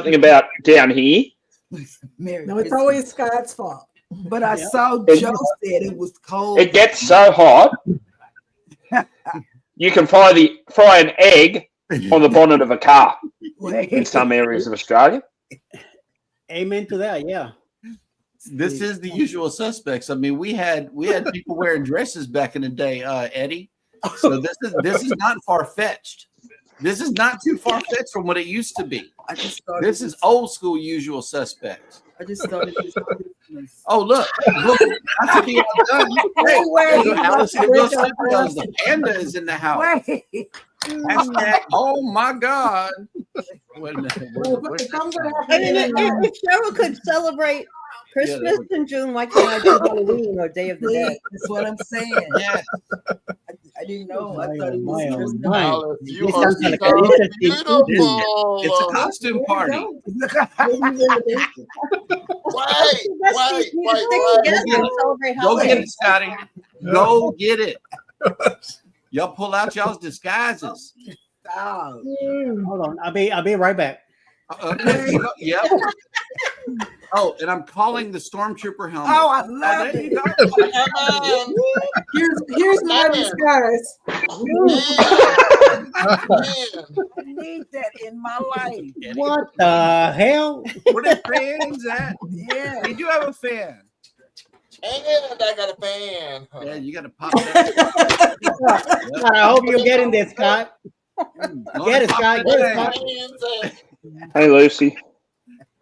something about down here. No, it's always Scott's fault. But I saw Joe said it was cold. It gets so hot, you can fry an egg on the bonnet of a car in some areas of Australia. Amen to that. Yeah. This is the usual suspects. I mean, we had people wearing dresses back in the day, Eddie. So this is not far fetched. This is not too far fetched from what it used to be. This is old school usual suspects. I just started this Christmas. Oh look, I should be all done. Hey, Alice, the panda is in the house. Hashtag, oh my God. If Cheryl could celebrate Christmas in June, why can't I do Halloween or Day of the Dead? That's what I'm saying. Yeah. I didn't know. I thought it was Christmas. Alice, you are so beautiful. It's a costume party. Wait. Go get it, Scotty. Go get it. Y'all pull out y'all's disguises. Hold on. I'll be right back. Okay. Yep. Oh, and I'm calling the stormtrooper helmet. Oh, I love it. Here's my disguise. I need that in my life. What the hell? Where the fans at? Yeah. Did you have a fan? And I got a fan. Yeah, you got to pop that. I hope you're getting this, Scott. Get it, Scott. Get it, Scott. Hey, Lucy.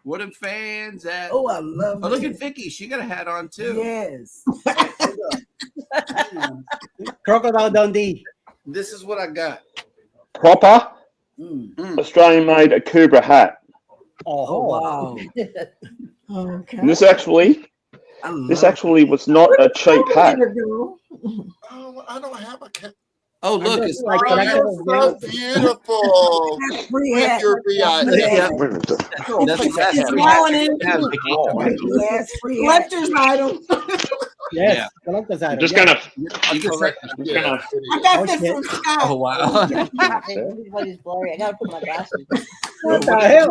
What are fans at? Oh, I love it. Oh, look at Vicky. She got a hat on too. Yes. Crocodile Dundee. This is what I got. Proper Australian-made Akubra hat. Oh, wow. Okay. And this actually was not a cheap hat. Oh, I don't have a cat. Oh, look, it's like so beautiful. With your collector's item. Yes, collector's item. Just gonna. I got this from Scott. Oh wow! Everybody's blurry. I gotta put my glasses. What the hell?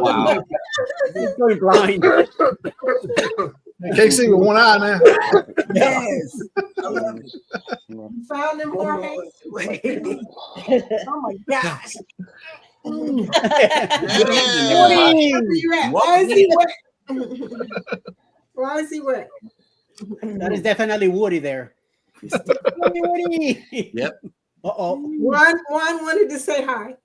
Wow! He's going blind. You can't see with one eye now. Yes. You found him, Jorge? Oh my gosh. Why is he wet? Why is he wet? That is definitely Woody there. Woody. Yep. Uh-oh. Juan wanted to say hi.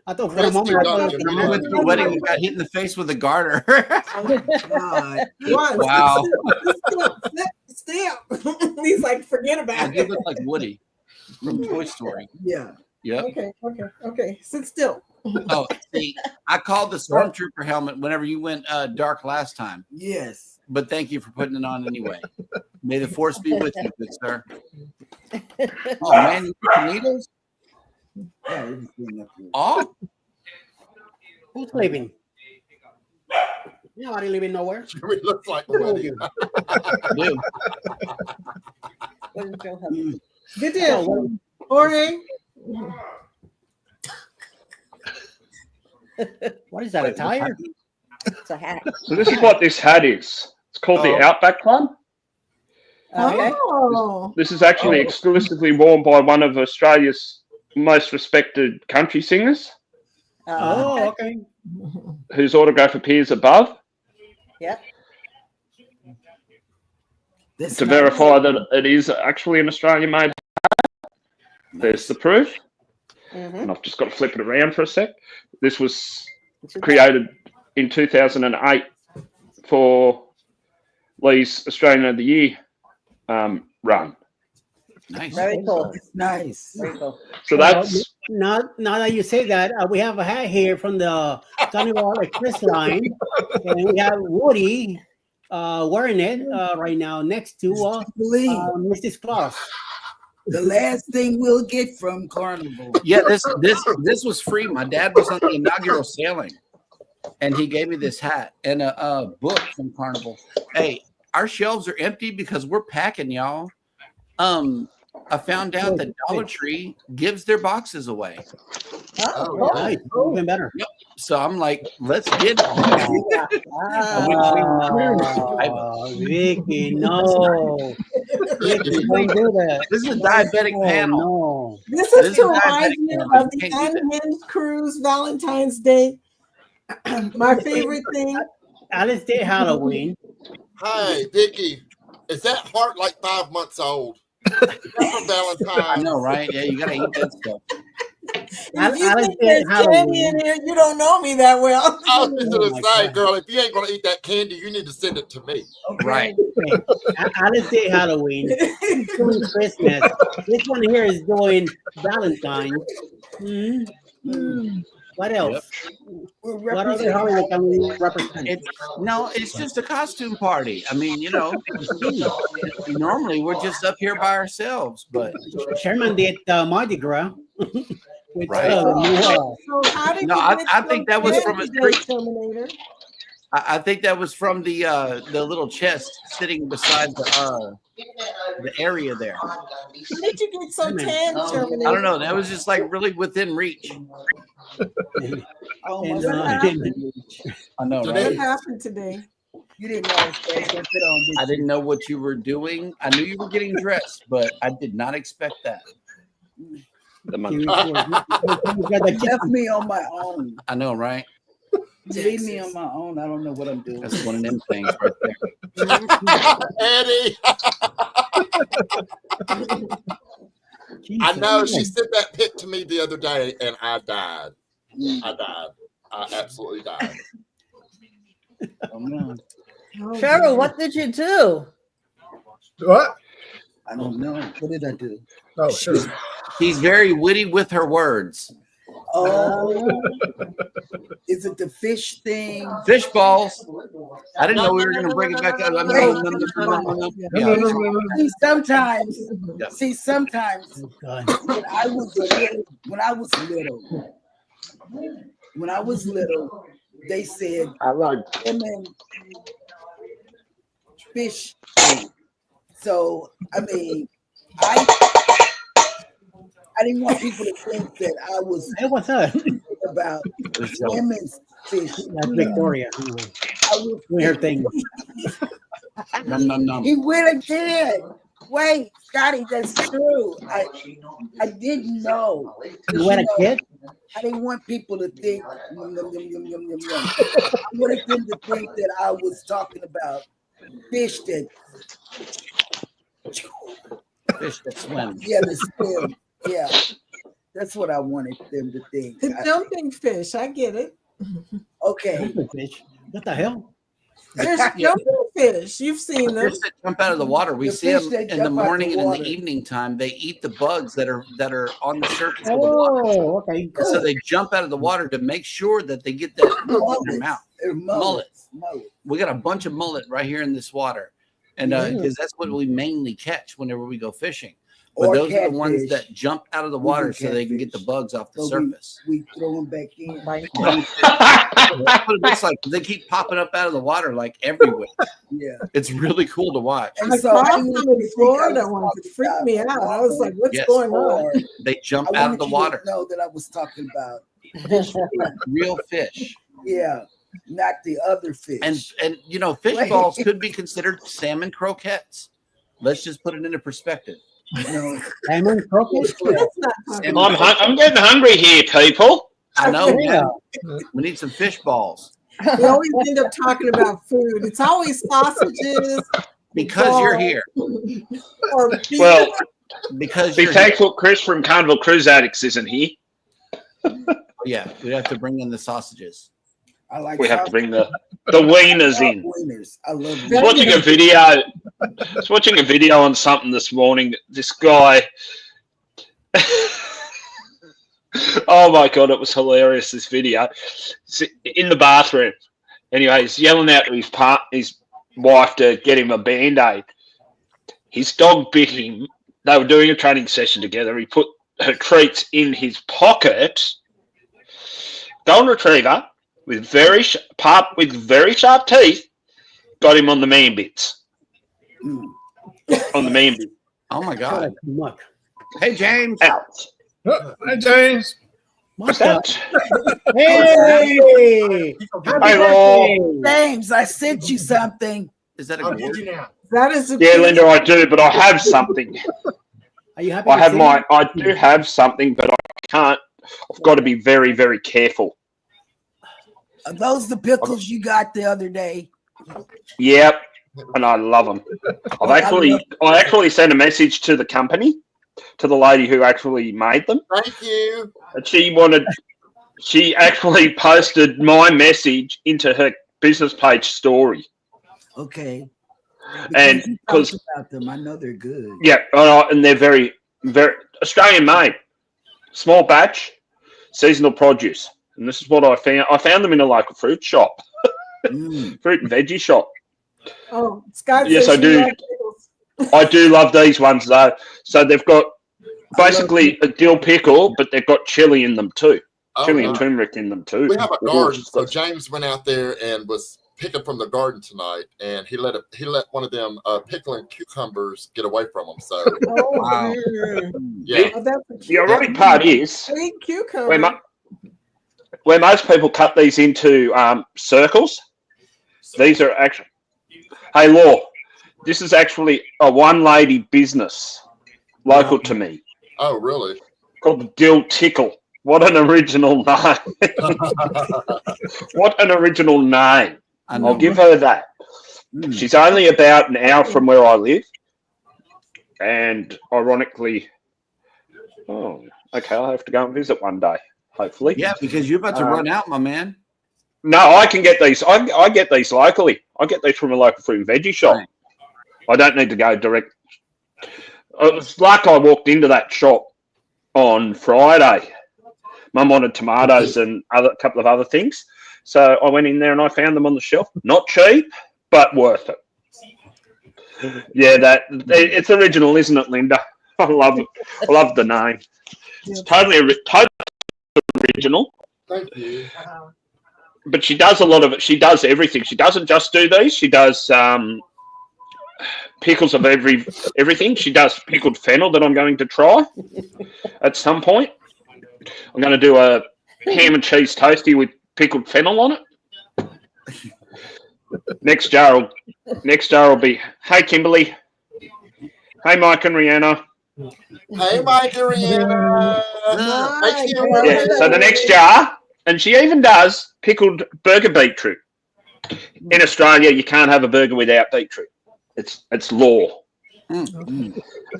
I thought for a moment I went to the wedding and got hit in the face with a garter. God. Wow. Still. He's like, forget about I it. did look like Woody from Toy Story. Yeah. Yep. Okay. Sit still. Oh, see, I called the stormtrooper helmet whenever you went dark last time. Yes. But thank you for putting it on anyway. May the force be with you, good sir. Oh man, you put tomatoes? Oh, who's leaving? Nobody leaving nowhere. It looks like a wedding. Good deal. Jorge. What is that, a tire? It's a hat. So this is what this hat is. It's called the Outback Club. Okay. Oh. This is actually exclusively worn by one of Australia's most respected country singers, Okay. whose autograph appears above. Yep. To verify that it is actually an Australian-made hat. There's the proof. And I've just got to flip it around for a sec. This was created in 2008 for Lee's Australian of the Year run. nice. Very cool. Nice. Very cool. So that's Now that you say that, we have a hat here from the Carnival Express line, and we have Woody wearing it right now next to Mrs. Claus. The last thing we'll get from Carnival. Yeah, this was free. My dad was on the inaugural sailing, and he gave me this hat and a book from Carnival. Hey, our shelves are empty because we're packing, y'all. I found out that Dollar Tree gives their boxes away. Oh, Nice. Even better. Yep. So I'm like, let's get it. Vicky, no. Vicky, don't do that. This is a diabetic Oh, panel. no. This is to a remind diabetic you panel. of You the can't do that. Unhinged Cruise Valentine's Day. My favorite thing. Alice Day Halloween. Hey, Vicky, is that heart like 5 months old? That's for Valentine's. I know, right? Yeah, you gotta eat that stuff. If you Alice think Day there's candy Halloween. in here, you don't know me that well. I was just Oh gonna my say, God. girl, if you ain't gonna eat that candy, you need to send it to me. Right. Okay. Alice Day Halloween. Doing Christmas. This one here is doing Valentine's. What else? What other holiday can we represent? It's just a costume party. I mean, normally we're just up here by ourselves, but Sherman did Mardi Gras. With, Right. So how did No, you I get think so that was from a fancy, tree. Terminator? I think that was from the little chest sitting beside the area there. How did you get so tan, Terminator? I don't know. That was just like really within reach. Oh And, my God. I know, Did right? What happened today? You didn't know I was going to put on I didn't know what you were doing. I knew you were getting dressed, but I did not expect that. you left me on my own. I know, right? You leave me on my own. I don't know what I'm doing. That's one of them things right there. Eddie, I know she sent that pic to me the other day, and I died. I absolutely died. Oh, no. Cheryl, what did you do? What? I don't know. What did I do? Oh, sure. She's very witty with her words. Oh, is it the fish thing? Fish balls. I didn't know we were going to bring it back up. See, sometimes, Yeah. when I was little, they said, I like women fish. So, I mean, I didn't want people to think that I was Hey, what's up? about women's fish. That's Victoria. I was, Doing her thing. Nom, nom, nom. he went again. Wait, Scotty, that's true. I didn't know. You went a kid? I didn't want people to think. Yum, yum, yum, yum, yum, yum, yum. I wanted them to think that I was talking about fish that. Fish that swim. Yeah, the swim. Yeah, that's what I wanted them to think. The jumping fish, I get it. Okay. Fish. What the hell? There's jumping fish. You've seen them. Fish that jump out of the water. We The see fish them that in the jump out the morning and in water. the evening time. They eat the bugs that are on the surface of the water. Oh, okay. And so they jump out of the water to make sure that they get that in their mouth. They're mullets. We got a bunch of mullet right here in this water, and because that's what we mainly catch whenever we go fishing. But Or those are the ones catfish. that jump out of the We water do so they can get the catfish. bugs off the So surface. we throw them back in. That's what it looks like. They keep popping up out of the water like everywhere. Yeah. It's really cool to watch. And I so saw I some didn't in think I Florida was once. It talking freaked me out. about I was like, what's Yes. going on? or They jump I out of wanted the you water. to know that I was talking about Real fish. yeah, not the other fish. And fish Wait. balls could be considered salmon croquettes. Let's just put it into perspective. no, Salmon croquet? Let's not talk And about I'm getting hungry here, people. I know, Yeah. man. We need some fish balls it. We always end up talking about food. It's always sausages because you're here. or beef. Well, Because be you're here. thankful Chris from Carnival Cruise Addicts isn't here. Yeah, we have to bring in the sausages. I like We have to sausage- bring the wieners in. wieners. I love I was watching a video. I was watching a video on something this morning. This guy. Oh my god, it was hilarious! This video in the bathroom. Anyway, he's yelling out to his wife to get him a Band-Aid. His dog bit him. They were doing a training session together. He put her treats in his pocket. Golden Retriever with very sharp teeth got him on the man bits. On the man bit. Oh my God. Muck. Hey, James. Out. Hey, James. What's that? Hey! Hey, Law. James, I sent you something. Is that a I'll gourd? get you now. That is a Yeah, Linda, I do, but I have something. Are you happy? I do have something, but I can't. I've got to be very, very careful. Are those the pickles you got the other day? Yep, and I love them. I actually sent a message to the company, to the lady who actually made them. Thank you. And she actually posted my message into her business page story. Okay. And because about them, I know they're good. Yeah, and they're very, very Australian made, small batch, seasonal produce. And this is what I found. I found them in a local fruit shop, fruit and veggie shop. Oh, Scott. Yes, I do. I do love these ones though. So they've got basically a dill pickle, but they've got chili in them too. Chili and turmeric in them too. We have a garden, so James went out there and was picking from the garden tonight, and he let one of them pickling cucumbers get away from him. So, wow. Yeah. The ironic part is sweet cucumber. Where most people cut these into circles, these are actually. Hey, Law, this is actually a one-lady business local to me. Oh, really? Called the Dill Tickle. What an original name! What an original name! I'll give her that. She's only about an hour from where I live, and ironically, I'll have to go and visit one day, hopefully. Yeah, because you're about to run out, my man. No, I can get these. I get these locally. I get these from a local fruit and veggie shop. Right. I don't need to go direct. It was like I walked into that shop on Friday. Mum wanted tomatoes and a couple of other things. So I went in there and I found them on the shelf. Not cheap, but worth it. Yeah, it's original, isn't it, Linda? I love it. I love the name. It's totally original. Thank you. But she does a lot of it. She does everything. She doesn't just do these. She does pickles of everything. She does pickled fennel that I'm going to try at some point. I'm going to do a ham and cheese toasty with pickled fennel on it. Next jar will be, hey, Kimberly. Hey, Mike and Rihanna. Hey, Mike and Rihanna. Yeah, so the next jar, and she even does pickled burger beetroot. In Australia, you can't have a burger without beetroot. It's law. It's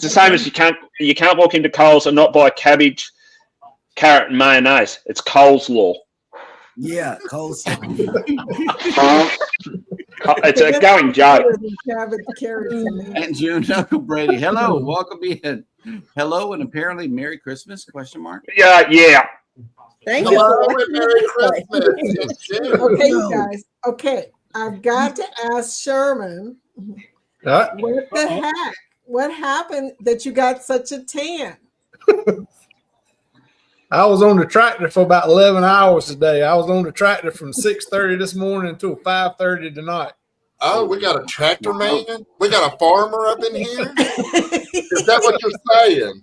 the same as you can't walk into Coles and not buy cabbage, carrot, and mayonnaise. It's Coles law. Yeah, Coles. It's a going joke. And June, Uncle Brady. Hello, welcome in. Hello, and apparently Merry Christmas? Question mark. Yeah. Thank you. Merry Christmas. Okay, you guys. Okay, I've got to ask Sherman. What the heck? What happened that you got such a tan? I was on the tractor for about 11 hours today. I was on the tractor from 6:30 this morning until 5:30 tonight. Oh, we got a tractor man? We got a farmer up in here? Is that what you're saying?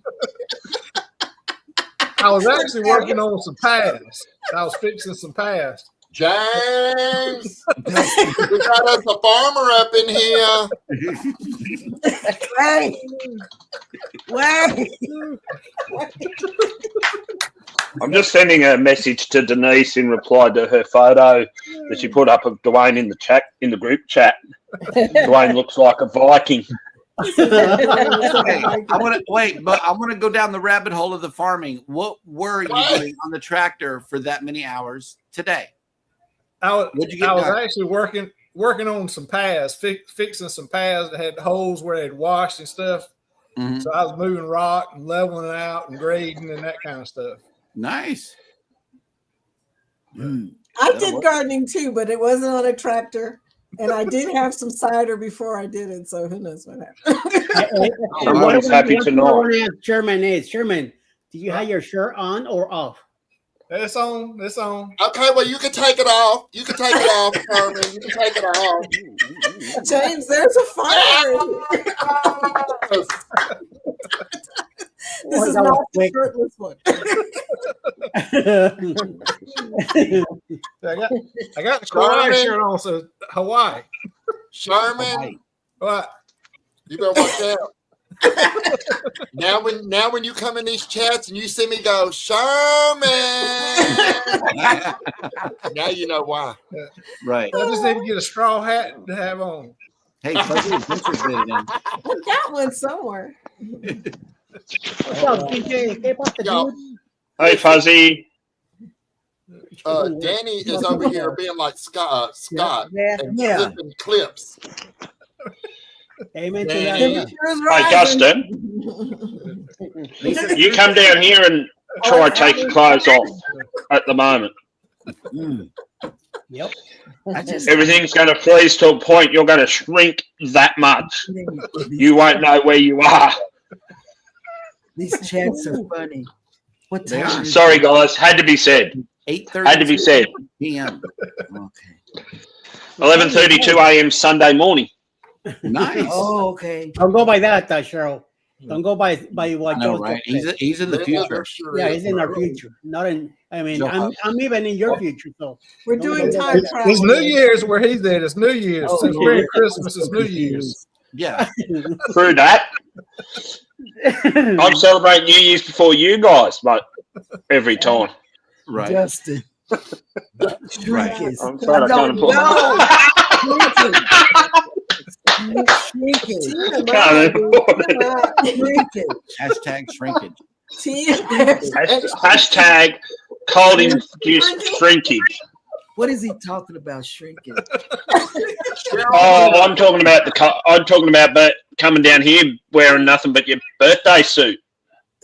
I was actually working on some paths. I was fixing some paths. James, we got us a farmer up in here. Wait. I'm just sending a message to Denise in reply to her photo that she put up of Dwayne in the group chat. Dwayne looks like a Viking. Okay, I want to go down the rabbit hole of the farming. What were you doing on the tractor for that many hours today? I was actually working on some paths, fixing some paths that had holes where they'd washed and stuff. Mm-hmm. So I was moving rock and leveling it out and grading and that kind of stuff. Nice. I did gardening too, but it wasn't on a tractor. And I did have some cider before I did it, so who knows what happened. Someone's happy to know. Sherman, do you have your shirt on or off? It's on. It's on. Okay, well, you can take it off. You can take it off, Herman. You can take it off. James, there's a fire. This is not the shirtless one. I got the Hawaii shirt on, so Hawaii. Sherman, what? You better watch out. now when you come in these chats and you see me go, Sherman, now you know why. Right. I just need to get a straw hat to have on. Hey, Fuzzy Adventures did it in. I got one somewhere. What's up, DJ? Keep up the dude. Hey, Fuzzy. Danny is over here being like Scott and flipping clips. Amen to Danny. that. Hey, Justin. You come down here and try to take your clothes off at the moment. Yep. Everything's going to freeze to a point you're going to shrink that much. You won't know where you are. These chats are funny. What time? Sorry, guys. Had to be said. 8:30 Had to be said. p.m. Okay. 11:32 a.m. Sunday morning. Nice. Oh, okay. Don't go by that, Cheryl. Don't go by what No, Joe right? said. He's in the future. Yeah, he's in our future. Not in. I mean, I'm even in your future. So we're doing time travel. It's New Year's where he's at. It's New Year's. Since we're at Christmas, it's New Year's. Yeah. Through that, I'm celebrating New Year's before you guys, but every time. Right. Justin. Right. I'm trying to kind of pull. Hashtag shrinkage. Hashtag cold-induced shrinkage. What is he talking about? Shrinking. Oh, I'm talking about coming down here wearing nothing but your birthday suit.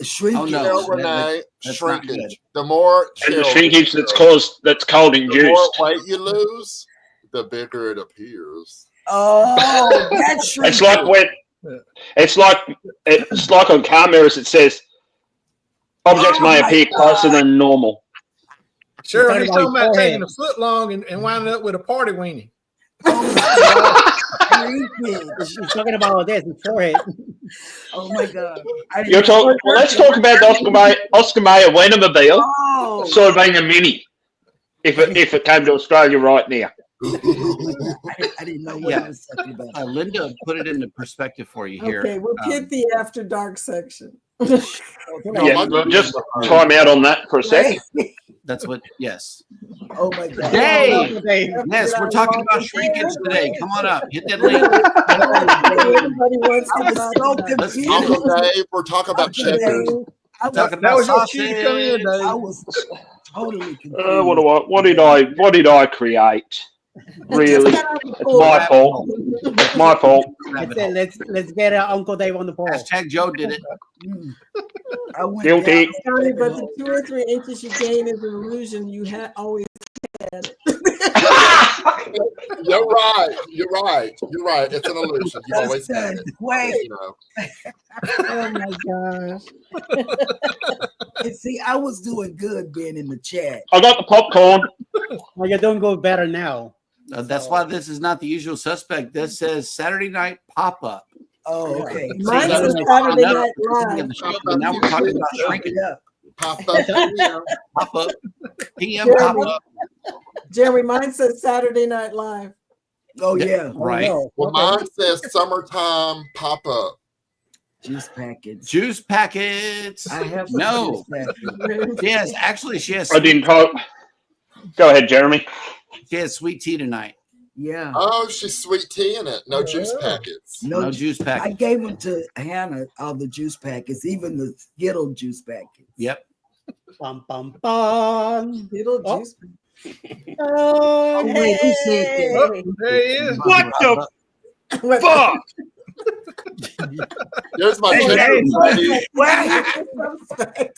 Shrinkage. Oh, no, Renee, shrinkage. The more and the shrinkage that's cold induced. The more weight you lose, the bigger it appears. Oh, that's shrinkage. It's like on car mirrors. It says objects may appear closer than normal. Sure, he's talking about taking a foot long and winding up with a party weenie. She's talking about this forehead. Oh my God! Let's talk about the Oscar Mayer Wienermobile. Oh. Sort of being a mini, if it came to Australia right now. I didn't know what I was talking about. Linda put it into perspective for you here. Okay, we'll hit the after dark section. Yeah, just time out on that for a second. That's what. Yes. Oh my God. Dave. Yes, we're talking about shrinkage today. Come on up. Hit that link. Everybody wants to so confused. Uncle Dave, we're talking about checkers. Talking That about was your sausage. cue to come in, Dave. I was totally confused. What did I create? Really, it's my fault. It's my fault. Let's get Uncle Dave on the board. Hashtag Joe did it. I went Guilty. Sorry, but the 2 or 3 inches you gain is an illusion. You always had it. You're right. It's an illusion. You always had it. Wait. You know. Oh my gosh. And see, I was doing good being in the chat. I got the popcorn. Well, you're doing good better now. That's why this is not the usual suspect. This says Saturday night pop-up. Oh, okay. Mine says Saturday Night Live. Now we're talking about shrinking. Pop up. Pop-up. PM Jeremy. pop-up. Jeremy, mine says Saturday Night Live. Oh, yeah. Right. Well, mine says summertime pop up. Juice packets. Juice packets. I have some no. juice packets. Yes, actually, she has. I didn't talk. Go ahead, Jeremy. She has sweet tea tonight. Yeah. Oh, she's sweet tea in it. No juice packets. No juice I packets. gave them to Hannah, all the juice packets, even the Skittle juice packets. Yep. Bum bum bum. Little Oh. juice. Oh, wait, who said that? Oh, there he is. What the fuck? There's my Hey, checkers.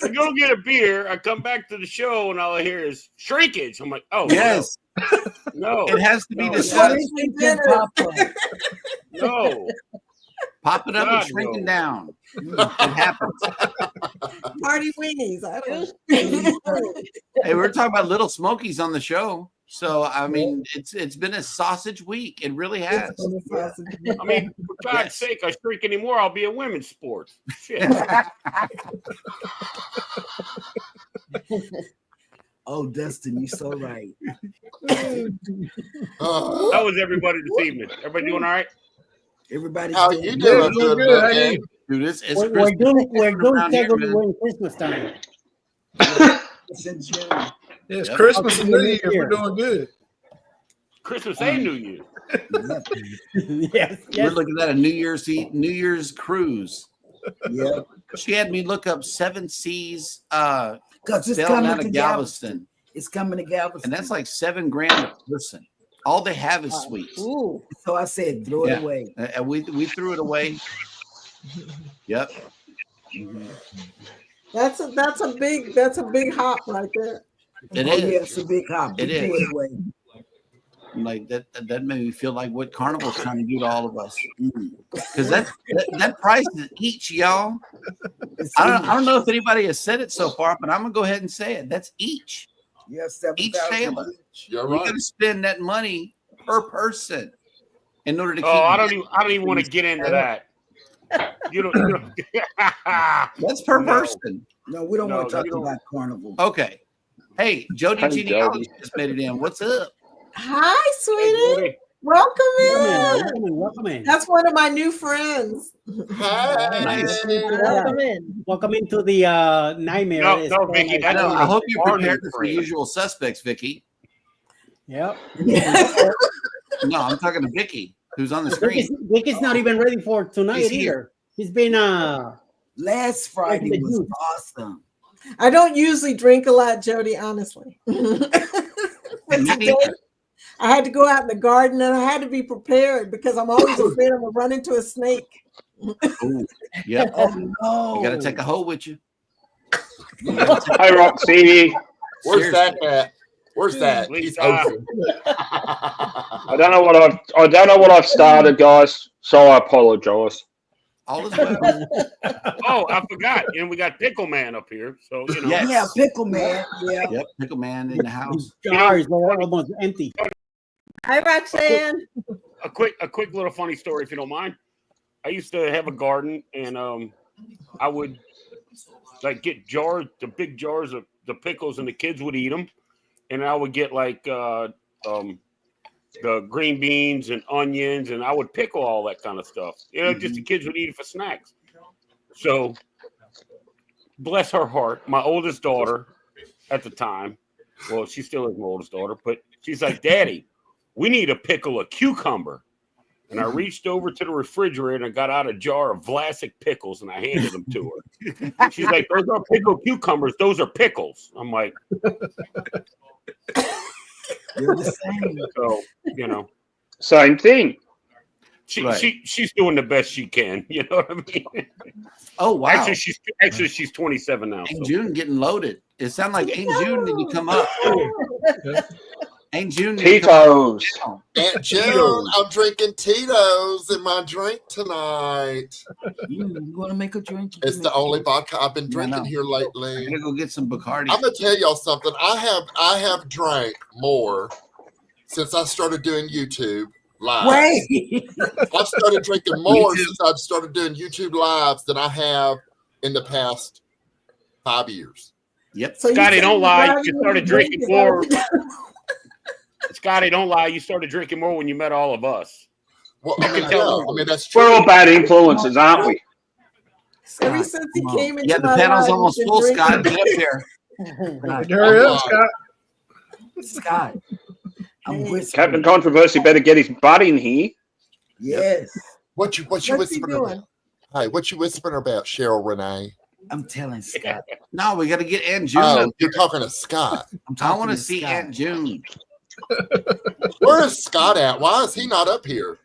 I go get a beer. I come back to the show, and all I hear is shrinkage. I'm like, oh Yes. no, It has to be No. discussed. no. Pop it up God, and shrinking no. down. It happens. Party weenies. I don't know. Hey, we were talking about Little Smokies on the show. So I mean, it's been a sausage week. It really has. I mean, for God's sake, I shrink anymore, I'll be in women's sports. Shit. Oh, Dustin, you're so right. How was everybody this evening? Everybody doing all right? Everybody's How doing you good. doing? Good. How you? Dude, it's We're doing technically Christmas time. It's in June. It's Christmas and New Year. We're doing good. Christmas and New Year. Yes. We're looking at a New Year's cruise. Yeah. She had me look up 7 Seas Because it's sailing coming out to of Galveston. Galveston. It's coming to Galveston. And that's like $7 grand a person. All they have is sweets. Ooh. So I said, throw it away. And we threw it away. Yep. That's a big hop right there. It Oh, is. yeah, it's a big hop. It Throw is. it away. Like that made me feel like what Carnival's trying to do to all of us. Because that price is each, y'all. I don't know if anybody has said it so far, but I'm gonna go ahead and say it. That's each. Yeah, Each 7,000 sailor. each. You're We right. gotta spend that money per person in order to keep. Oh, I don't even want to get into that. You don't. That's per No. person. No, we don't No, want to talk you don't. about Carnival. Okay. Hey, Jody Hey, Genealogy Jody. just made it in. What's up? Hi, sweetie. Hey, Welcome in. Welcome in. That's one of my new friends. Nice. Welcome in. Welcome into the nightmare. No, Vicky, I that's know. I hope you our prepared new for friend. usual suspects, Vicky. Yep. No, I'm talking to Vicky, who's on the Vicky's, screen. Vicky's not even ready for tonight He's either. here. He's been Last Friday the was juice. awesome. I don't usually drink a lot, Jody, honestly. But today, I had to go out in the garden and I had to be prepared because I'm always afraid I'm going to run into a snake. Ooh, yep. Oh, no. You got to take a hoe with you. Hey, Roxy. Where's that at? Where's that? He's Lisa. hosting. I don't know what I've started, guys. So I apologize. All is well. Oh, I forgot. And we got Pickle Man up here. So, you know. Yes. Yeah, Pickle Man. Yeah. Yep, Pickle Man in the house. jars are almost empty. Hi, Roxanne. A quick little funny story, if you don't mind. I used to have a garden, and I would like get the big jars of the pickles, and the kids would eat them. And I would get like the green beans and onions, and I would pickle all that kind of stuff. You know, just the kids would eat it for snacks. So, bless her heart, my oldest daughter at the time, well, she still is my oldest daughter, but she's like, Daddy, we need to pickle a cucumber. And I reached over to the refrigerator and got out a jar of Vlasic pickles and I handed them to her. She's like, those are pickled cucumbers. Those are pickles. I'm like, You're the same. so, you know. Same thing. She's doing the best she can. You know what I mean? Oh, wow. Actually, she's 27 now. Ain't So. June getting loaded. It sounds like Ain't June did you come up. Ain't June Tito's. Aunt June, I'm drinking Tito's in my drink tonight. You want to make a drink? It's the only vodka I've been drinking here lately. I'm gonna go get some Bacardi. I'm gonna tell y'all something. I have drank more since I started doing YouTube live. Wait. I've started drinking more since I've started doing YouTube lives than I have in the past 5 years. Yep. So Scotty, don't lie. grabbing You started the drinking drink more. is all- Scotty, don't lie. You started drinking more when you met all of us. Well, I mean, yeah, I mean that's true. We're all bad influences, aren't we? Ever since he came into Yeah, the my panel's life, almost he's been full, drinking. Scott. Get up here. Hurry up, Scott. Scott. I'm whispering. Captain Controversy better get his butt in here. Yes. What you What's he whispering doing? about? Hey, what you whispering about, Cheryl Renee? I'm telling Scott. No, we got to get Aunt June. Oh, up you're here. talking to Scott. I want to see Aunt June. Where is Scott at? Why is he not up here?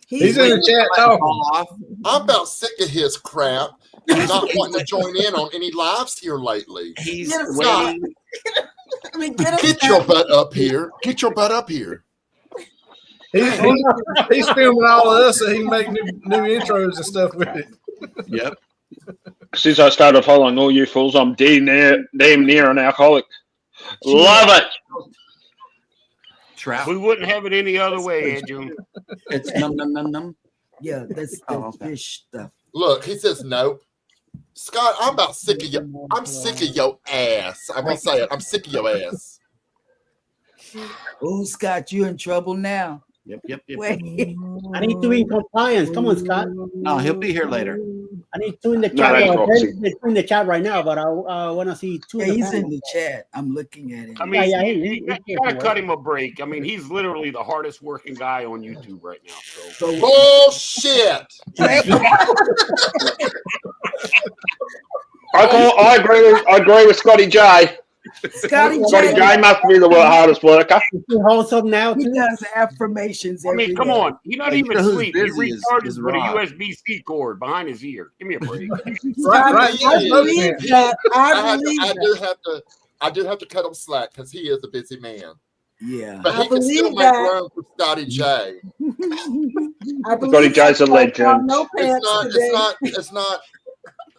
He's in the chat talking. Off. I'm about sick of his crap and not wanting to join in on any lives here lately. He's Get him, waiting. I mean, get him. Get your butt up here. Get your butt up here. He's filming all of us so he can make new intros and stuff with it. Yep. Since I started following all you fools, I'm damn near an alcoholic. Love it. Trout. We wouldn't have it any other way, Ed June. It's num. Yeah, that's fish stuff. Look, he says no. Scott, I'm about sick of you. I'm sick of your ass. I'm gonna say it. I'm sick of your ass. Oh, Scott, you in trouble now. Yep. Wait. I need to be in compliance. Come on, Scott. No, he'll be here later. I need two in the No, chat. that's They're in the chat right now, but I want to see two. Yeah, in the he's in panel. the chat. I'm looking at him. I mean, Yeah, you gotta cut him a break. I mean, he's literally the hardest working guy on YouTube right now. So Bullshit. I agree with Scotty J. Scotty J must be the hardest worker. Wholesome now. He does affirmations. I mean, come on. He's not even asleep. He's retarded is with a Rob. USB-C cord behind his ear. Give me a break. Right. I believe that. I do have to cut him slack because he is a busy man. Yeah. But I he can still believe make that. room for Scotty J. Scotty J's a legend. It's not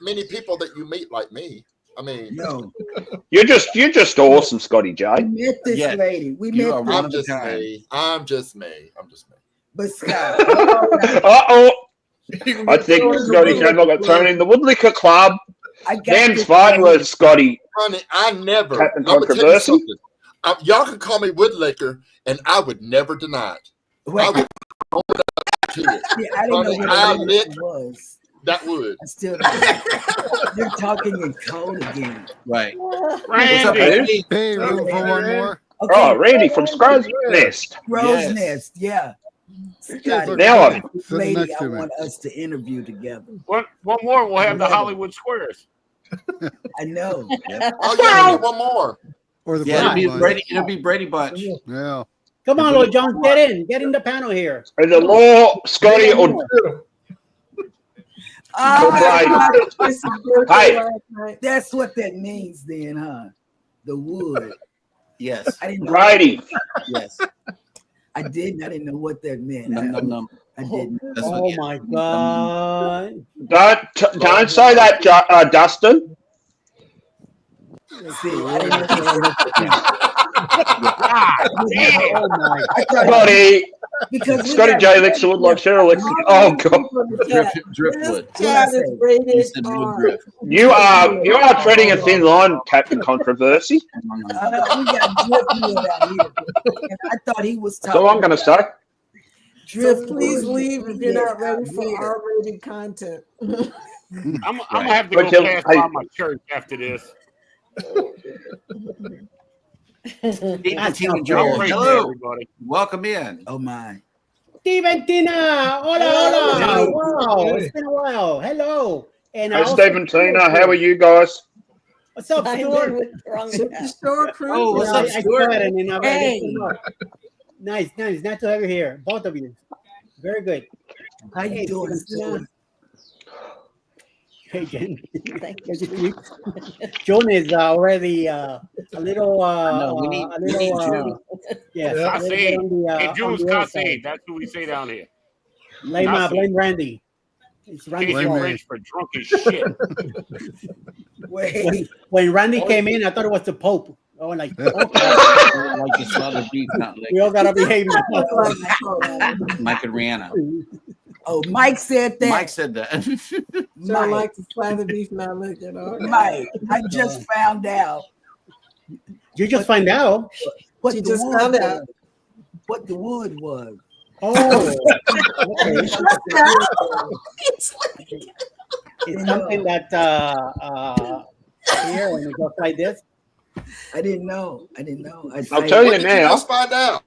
many people that you meet like me. I mean, No. You're just awesome, Scotty J. We met this lady. We met are this. one I'm just me. But Scott. Uh-oh. I think Scotty J might get thrown in the Woodlicker Club. Dan's fighting with Scotty. Honey, I never. Captain I'm gonna tell you Controversy. something. Y'all can call me Woodlicker, and I would never deny it. Wait. I would own up to it. Yeah, I didn't know what I that lick was. that wood. I still don't. You're talking in code again. Right. Randy. What's up, Randy? Hey, room for one more. Okay. Oh, Randy from Scrub's Nest. Rose Nest, yeah. Scotty, Now this lady I want us to interview together. One more, we'll have the Hollywood Squares. I know. Oh yeah, one more. Or the It'll be Brady Bunch. Yeah. Come on, Lord John, get in the panel here. And the law, Scotty, or Hey. That's what that means then, huh? The wood. Yes. I didn't know. Brady. Yes. I didn't know what that meant. I didn't. Oh my God. Don't say that, Dustin. See, I didn't know. Oh my Scotty. Because Scotty J licks the wood like Cheryl licks. Oh God. Driftwood. You are treading a thin line, Captain Controversy. We got driftwood out here. And I thought he was talking. So I'm going to say. So please leave if you're not ready for R-rated content. I'm gonna have to go pass by my church after this. Hello, everybody. Welcome in. Oh my. Steve and Tina. Hola. Wow. It's been a while. Hello. And Hey, Steve and Tina, how are you guys? What's up, Stuart? Oh, what's up, Stuart? Hey. Nice. Nice to have you here, both of you. Very good. How you doing, Stuart? Hey, Jen. Thank you. John is already a little. No, we need June. Yes. Cassade. Hey, June's Cassade. That's what we say down here. Blame Randy. It's Randy. Randy's fault. French for drunk as shit. When Randy came in, I thought it was the Pope. Oh, like, okay. Like you saw the beef, not like We all gotta behave now. Mike and Rihanna. Oh, Mike said that. Mike said that. So I like to slather beef, not lick it. Mike, I just found out. You just find out? What She the just wood found was. out. What the wood was. Oh, it's something that here when it goes like this. I didn't know. I'll tell you now. Let's find out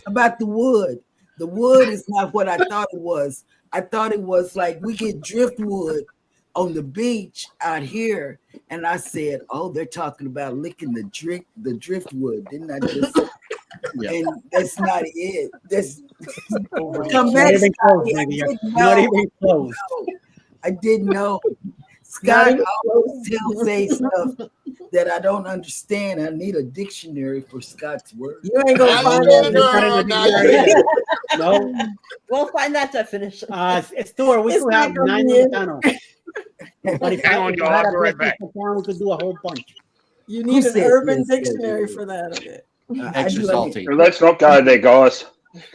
about the wood. The wood is not what I thought it was. I thought it was like we get driftwood on the beach out here, and I said, "Oh, they're talking about licking the driftwood." Didn't I just? Yeah. And that's not it. That's come back. Not even close. I didn't know. Scott always say stuff that I don't understand. I need a dictionary for Scott's word. You ain't gonna find that. No. We'll find that definition. Stuart, we could have 9 minutes on. But if Hang on, y'all. I'll be right back. we could do a whole bunch. You need an urban dictionary for that. Extra salty. Let's not go there, guys.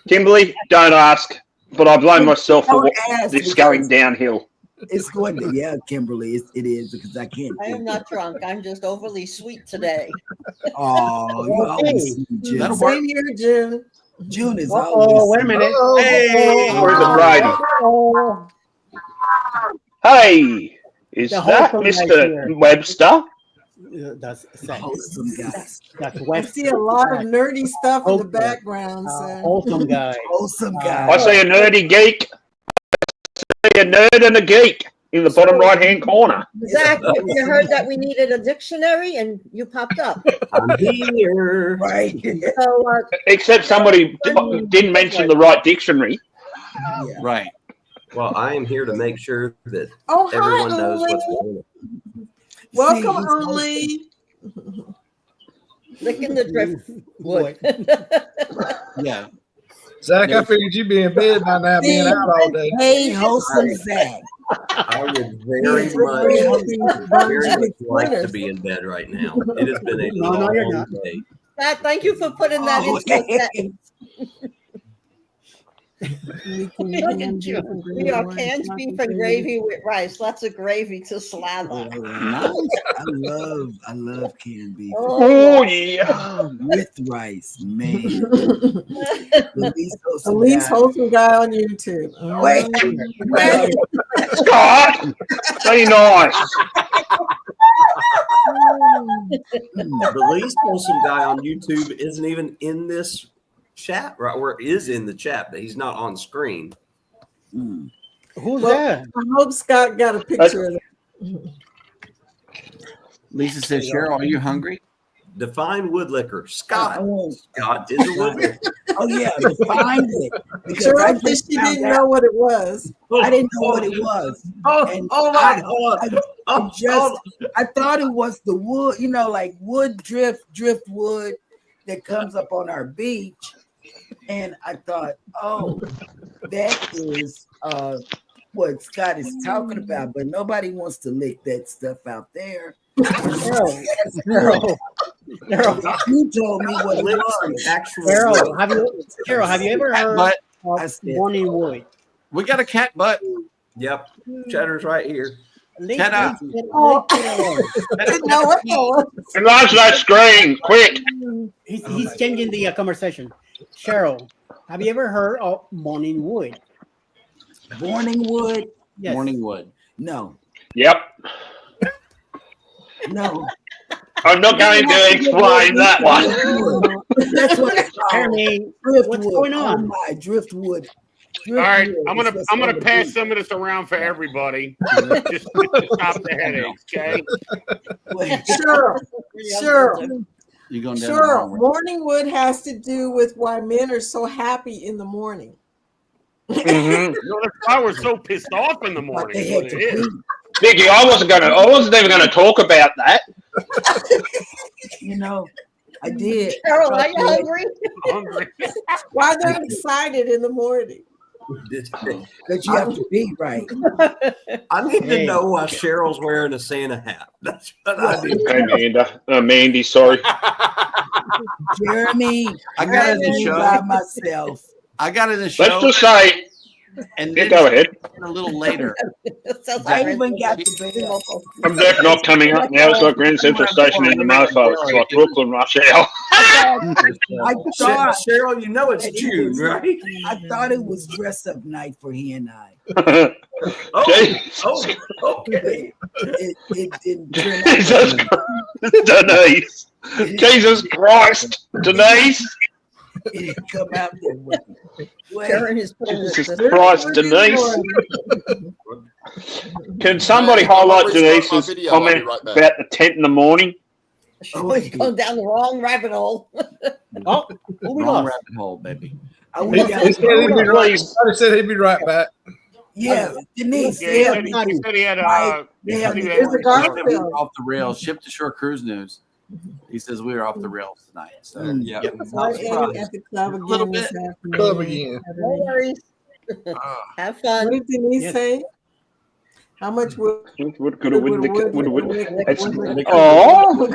Kimberly, don't ask, but I blame myself for this going downhill. It's going to, yeah, Kimberly, it is because I can't. I am not drunk. I'm just overly sweet today. Oh, you always see June. That'll work. Same here, June. June is Oh, always. wait a minute. Hey, where's the bride? Oh, Hey, is The that wholesome guy Mr. here. Webster? that's Wholesome guy. that's I West. see a lot of nerdy stuff in the Okay. background. So. Wholesome guy. Wholesome guy. I see a nerdy geek. I see a nerd and a geek in the bottom right-hand corner. Zach, you heard that we needed a dictionary and you popped up. I'm here. Right. So Except somebody didn't mention the right dictionary. Yeah. Right. Well, I am here to make sure that Oh, hi, everyone knows what's Uli. going on. Welcome, Uli. licking the driftwood. Yeah. Zach, I figured you'd be in bed by now, being out all day. Hey, wholesome Zach. I would very much like to be in bed right now. It has been a long day. Zach, thank you for putting that into a sentence. Look at you. We are canned beef and gravy with rice. Lots of gravy to slather. I love canned beef. Oh, yeah. With rice, man. The least wholesome guy on YouTube. Wait. Scott, be nice. The least wholesome guy on YouTube isn't even in this chat, right? Or is in the chat, but he's not on screen. Who's that? I hope Scott got a picture of that. Lisa says, Cheryl, are you hungry? Define woodlicker. Scott. Scott is a Scott. woodlicker. Oh yeah, define it. Because Cheryl I said just she found didn't out. know what it was. I didn't know what it was. And I thought it was the wood, like wood driftwood that comes up on our beach. And I thought, oh, that is what Scott is talking about, but nobody wants to lick that stuff out there. Cheryl, you told me what it was. Cheryl, have you ever heard of morning wood? We got a cat butt. Yep. Cheddar's right here. Cat up. I didn't know what that was. Enlarge that screen, quick. He's changing the conversation. Cheryl, have you ever heard of morning wood? Morning wood? Yes. Morning wood. No. Yep. No. I'm not going to explain that one. That's what it's called. Jeremy, Driftwood. what's going on? Oh my, driftwood. All right, I'm gonna pass some of this around for everybody, just to stop the headaches. Okay. Sure. You're going down Sure. Morning wood has to do with why men are so happy in the morning. Mm-hmm. No, that's why we're so pissed off in the morning. Is what it is. Vicky, I wasn't even gonna talk about that. I did. Carol, are you hungry? Hungry. Why they're excited in the morning? Because you have to be right. I need to know why Cheryl's wearing a Santa hat. That's what I need. Hey, Mandy, sorry. Jeremy, I got it in the show. by myself. I got it in the show. Let's just say, and then go ahead. A little later. I even got the bell. I'm definitely not coming up now. It's like Grand Central Station in the mofo. It's like Brooklyn rush hour. I thought, Cheryl, you know it's June, right? I thought it was dress up night for he and I. Okay. It didn't turn out. Denise. Jesus Christ. Denise. It didn't come out that way. Jesus Christ, Denise. Can somebody highlight Denise's comment about the tent in the morning? Oh, he's going down the wrong rabbit hole. Wrong rabbit hole, baby. He said he'd be right back. Yeah, Denise. He said he had off the rails. Ship to Shore Cruise News. He says we are off the rails tonight. So yeah, At the club again. A little bit. Club again. No worries. Have fun. What did Denise say? How much would Oh,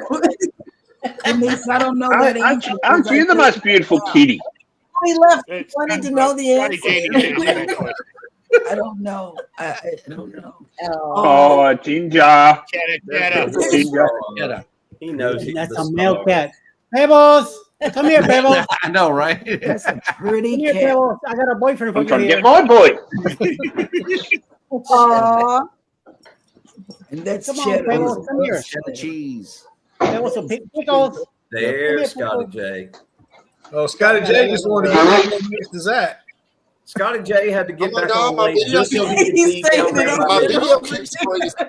Denise, I don't know that answer. Aren't you the most beautiful kitty? We left. Wanted to know the answer. I don't know. I don't know. Oh, Ginger. Ginger. He knows he's That's the a male star. cat. Pebbles, come here, Pebbles. I know, right? That's a pretty Come here, cat. Pebbles. I got a boyfriend for I'm you trying to here. get my boy. Aw. And that's Come on, cheddar. Pebbles, come here. Cheddar cheese. Pebbles, some pickles. There's Scotty J. Oh, Scotty J just wanted to get next to Zach. Scotty J had to get Oh my back God, on my late video just so he could He's be taking down it there. on My the video keeps freezing.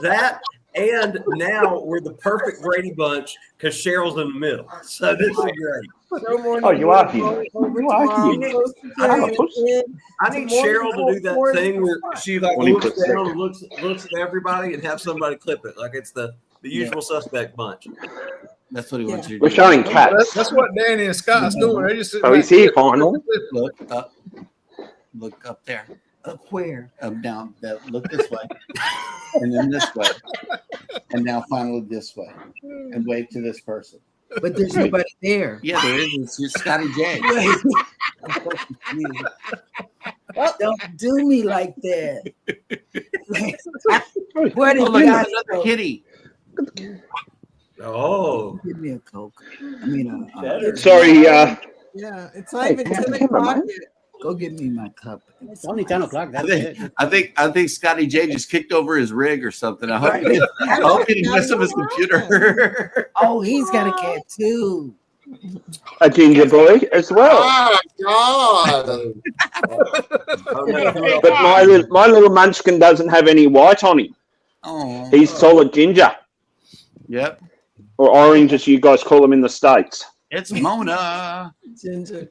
That and now we're the perfect Brady bunch because Cheryl's in the middle. So this is great. Oh, you are here. You are here. I need Cheryl to do that thing where she like Morning, looks Chris. down and looks at everybody and have somebody clip it like it's the usual suspect bunch. That's what he wants you to We're do. showing cats. That's what Danny and Scott's doing. They just Oh, he's here, final. Look up. Look up there. Up where? Up down. Look this way. And then this way. And now finally this way. And wave to this person. But there's nobody there. Yeah, there is. It's just Scotty J. Don't do me like that. Where did Oh, look, you another kitty. Oh, give me a Coke? I mean, Sorry, Yeah, it's not even 10 camera, o'clock man. yet. go get me my cup. It's only 10 o'clock. That's it. I think Scotty J just kicked over his rig or something. I hope he didn't mess up his computer. Oh, he's got a cat too. a ginger boy as well. Oh, God. But my little munchkin doesn't have any white on him. Oh, He's solid ginger. Yep. Or orange, as you guys call them in the States. It's Mona. Ginger.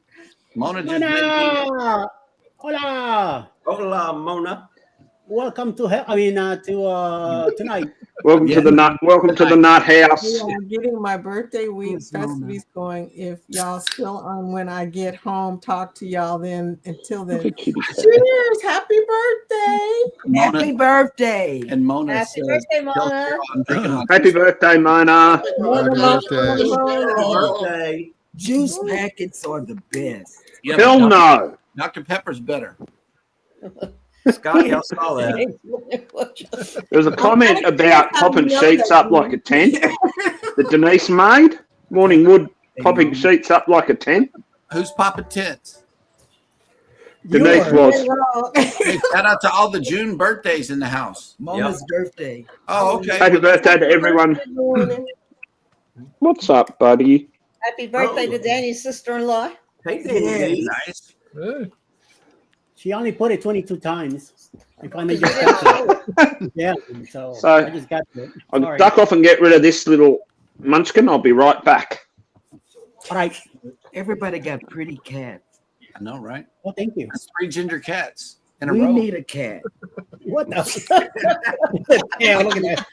Mona just made Hola! Hola! hola, Mona. Welcome to tonight. Welcome to the nut house. We are getting my birthday week recipes going. If y'all still on when I get home, talk to y'all then. Until then, cheers! Happy birthday! Happy birthday! And Mona Happy says, birthday, Mona. I'm drinking my Happy birthday, Mona. Birthday. Juice packets are the best. Yeah, Hell but no. Dr. Pepper's better. Scotty, I saw that. There was a comment about popping sheets up like a tent that Denise made. Morning Wood popping sheets up like a tent. Who's popping tits? Denise was. Hey, shout out to all the June birthdays in the house. Mona's birthday. Oh, okay. Happy birthday to everyone. What's up, buddy? Happy birthday to Danny's sister-in-law. Hey, Danny. Nice. She only put it 22 times. I finally just got it. Yeah, so I just got it. I'll Sorry. duck off and get rid of this little munchkin. I'll be right back. All right. Everybody got pretty cats. I know, right? Well, thank you. That's 3 ginger cats in a We row. need a cat. What the? Yeah, look at that.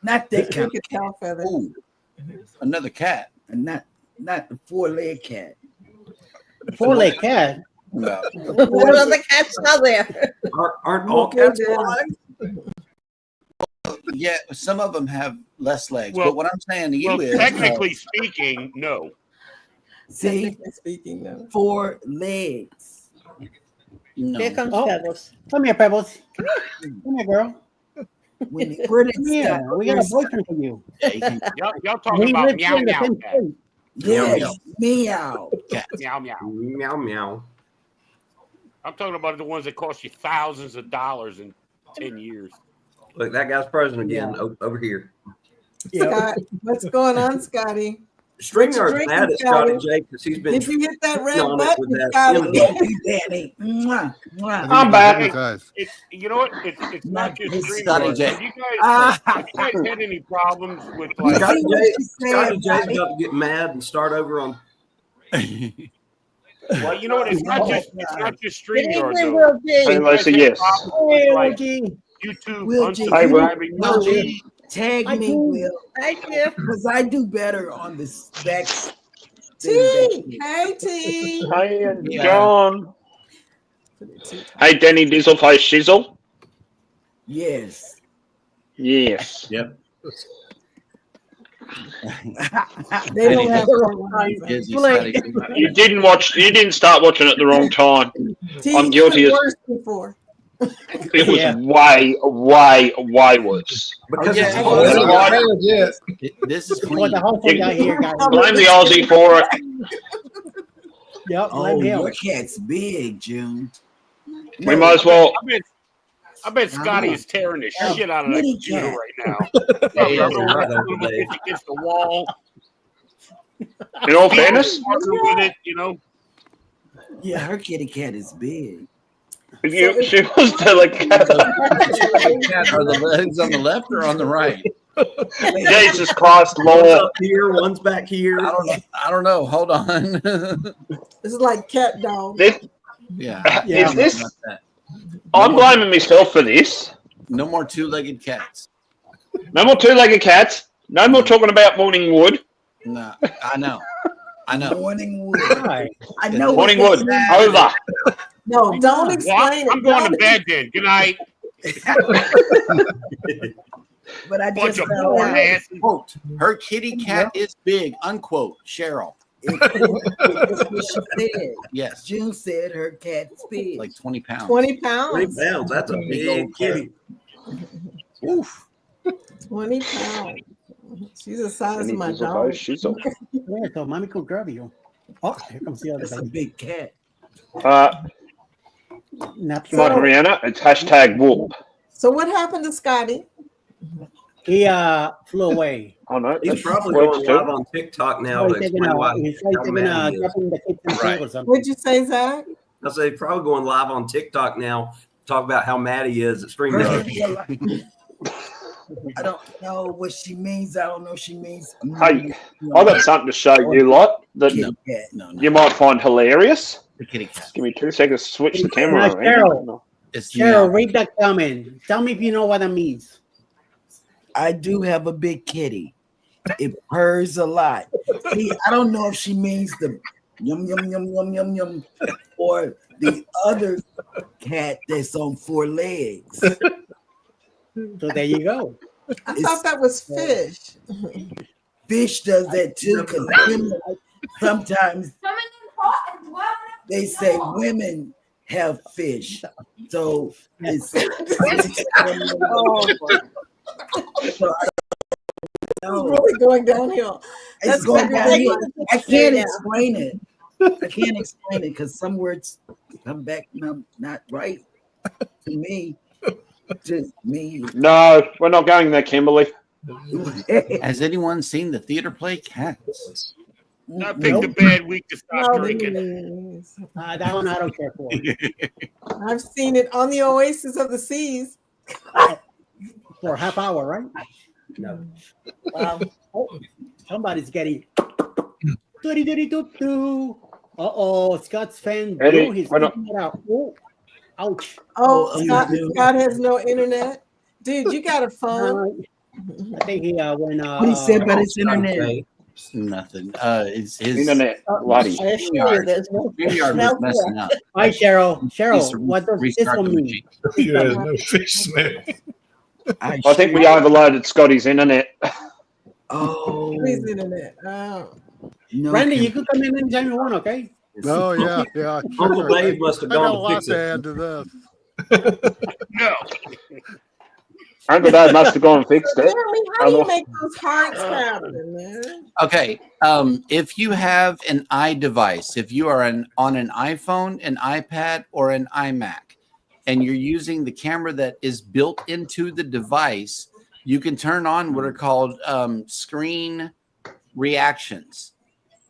Not that kind. Look at tail feather. Ooh, another cat. And not the 4-leg cat. 4-leg cat. No. What other cats are there? Aren't all cats alive? Yeah, some of them have less legs. Well- but what I'm saying to you Well, is, technically speaking, no. See, Technically speaking, though. 4 legs. no. Here comes Oh. Pebbles. Come here, Pebbles. Come here, girl. Where did Come here. We got a boyfriend for you. Y'all talking about lives here meow in the meow same cat. state. Yes, meow. Meow meow. Meow meow. I'm talking about the ones that cost you thousands of dollars in 10 years. Look, that guy's present again over here. Scott, what's going on, Scotty? StreamYard's drinking, mad at Scotty Scotty? J because he's been Did you hit that red on it button, with that Scotty? invoice. Danny. Mwah, mwah. I'm back. Guys. It's you know what? It's not just It's StreamYard. Scotty J. Have you guys had any problems with like? Scotty J, said, Scotty J's Scotty. about to get mad and start over on. Well, you know what? It's not just Good StreamYard evening, though. Will Hey, G. Lisa, yes. Hey, Like Luigi. YouTube Will G. Hey, Will. unsubscribing. Will G. Tag I me, do. Will, Thank you. because I do better on this back. T. Hey, T. Hey, and John. Hey, Denny Dizzleface Shizzle. Yes. Yes. Yep. They don't have You didn't start watching it at the wrong time. I'm guilty as worse before. it was way worse. Because this is clean. The whole thing out here, guys. Blame the Aussie for it. Yep, oh, your cat's big, June. We might as well. I bet Scotty is tearing the shit out of that computer right now. Against the wall. In all fairness, with it, you know. Yeah, her kitty cat is big. She was delicate. Are the legs on the left or on the right? Jesus Christ, One's Lord! up here, one's back here. I don't know. Hold on. This is like cat dog. Yeah. Is this? I'm blaming myself for this. No more two-legged cats. No more two-legged cats. No more talking about morning wood. No, I know. Morning wood. I know. Morning wood. Over. No, don't explain it. I'm going to bed then. Good night. But I Bunch just of found bored out. asses. Quote, her kitty cat is big, unquote, Cheryl. That's what she said. Yes. June said her cat's big. Like 20 pounds. 20 pounds. 20 pounds. That's a big kitty. Oof. 20 pounds. She's the size of my dog. Yeah, so mommy could grab you. Oh, here comes the other That's a baby. big cat. Like Rihanna, it's hashtag whoop. So what happened to Scotty? He flew away. Oh no, He's probably going live on TikTok now to explain why. What'd you say, Zach? I say he's probably going live on TikTok now. Talk about how mad he is at StreamYard. I don't know what she means. I don't know what she means. Hey, I've got something to show you lot that you might find hilarious. Give me 2 seconds to switch the camera around. Cheryl, read that comment. Tell me if you know what that means. I do have a big kitty. It purrs a lot. See, I don't know if she means the yum yum yum yum yum yum or the other cat that's on 4 legs. So there you go. I thought that was fish. Fish does that too, because sometimes they say women have fish. So it's really going downhill. It's going downhill. I can't explain it. I can't explain it because some words come back not right to me. To me. No, we're not going there, Kimberly. Has anyone seen the theater play Cats? I picked a bad week to stop drinking. That one I don't care for. I've seen it on the Oasis of the Seas. For a half hour, right? No. Wow. Oh, somebody's getting. Uh-oh, Scott's fan. Eddie, He's why not? taking it out. Oh, ouch. Oh, Scott has no internet. Dude, you got a phone? I think he went. What he said about his internet? Nothing. It's his internet. Bloody. StreamYard was messing up. Hi, Cheryl. Cheryl, what does this one mean? Yeah, no fish smell. I think we overloaded Scotty's internet. Oh, His internet. Oh. no. Randy, you can come in anytime you want, okay? Oh yeah. Uncle Dave must have I got a gone to lot fix to it. add to this. No. Uncle Dave must have gone and fixed it. Jeremy, how do you make those hearts happen, man? Okay. If you have an iDevice, if you are on an iPhone, an iPad, or an iMac, and you're using the camera that is built into the device, you can turn on what are called screen reactions.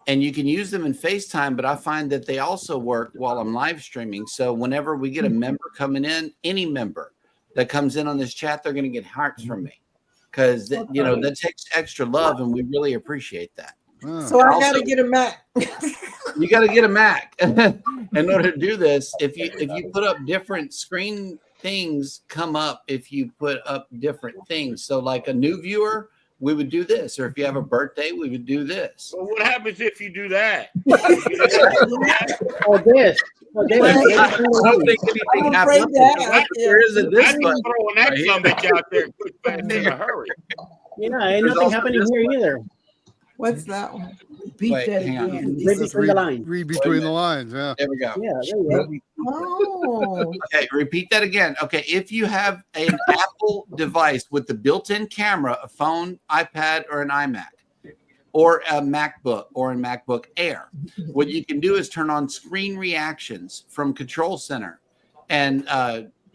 And you can use them in FaceTime, but I find that they also work while I'm live streaming. So whenever we get a member coming in, any member that comes in on this chat, they're going to get hearts from me because that takes extra love, and we really appreciate that. So I got to get a Mac. You got to get a Mac in order to do this. If you put up different screen things, come up if you put up different things. So like a new viewer, we would do this, or if you have a birthday, we would do this. Well, what happens if you do that? Or this. I don't think anything happens. There isn't this I'd be button throwing that right sumbitch out there quick, fast, in a hurry. Yeah, ain't nothing happening here either. What's that one? Repeat that again. Read between the lines. Read between the lines. Yeah. There we go. Yeah, there you go. Oh. Okay, repeat that again. Okay, if you have an Apple device with the built-in camera, a phone, iPad, or an iMac, or a MacBook or a MacBook Air, what you can do is turn on screen reactions from Control Center, and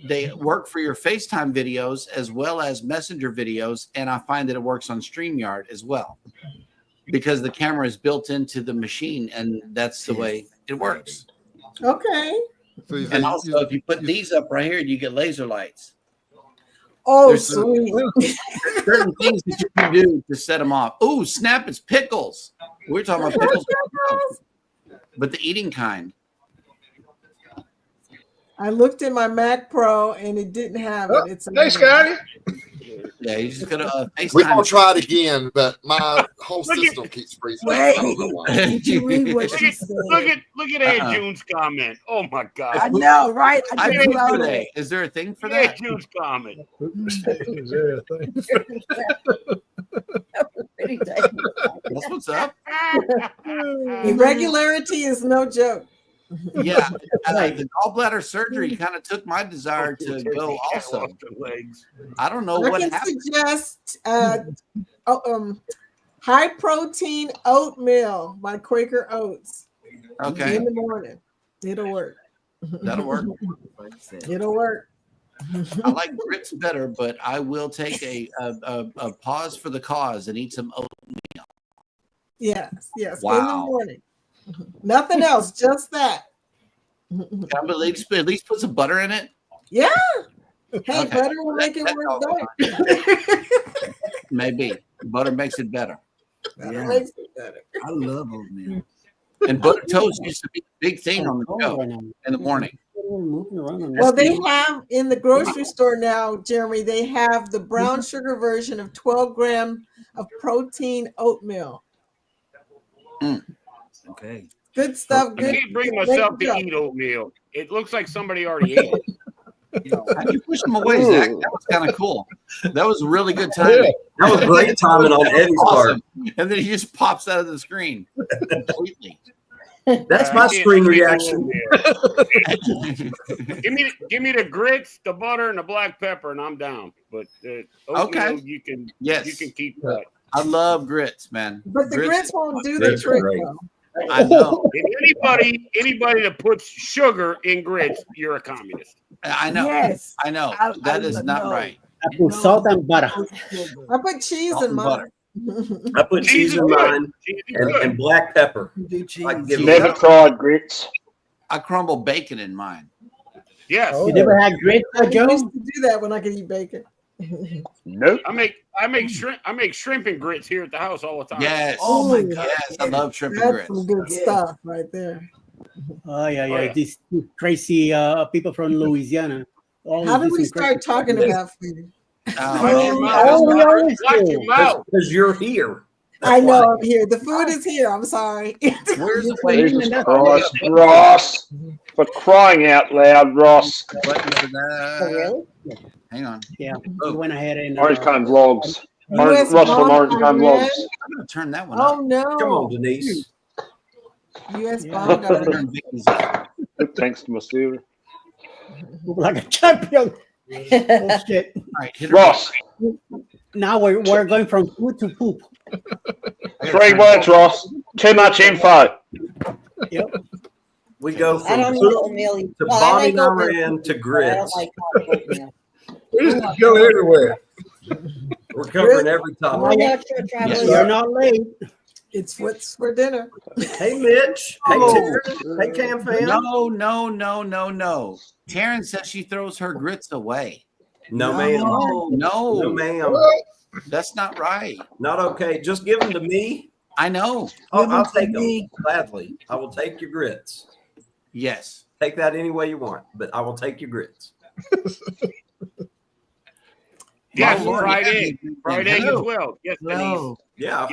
they work for your FaceTime videos as well as Messenger videos, and I find that it works on StreamYard as well because the camera is built into the machine, and that's the way it works. Okay. So you And also, if you put these up right here, you get laser lights. Oh, There's sweet. certain things that you can do to set them off. Oh, snap! It's pickles. We're talking about pickles, but the eating kind. I looked in my Mac Pro and it didn't have it. It's Hey, Scotty. Yeah, you just gotta FaceTime. We're gonna try it again, but my whole system keeps freezing. Wait. Did you read what she said? Look at Aunt June's comment. Oh my God! I know, right? I just did saw today. Is there a thing for Aunt that? June's comment. That's what's up. Irregularity is no joke. Yeah, the gallbladder surgery kind of took my desire to go. Also, I don't know what I can happened. suggest high protein oatmeal by Quaker Oats. Okay, In the morning, it'll work. that'll work. It'll work. I like grits better, but I will take a pause for the cause and eat some oatmeal. Yes, yes. Wow. In the morning. Nothing else, just that. Can I at least put some butter in it? Yeah. Hey, Okay. butter will make it work better. Maybe butter makes it better. Butter makes it better. I love oatmeal. And butter toast used to be a big thing on the show in the morning. Well, they have in the grocery store now, Jeremy, they have the brown sugar version of 12 grams of protein oatmeal. Okay. Good stuff. I Good. can't bring myself to eat oatmeal. It looks like somebody already ate it. How'd you push them away, Zach? That was kind of cool. That was really good timing. That was great timing on Eddie's part. And then he just pops out of the screen completely. That's my screen reaction. Give me the grits, the butter, and the black pepper, and I'm down. But oatmeal, you can keep that. I love grits, man. But the grits won't do the trick, though. I know. Anybody that puts sugar in grits, you're a communist. I know. Yes. I know. That is not right. I put salt and butter. I put cheese in mine. I put cheese in mine and black pepper. Never tried grits. I crumble bacon in mine. Yes. You never had grits, Joe? I used to do that when I could eat bacon. Nope. I make shrimp and grits here at the house all the time. Yes. Oh my God. Yes, I love shrimp and That's grits. some good stuff right there. Oh yeah. These crazy people from Louisiana. How did we start talking about food? Watch your mouth. Because you're here. I know I'm here. The food is here. I'm sorry. Where's the Jesus Christ, Ross. For crying out loud, Ross. Really? Hang on. Yeah, we went ahead and Orange Cone Vlogs. US Ross from Orange bomb Cone Iran. Vlogs. I'm going to turn that one Oh up. no. Come on, Denise. US bombed Iran. Thanks to my Stever. like a champion. Oh, shit. All right, hit Ross. Now we're going from food to poop. 3 words, Ross. Too much info. Yep. We go I don't from know oatmeal. to Well, I bombing like oatmeal. Iran to I don't grits. like oatmeal. We just go everywhere. We're covering every I'm topic. not sure travelers. You're not late. It's what's for dinner. Hey, Mitch. Hey, Oh. Taryn. Hey, Cam Fam. No. Taryn says she throws her grits away. No, ma'am. No, No, ma'am. that's not right. Not okay. Just give them to me. I know. Oh, I'll Give 'em to take them me. gladly. I will take your grits. Yes. Take that any way you want, but I will take your grits. Yes, Lord, fried egg. Fried egg as Hello. well. Yes, Denise. Hello. Yeah.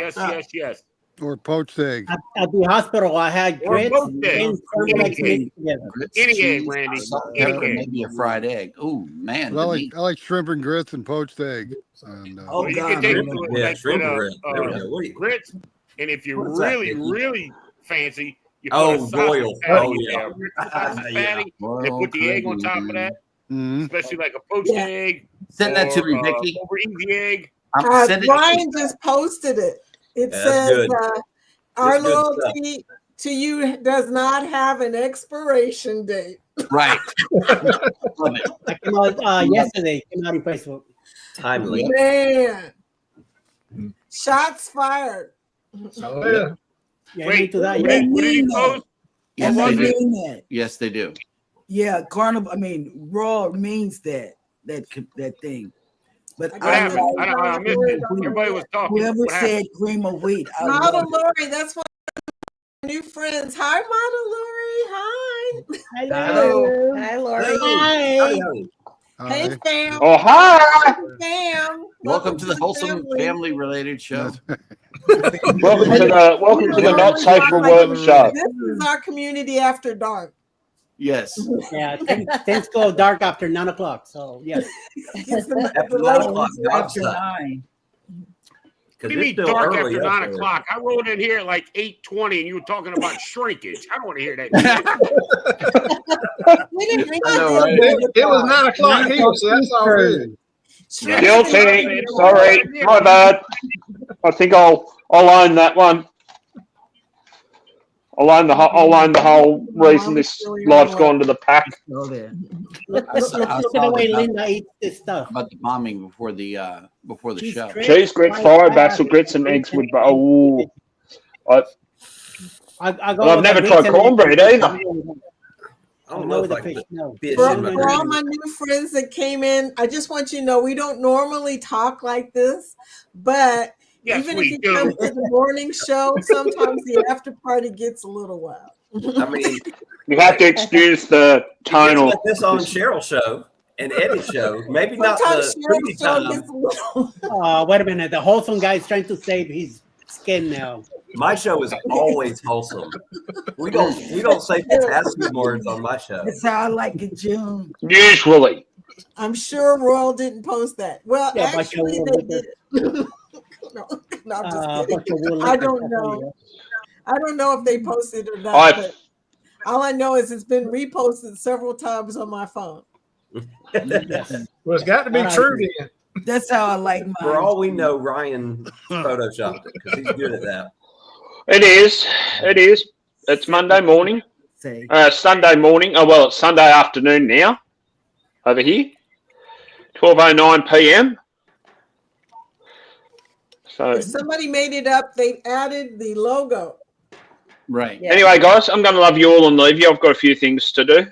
Yes. Or poached egg. At the hospital, I had Or grits poached egg. and scrambled eggs mixed together. Grits, Any cheese, egg, Randy. salt, Any pepper, egg. maybe a fried egg. Oh man, But I the like meat. I like shrimp and grits and poached egg. And, Oh, Well, you God, can take I it love to Yeah, like shrimp and with grits. There we go. What do you- grits, and if you're What's that, really, Dickie? really fancy, you put Oh, a sausage royal. patty Oh, in yeah. there. Grits and sausage Yeah. patty, they put the egg on top of that, Mhm. especially like a poached Yeah. egg. Send that to or, me, Vicky. over easy egg. Send it. Ryan just posted it. It That's says, good. our It's good stuff. loyalty to you does not have an expiration date. Right. Love it. That came out yesterday. Came out in Facebook. Timely. Man, shots fired. Oh, yeah. Yeah, Wait, into that. What Yeah. what did he post? And What they was it? mean that. Yes, they do. Yeah, carnival. I mean, raw means that thing. But What I happened? like I missed it. Everybody was talking. whoever What happened? said cream of wheat. I Model love it. Lori, that's one of my new friends. Hi, Model Lori. Hi. Hello. Hi, Lori. Hi. Howdy. Hey, Hi. fam. Oh, hi! Fam. Welcome to the wholesome family-related show. Welcome to the Not Safe for Work show. This is our community after dark. Yes. Yeah, things go dark after 9 o'clock. So yes. It's the After late 9 o'clock, God After stuff. 9. What do Because you it's mean still dark early after up 9 there. o'clock? I rolled in here at like 8:20 and you were talking about shrinkage. I don't want to hear that. We didn't reach I know, the right? end of It was the 9 o'clock here, so that's all good. dark. Guilty. Sorry, my bad. I think I'll own that one. I'll own the whole reason this life's gone to the pack. Go there. Look I saw at the way the- Linda eats this stuff. About the bombing before the Cheese show. grits, Cheese grits, fried basil grits, and eggs with. Oh, I've never tried cornbread either. I don't know if I fish. could No. fish For, in my for all grits. my new friends that came in, I just want you to know we don't normally talk like this, but Yes, even if we you do. come to the morning show, sometimes the after party gets a little wild. I mean, You have to excuse the it gets tonal. like this on Cheryl's show and Eddie's show. Maybe not Sometimes the Cheryl's Foodie show Time. gets a little. Wait a minute. The wholesome guy is trying to save his skin now. My show is always wholesome. We don't say fantastic words on my show. That's how I like it, June. Usually. I'm sure Royal didn't post that. Well, Yeah, but actually, you they will did. No, I'm just kidding. But you will I later, don't that's all know. I don't know if they posted or not, I- but all I know is it's been reposted several times on my phone. Yes. Well, it's got to be true then. That's how I like mine. For all we know, Ryan photoshopped it because he's good at that. It is. It is. It's Monday morning. Say. Sunday morning. Oh, well, it's Sunday afternoon now. Over here. 12:09 p.m. So If somebody made it up, they added the logo. Right. Yeah. anyway, guys, I'm going to love you all and leave you. I've got a few things to do.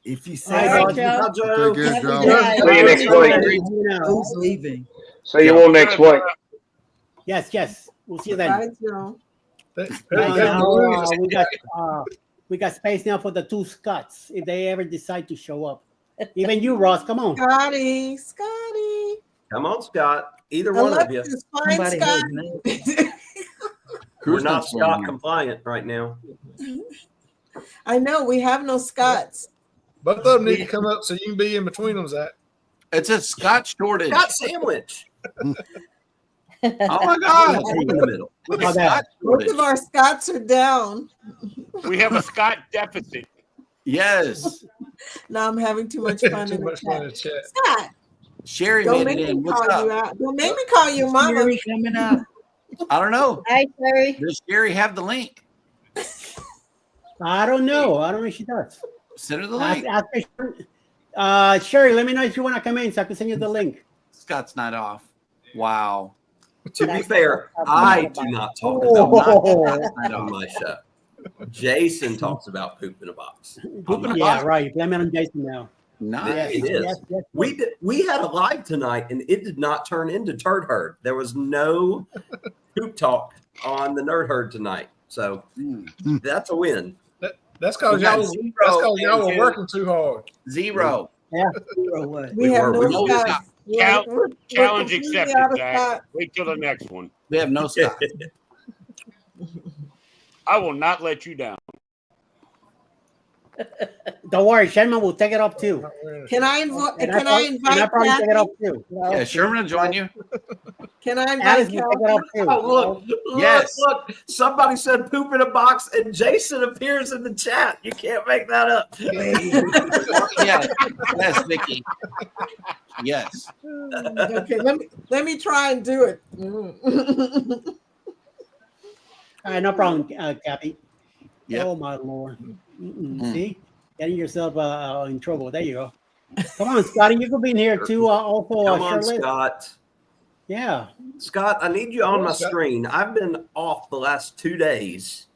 If you All say right, that, Joe. Take care, Have a Joe. good night. See you next week. who's leaving? See you all next week. Yes. We'll see you then. Right, Joe? Right now, we got space now for the two Scots if they ever decide to show up. Even you, Ross, come on. Scotty. Come on, Scott. Either one of you. Alexis, find Somebody Scott. We're not Scott compliant right now. I know we have no Scots. Both of them need to come up so you can be in between them, Zach. It's a Scotch shortage. Scott sandwich. Oh my God. In the middle. With a Scotch Most shortage. of our Scots are down. We have a Scott deficit. Yes. Now I'm having too much fun Too in the much fun in chat. the chat. Scott, Sherry don't made make it in. me What's call you up? out. Don't make me call you mama. Sherry coming up. I don't know. Hi, Terry. Does Sherry have the link? I don't know. I don't know if she does. Send her the link. Sherry, let me know if you want to come in so I can send you the link. Scott's not off. Wow. To be fair, I do not talk about Oh. on my show. Jason talks about poop in a box. Yeah, right. Blame it on Jason now. Nice. It is. We had a live tonight, and it did not turn into Turd Herd. There was no poop talk on the Nerd Herd tonight, so that's a win. That's because y'all were working too hard. Zero. Yeah. We have no Scots. Challenge completely accepted, out of Zach. Scott. Wait till the next one. We have no Scott. I will not let you down. Don't worry, Sherman will take it up too. Can I invite? And Can I invite? I'll probably take it up Kathy? too. Yeah, Sherman will join you. Can I invite Alice will take it up too. Oh, look, Yes. look. Somebody said poop in a box, and Jason appears in the chat. You can't make that up. Yes, yes, Vicky. Yes. Okay, let me try and do it. All right, no problem, Kathy. Yep. Oh my Lord! See, getting yourself in trouble. There you go. Come on, Scotty, you could be in here too. Also, Come on, Charlotte. Scott. Yeah, Scott, I need you on my screen. I've been off the last 2 days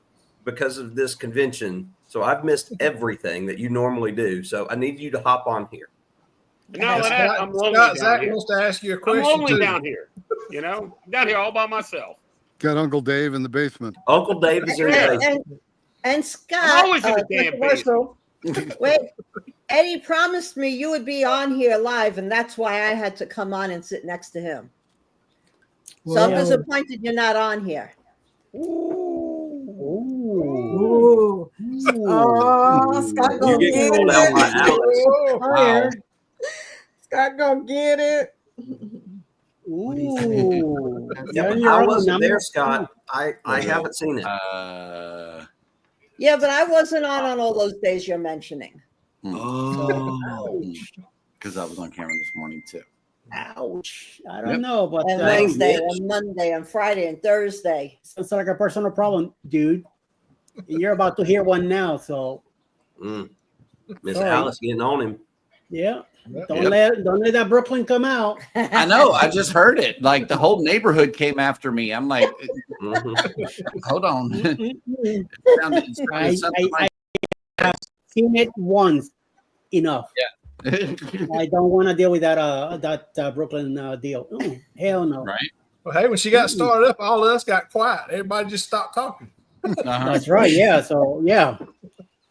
because of this convention, so I've missed everything that you normally do. So I need you to hop on here. No, I'm lonely Scott, down Zach here. wants to ask you a I'm question. lonely too. down here. You know, I'm down here all by myself. Got Uncle Dave in the basement. Uncle Dave is in the basement. And Scott, I'm always in the damn controversial. Wait, Eddie promised me you would be on here live, and that's why I had to come on and sit next to him. So I'm disappointed you're not on here. Ooh. Oh, Scott gonna You get get called out by it. Alex. Wow. Scott gonna get it. Ooh. Yeah, but I wasn't there, Scott. I haven't seen it. Yeah, but I wasn't on all those days you're mentioning. Oh, because I was on camera this morning too. Ouch! I don't know, but And Wednesday, and Monday, and Friday, and Thursday. sounds like a personal problem, dude. And you're about to hear one now, so Miss Sorry. Alice getting on him. yeah. Don't let that Brooklyn come out. I know. I just heard it. Like the whole neighborhood came after me. I'm like, hold on. It sounded I have seen it once. Enough. Yeah. I don't want to deal with that Brooklyn deal. Ooh, hell no. Right. Well, hey, when she got started up, all of us got quiet. Everybody just stopped talking. That's right. Yeah. So yeah.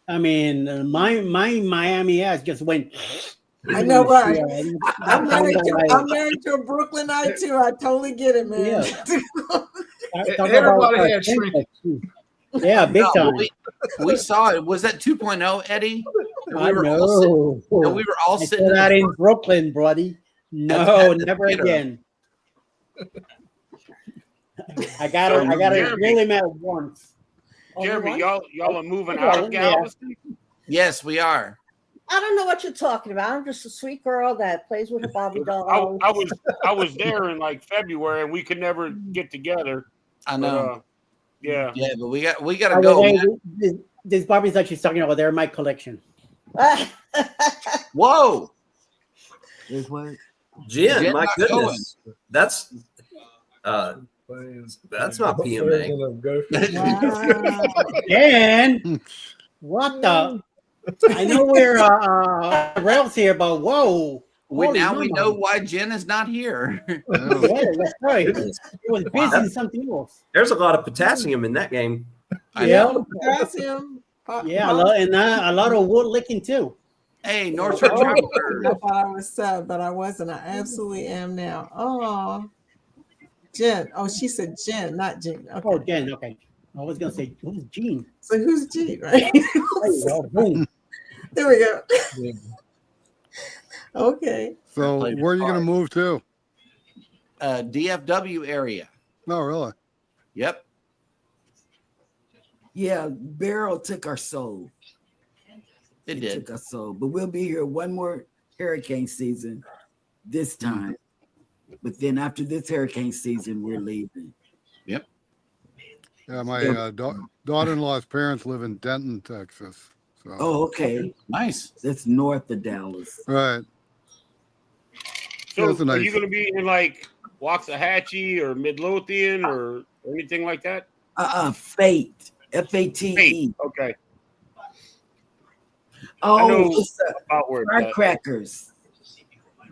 I mean, my Miami ass just went. I know, right? Yeah, I'm married to a Brooklynite too. I totally get it, man. Everybody had shrinkage. Yeah, big time. We saw it. Was that 2.0, Eddie? I know. We were all sitting that in Brooklyn, buddy. No, never again. I got it really mad once. Jeremy, y'all are moving out of Galveston? Yes, we are. I don't know what you're talking about. I'm just a sweet girl that plays with a Barbie doll. I was there in like February, and we could never get together. I know. But, yeah, but we got to go. These Barbies that she's talking about, they're my collection. Whoa! Jen, my goodness, that's not PMA. Jen, what the? I know we're rails here, but whoa! We know why Jen is not here. Yeah, that's right. It was busy in something else. There's a lot of potassium in that game. Yeah, Potassium. Yeah, a lot of wood licking too. Hey, North Shore Travelers. I thought I was sad, but I wasn't. I absolutely am now. Oh, Jen. Oh, she said Jen, not Jean. Okay. Oh, Jen. Okay. I was gonna say who's Jean? So who's Jean, right? Boom. There we go. Okay. So where are you going to move to? DFW area. Oh, really? Yep. Yeah, Beryl took our soul. It did. Took our soul. But we'll be here one more hurricane season this time. But then after this hurricane season, we're leaving. Yep. Yeah, my daughter-in-law's parents live in Denton, Texas. So. Oh, okay. Nice. That's north of Dallas. Right. So are you going to be in like Waxahachie or Midlothian or anything like that? Fate. F-A-T-E. Okay. Oh, firecrackers.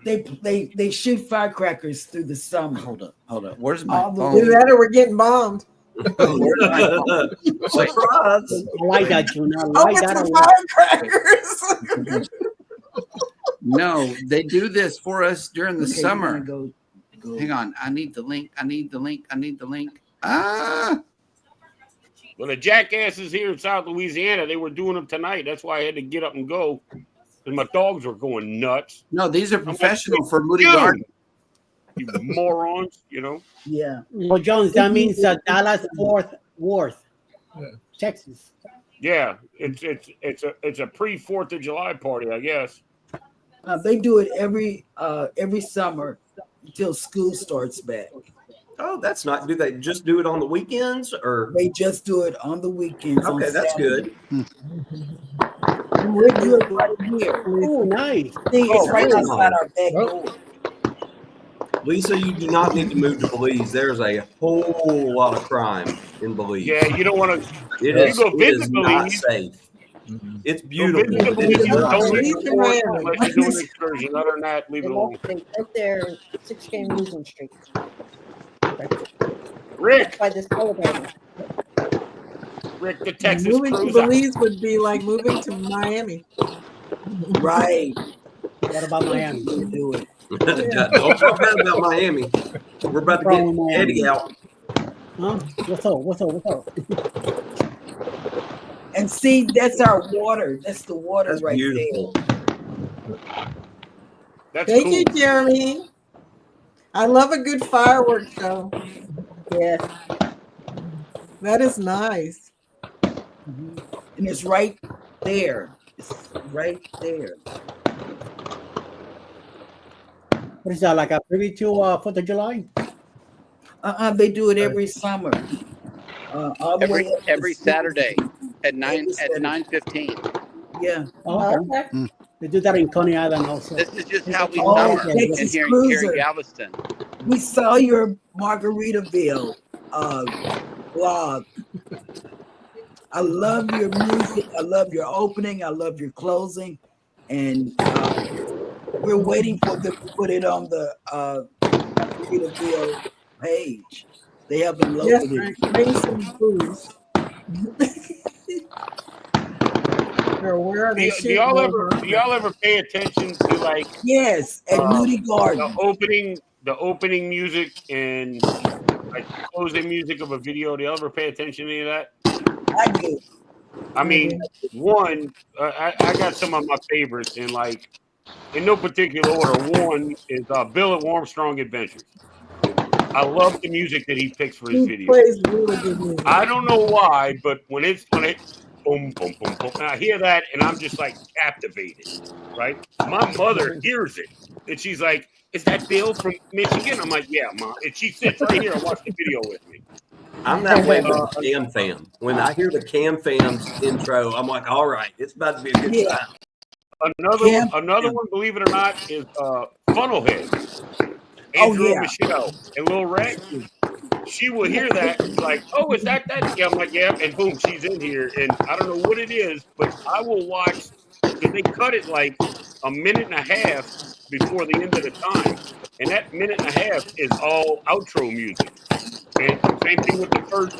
They shoot firecrackers through the summer. Hold up. Where's my phone? Either that or we're getting bombed. Surprise. I like that, June. I like firecrackers. No, they do this for us during the summer. Hang on. I need the link. Ah. Well, the jackasses here in South Louisiana, they were doing them tonight. That's why I had to get up and go because my dogs were going nuts. No, these are professional like, for Moody Garden. You morons, Yeah. Well, Jones, that means Dallas Fort Worth, Texas. Yeah, it's a pre-4th of July party, I guess. They do it every summer until school starts back. Oh, that's not. Do they just do it on the weekends, or they just do it on the weekends? Okay, that's good. We're doing it right here. Oh, nice. See, it's right outside our back door. Lisa, you do not need to move to Belize. There's a whole lot of crime in Belize. Yeah, you don't want to. It is not safe. It's beautiful. But it is not safe. Unless you do an excursion. Other than that, leave it alone. Right there, 6 Game Losing Street. Rick, by this elevator. Rick, the Texas moving to cruise. Belize would be like moving to Miami. Right. What about Miami? Do it. Don't talk bad about Miami. We're about to get Eddie out. Huh? What's up? And see, that's our water. That's the water. That's right beautiful. That's Thank cool. you, Jeremy. I love a good fireworks show. Yes. That is nice. And it's right there. It's right there. What is that, like a preview to 4th of July? They do it every summer. All the way up to every Saturday at Every Saturday. 9:15. Yeah. Oh, okay. They do that in Coney Island also. This is just how we Oh, summer in Texas here Cruiser. in Galveston. We saw your Margaritaville blog. I love your music. I love your opening. I love your closing. And we're waiting for them to put it on the Margaritaville page. They haven't loaded it. Bring some booze. Where are they Do y'all ever pay attention to like Yes, at Moody Garden. The opening music and like closing music of a video? Do y'all ever pay attention to any of that? I do. I mean, one, I got some of my favorites in like in no particular order. One is Bill at Armstrong Adventures. I love the music that he picks for his videos. Plays really good music. I don't know why, but when it boom, boom, boom, boom, and I hear that and I'm just like captivated, right? My mother hears it and she's like, "Is that Bill from Michigan?" I'm like, "Yeah, Mom." And she sits right here and watches the video with me. I'm that way with the Cam Fam. When I hear the Cam Fam's intro, I'm like, all right, it's about to be a good time. Another one, believe it or not, is Funnelhead. Andrew and Michelle and Lil Rex. She will hear that like, "Oh, is that?" Yeah, I'm like, "Yeah," and boom, she's in here, and I don't know what it is, but I will watch because they cut it like a minute and a half before the end of the time, and that minute and a half is all outro music, and same thing with the first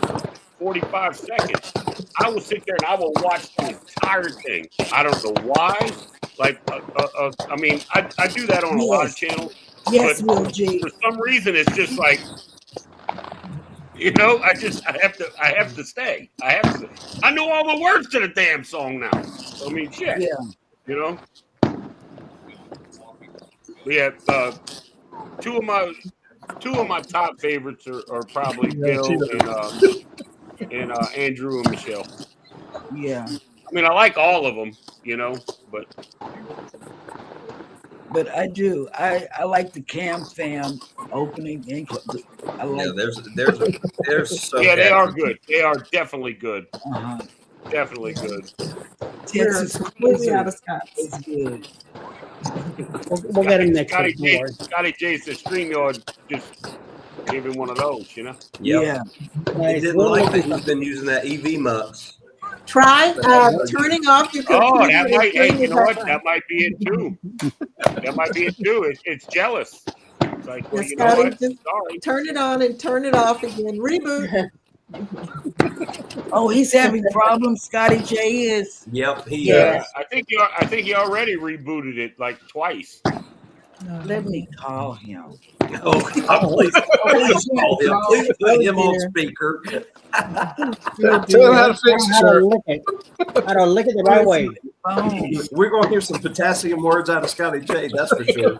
45 seconds. I will sit there and I will watch the entire thing. I don't know why. Like, I mean, I do that on a lot of channels. Yes, but Will G. for some reason, it's just like, I have to stay. I know all the words to the damn song now. I mean, shit. Yeah. We have two of my top favorites are probably Bill and Andrew and Michelle. Yeah. I mean, I like all of them, But I do. I like the Cam Fam opening. I like. Yeah, there's so. Yeah, they are good. They are definitely good. Uh-huh. Definitely good. Texas Cruiser is good. We'll get him next Scotty week. Scotty J says StreamYard just gave him one of those, Yep. Yeah. He didn't like that he's been using that EV mux. Try turning off your computer. Oh, that might. Hey, and you know what? turning That might be it too. That might be it too. It's jealous. It's like, well, Yes, you know Scotty, what? just Sorry. turn it on and turn it off again. Reboot. Oh, he's having problems. Scotty J is. Yep, he is. I think he already rebooted it like twice. Let me call him. Oh, God, please call him. Please put him on speaker. Tell him how to fix the shirt. How to lick it the right way. We're going to hear some potassium words out of Scotty J. That's for sure.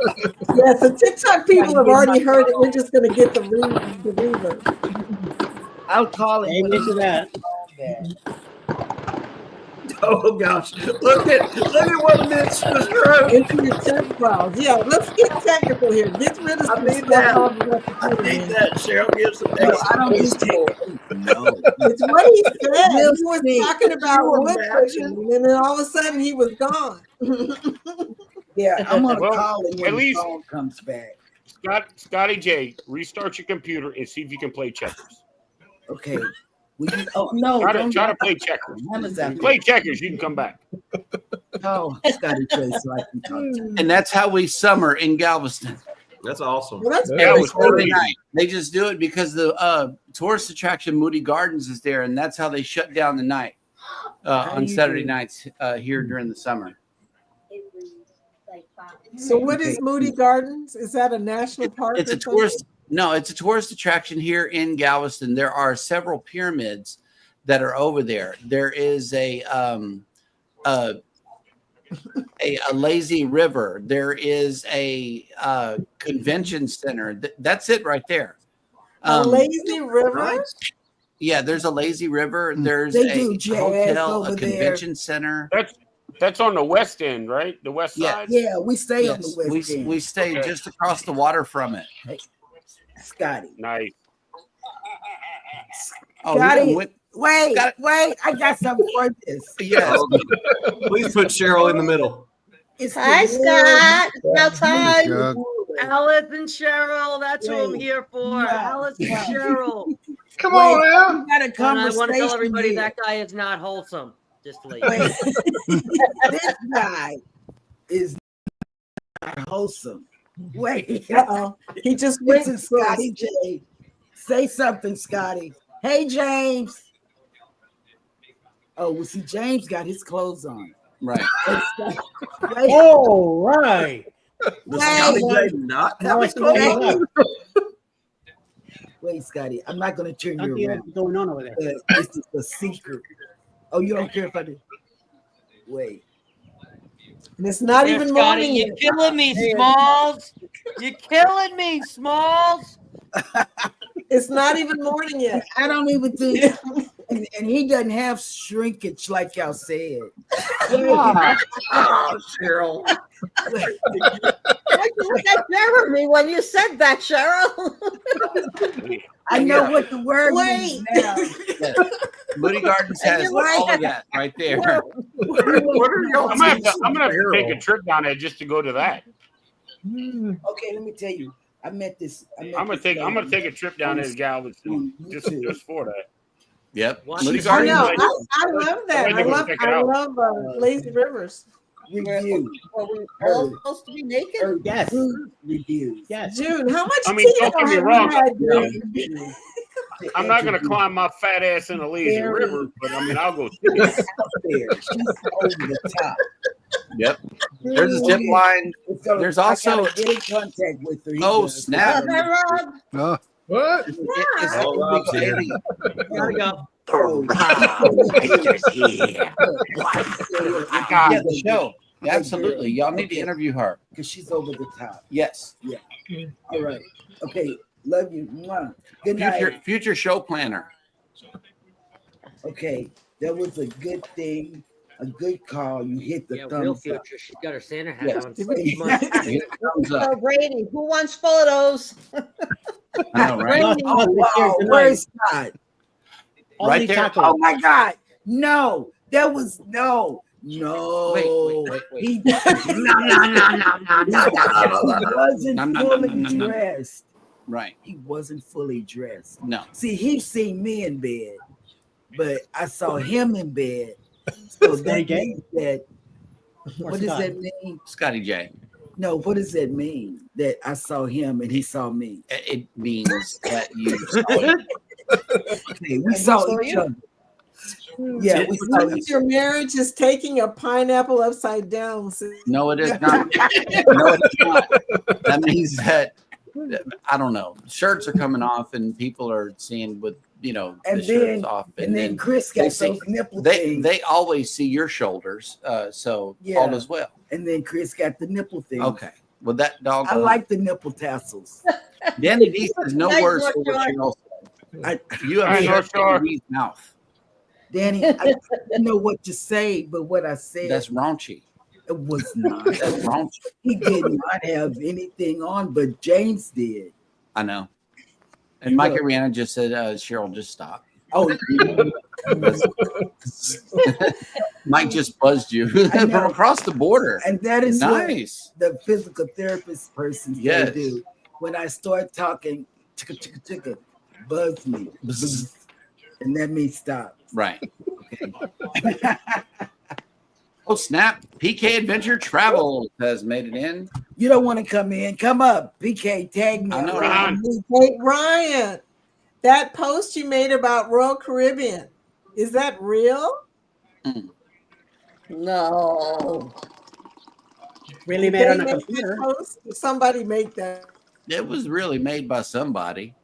Yes, the TikTok people have already heard it. We're just going to get the reverb. I'll call him. Amen to that. Oh gosh! Look at what Mitch just wrote. Into your tech files. Yeah, let's get technical here. Get rid of some stuff off of what I need that. Cheryl gives some. No, I don't need to. No. It's what he said. He was talking about wood cooking, and then all of a sudden he was gone. Yeah, I'm gonna Well, call him when at the least- phone comes back. Scotty J, restart your computer and see if you can play checkers. Okay. Oh no! Try to play checkers. Amazon. If you play checkers, you can come back. Oh, Scotty J, so I can talk to him. And that's how we summer in Galveston. That's awesome. Well, that's Yeah, it was Saturday early. night. They just do it because the tourist attraction Moody Gardens is there, and that's how they shut down the night on Saturday nights here during the summer. So what is Moody Gardens? Is that a national park? It's a tourist. No, it's a tourist attraction here in Galveston. There are several pyramids that are over there. There is a lazy river. There is a convention center. That's it right there. A lazy river? Yeah, there's a lazy river. There's They a do jazz hotel, over a there. convention center. That's on the west end, right? The west side. Yeah, we stay on the Yes, west end. we stay just across the water from it. Scotty. Nice. Oh, Scotty, wait, wait, I got something for this. yes. Please put Cheryl in the middle. It's Hi, the wood. Scott. It's outside. God. Alice and Cheryl, that's who I'm Wait. here for. Yeah. Alice and Cheryl. Come on now. We got a And I conversation. want to tell everybody here. that guy is not wholesome. Just to let you Wait. know. This guy is not wholesome. Wait. Uh-oh. He just went Listen, to Scotty J. Say something, Scotty. Hey, James. Oh, well, see, James got his clothes on. Right. Wait, Oh, right. Does Scotty J not have Now I his see what clothes you on? have. wait, Scotty. I'm not going to turn you Nothing around. else going on over there. This is a secret. Oh, you don't care if I do? Wait. And it's not There, even Scotty, morning you're yet. killing me, Smalls. You're killing me, Smalls. It's not even morning yet. I don't even think, and he doesn't have shrinkage like y'all said. Oh, Cheryl. I look at Jeremy when you said that, Cheryl. I know what the word Wait. means now. Yes. Moody Gardens has all of that right there. What are y'all I'm gonna have to teaching take a Cheryl? trip down there just to go to that. Okay, let me tell you. I met this. I'm gonna take a trip down there to Galveston just for that. Yep. What? Moody I Gardens. know. Right I love that. Somebody go check it out. love lazy rivers. review. Are we all supposed to be naked? Yes. Food reviews. Yes. June, how much I mean, tea don't get me have wrong. you had, June? I'm not gonna climb my fat ass in a lazy Very- river, but I mean, I'll go. There. She's over the top. Yep. There's a zip line. So There's I also- gotta get in contact with her. He Oh, does. snap. Is that Rob? No, What? It's Oh, Rob's here. Gotta go. Yeah, the show. Absolutely. Y'all need to interview her. Because she's over the top. Yes. All right. Okay. Love you. Mwah. Good night. Future show planner. Okay. That was a good thing. A good call. You hit the Yeah, real thumbs up. future. She's got her Santa hat Yes. on. Thumbs up. So Brady, who wants photos? I know, right? Lost Oh, Austin here wow. tonight. Where's Scott? Only Right there. taco. Oh my God. No. That was no. No. Wait. He, No. he wasn't No, no, no, fully no, no, no. dressed. Right. He wasn't fully dressed. No. See, he's seen me in bed, but I saw him in bed. So that means that. What does that mean? Scotty J. No, what does that mean? That I saw him and he saw me. It means that you saw it. Okay, we saw each other. Yeah, we saw each Your marriage is taking a pineapple upside down. No, it is not. No, it is not. That means that I don't know. Shirts are coming off, and people are seeing with And the then, shirts off, and then Chris got those nipple things. They always see your shoulders, so Yeah. all is well. And then Chris got the nipple thing. Okay. Well, that dog. I like the nipple tassels. Danny D says no Nice words North for what Shore. you know. I, You have North shut Shore. Danny D's mouth. Danny, I didn't know what to say, but what I said. That's raunchy. It was not. That's raunchy. He did not have anything on, but James did. I know. And Mike Ariana just said, Cheryl, just stop. Oh, Mike just buzzed you from across the border. And that is nice. What the physical therapist person Yes. do. When I start talking, chicka, chicka, chicka, buzz me. Bzz, and let me stop. Right. Okay. Oh, snap. PK Adventure Travel has made it in. You don't want to come in. Come up. PK, tag me. I know, Ryan. Hey, Ryan, that post you made about Royal Caribbean, is that real? No. Really Did made they on a make computer. that post? Did somebody make that? It was really made by somebody.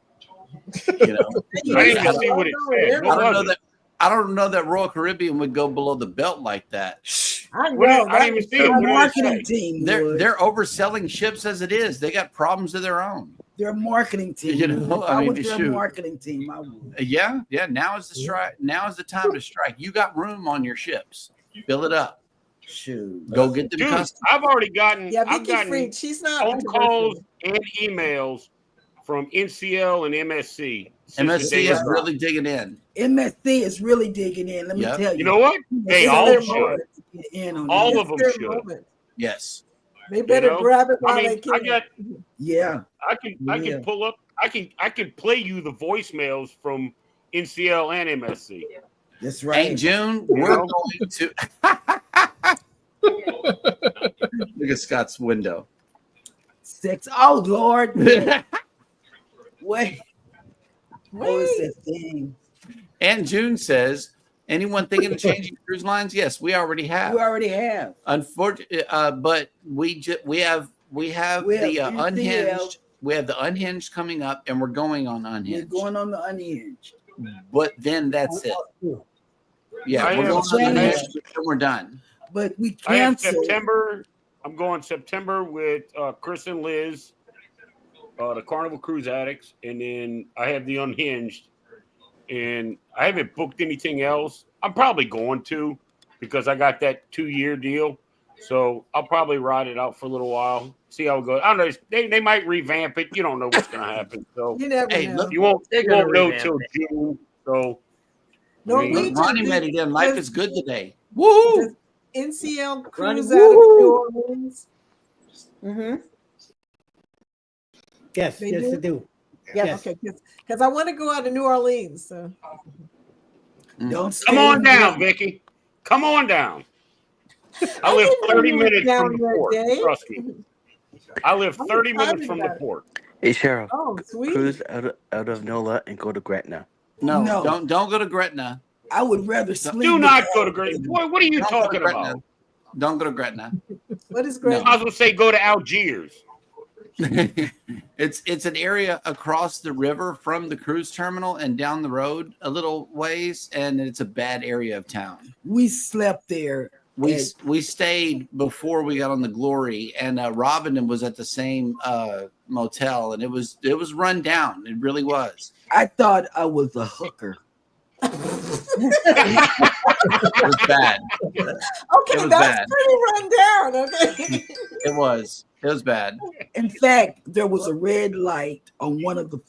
You know, I didn't even see what it said. What was it? I don't know that Royal Caribbean would go below the belt like that. I What know. did- I didn't even see it. What did it Marketing say? team. They're overselling ships as it is. They got problems of their own. Their marketing team. You know, If I I mean, was their shoot. marketing team, I would. Yeah. Now is the strike. Now is the time to strike. You got room on your ships. Fill it up. Shoot. Go get them Dude, customers. I've already gotten, Yeah, I've Vicky gotten Freed, she's not phone calls and emails from NCL and MSC. since the day MSC is of- really digging in. MSC is really digging in. Let me Yep. tell you. You know what? They It's all their should. moment to get in on All this. of them Their should. moment. Yes. They better You know? grab it while I mean, they can. I got. Yeah. I can pull up. I can play you the voicemails from NCL and MSC. That's right. Hey, June, we're know? going to look at Scott's window. Six. Oh Lord. Wait. What was that thing? And June says, anyone thinking of changing cruise lines? Yes, we already have. We already have. Unfortunately, but we have the NCL. unhinged. We have the unhinged coming up, and we're going on We're unhinged. going on the unhinged. But then that's it. Yeah, I we're have- going on I have- unhinged, and we're done. But we I have canceled. September. I'm going September with Chris and Liz, the Carnival Cruise Addicts, and then I have the Unhinged. And I haven't booked anything else. I'm probably going to because I got that 2-year deal. So I'll probably ride it out for a little while, see how it goes. I don't know. They might revamp it. You don't know what's going to happen. So You never Hey, know. look, you won't They're gonna know revamp till it. June. So Norwegian Ronnie did- made it in. Life does- is good today. Woo! does NCL Ronnie, cruise out of New Orleans. Mm-hmm. Yes, They yes, do? they do. Yes. Okay, because I want to go out to New Orleans. So. Don't stay come on in down, bed. Vicky. Come on down. I live didn't know 30 you were minutes down from the there, port. Dave. Trust me. I live I'm 30 minutes excited from the about it. port. Hey, Cheryl, Oh, sweet. cruise out of NOLA and go to Gretna. No, No. don't go to Gretna. I would rather sleep. Do with not the- go to Great. Boy, what are you Don't go to talking Gretna. about? Don't go to Gretna. What is I great? was gonna say go to Algiers. It's an area across the river from the cruise terminal and down the road a little ways, and it's a bad area of town. We slept there. We stayed before we got on the Glory, and Robin was at the same motel, and it was run down. It really was. I thought I was a hooker. It was bad. Okay, was that's bad. pretty run down. Okay. It was bad. In fact, there was a red light on one of the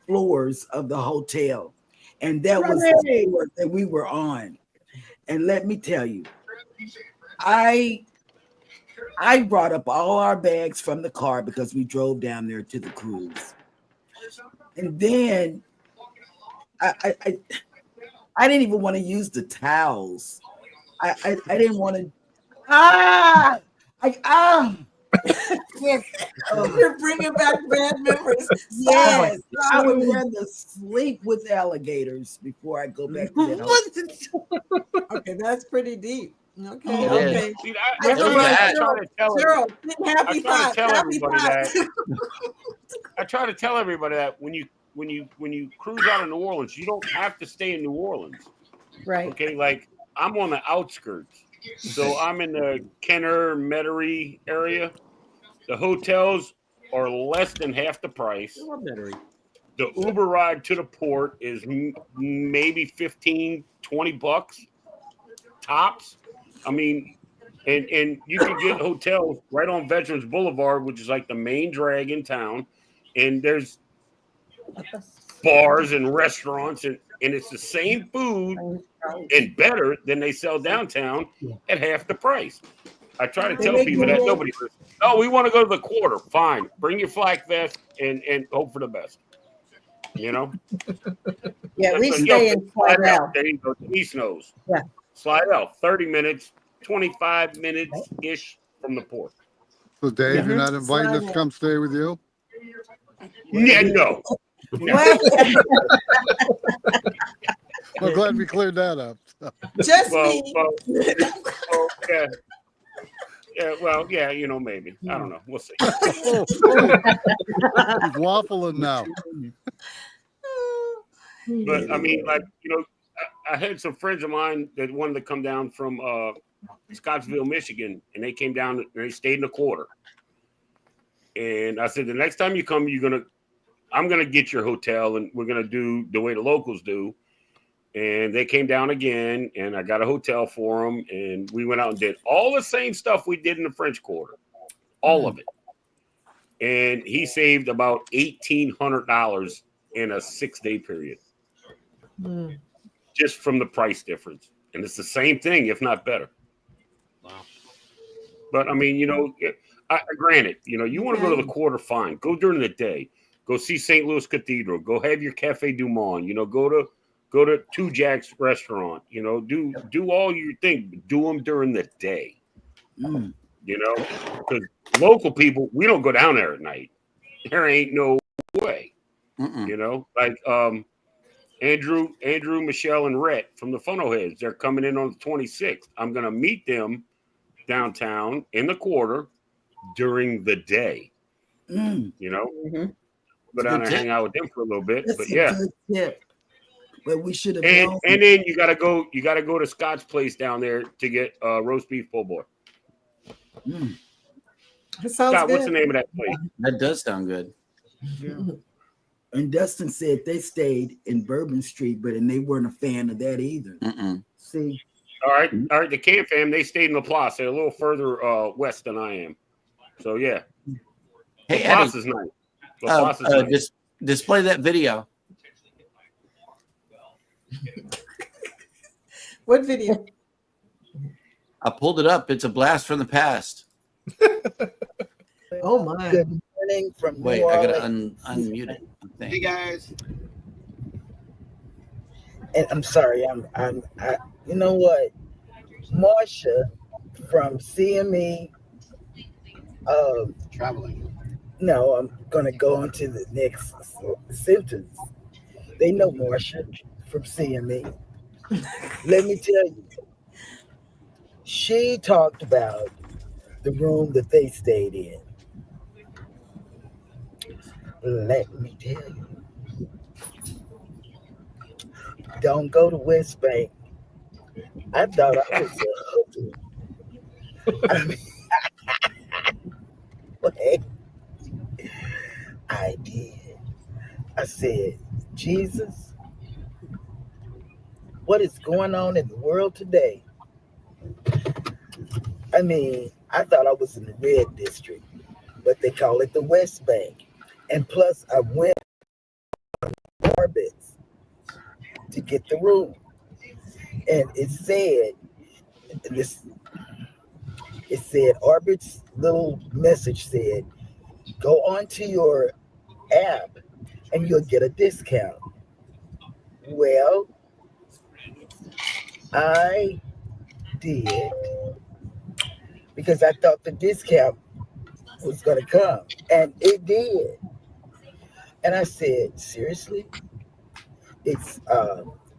floors of the hotel, and that was the floor that we were on. And let me tell you, I brought up all our bags from the car because we drove down there to the cruise, and then I didn't even want to use the towels. I didn't want to. You're bringing back bad memories. Yes, Stop. I would rather sleep with alligators before I go back to that hotel. Okay, that's pretty deep. Okay, It okay. See, Never mind. I try to tell Cheryl, happy I try to thoughts. tell Happy everybody thoughts. I try to tell everybody that when you cruise out of New Orleans, you don't have to stay in New Orleans. Right. Okay, like I'm on the outskirts, so I'm in the Kenner Metairie area. The hotels are less than half the price. The Uber ride to the port is maybe 15, 20 bucks tops. I mean, and you can get hotels right on Veterans Boulevard, which is like the main drag in town. And there's bars and restaurants, and it's the same food and better than they sell downtown at half the price. I try to tell people that nobody listens. Oh, we want to go to the Quarter. Fine. Bring your flak vest and hope for the best. You know? Yeah, we stay in Slidell. There you go. East knows. Yeah. Slidell, 30 minutes, 25 minutes-ish from the port. So, Dave, you're not inviting us to come stay with you? Yeah, no. I'm glad we cleared that up. Just me. Yeah. Yeah, well, yeah, you know, maybe. I don't know. We'll see. He's waffling now. But, I mean, like, you know, I had some friends of mine that wanted to come down from Scottsville, Michigan, and they came down and they stayed in the Quarter. And I said, the next time you come, I'm going to get your hotel and we're going to do the way the locals do. And they came down again, and I got a hotel for them, and we went out and did all the same stuff we did in the French Quarter, all of it. And he saved about $1,800 in a 6-day period, just from the price difference. And it's the same thing, if not better. Wow. But I mean, you know, granted, you know, you want to go to the Quarter, fine. Go during the day. Go see St. Louis Cathedral. Go have your Cafe Du Monde. You know, go to Two Jacks restaurant, you know, do all your thing, but do them during the day, you know, because local people, we don't go down there at night. There ain't no way, you know, like Andrew, Michelle, and Rhett from the Funnel Heads, they're coming in on the 26th. I'm going to meet them downtown in the Quarter during the day, you know, go down there and hang out with them for a little bit, but yeah. But we should have known. And then you gotta go to Scott's place down there to get roast beef po' boy. That sounds Scott, good. What's the name of that place? That does sound good. Yeah. And Dustin said they stayed in Bourbon Street, and they weren't a fan of that either. See, all right. The Can fam, they stayed in La Place. They're a little further west than I am. So yeah, Hey, La Place is nice. La Place is nice. Just display that video. What video? I pulled it up. It's a blast from the past. Oh my! Good morning from Wait, New I gotta Orleans. unmute it. Hey guys. And I'm sorry. I you know what? Marsha from CME. Traveling. No, I'm gonna go on to the next sentence. They know Marsha from CME. Let me tell you, she talked about the room that they stayed in. Let me tell you, don't go to West Bank. I thought I was a hooker. I mean, wait, I did. I said, Jesus, what is going on in the world today? I mean, I thought I was in the red district, but they call it the West Bank. And plus, I went on Orbitz to get the room. And it said, Orbit's little message said, go onto your app and you'll get a discount. Well, I did, because I thought the discount was going to come, and it did. And I said, seriously? It's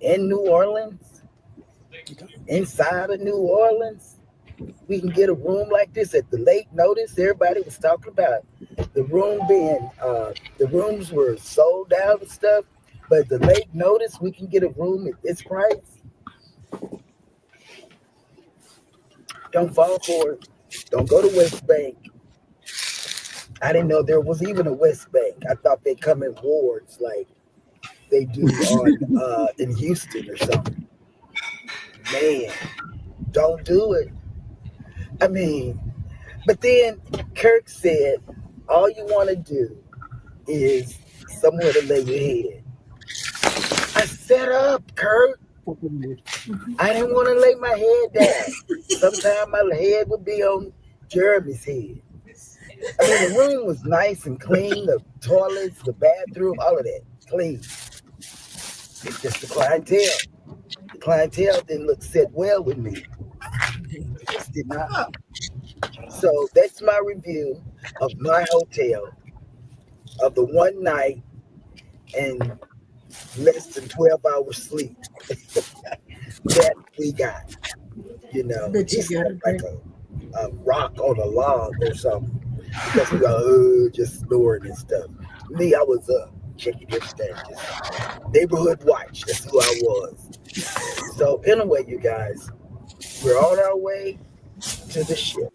in New Orleans? Inside of New Orleans? we can get a room like this at the late notice? Everybody was talking about the room being, the rooms were sold out and stuff, but the late notice, we can get a room at this price. Don't fall for it. Don't go to West Bank. I didn't know there was even a West Bank. I thought they come in wards like they do on in Houston or something. Man, don't do it. I mean, but then Kirk said, all you want to do is somewhere to lay your head. I set up, Kirk. I didn't want to lay my head down. Sometimes my head would be on Jeremy's head. I mean, the room was nice and clean. The toilets, the bathroom, all of that, clean. It's just the clientele. The clientele didn't sit well with me. It just did not. So that's my review of my hotel, of the one night and less than 12 hours sleep that we got. You know, he slept like a rock on a log or something because we were just snoring and stuff. Me, I was up checking everything, just neighborhood watch. That's who I was. So anyway, you guys, we're on our way to the ship.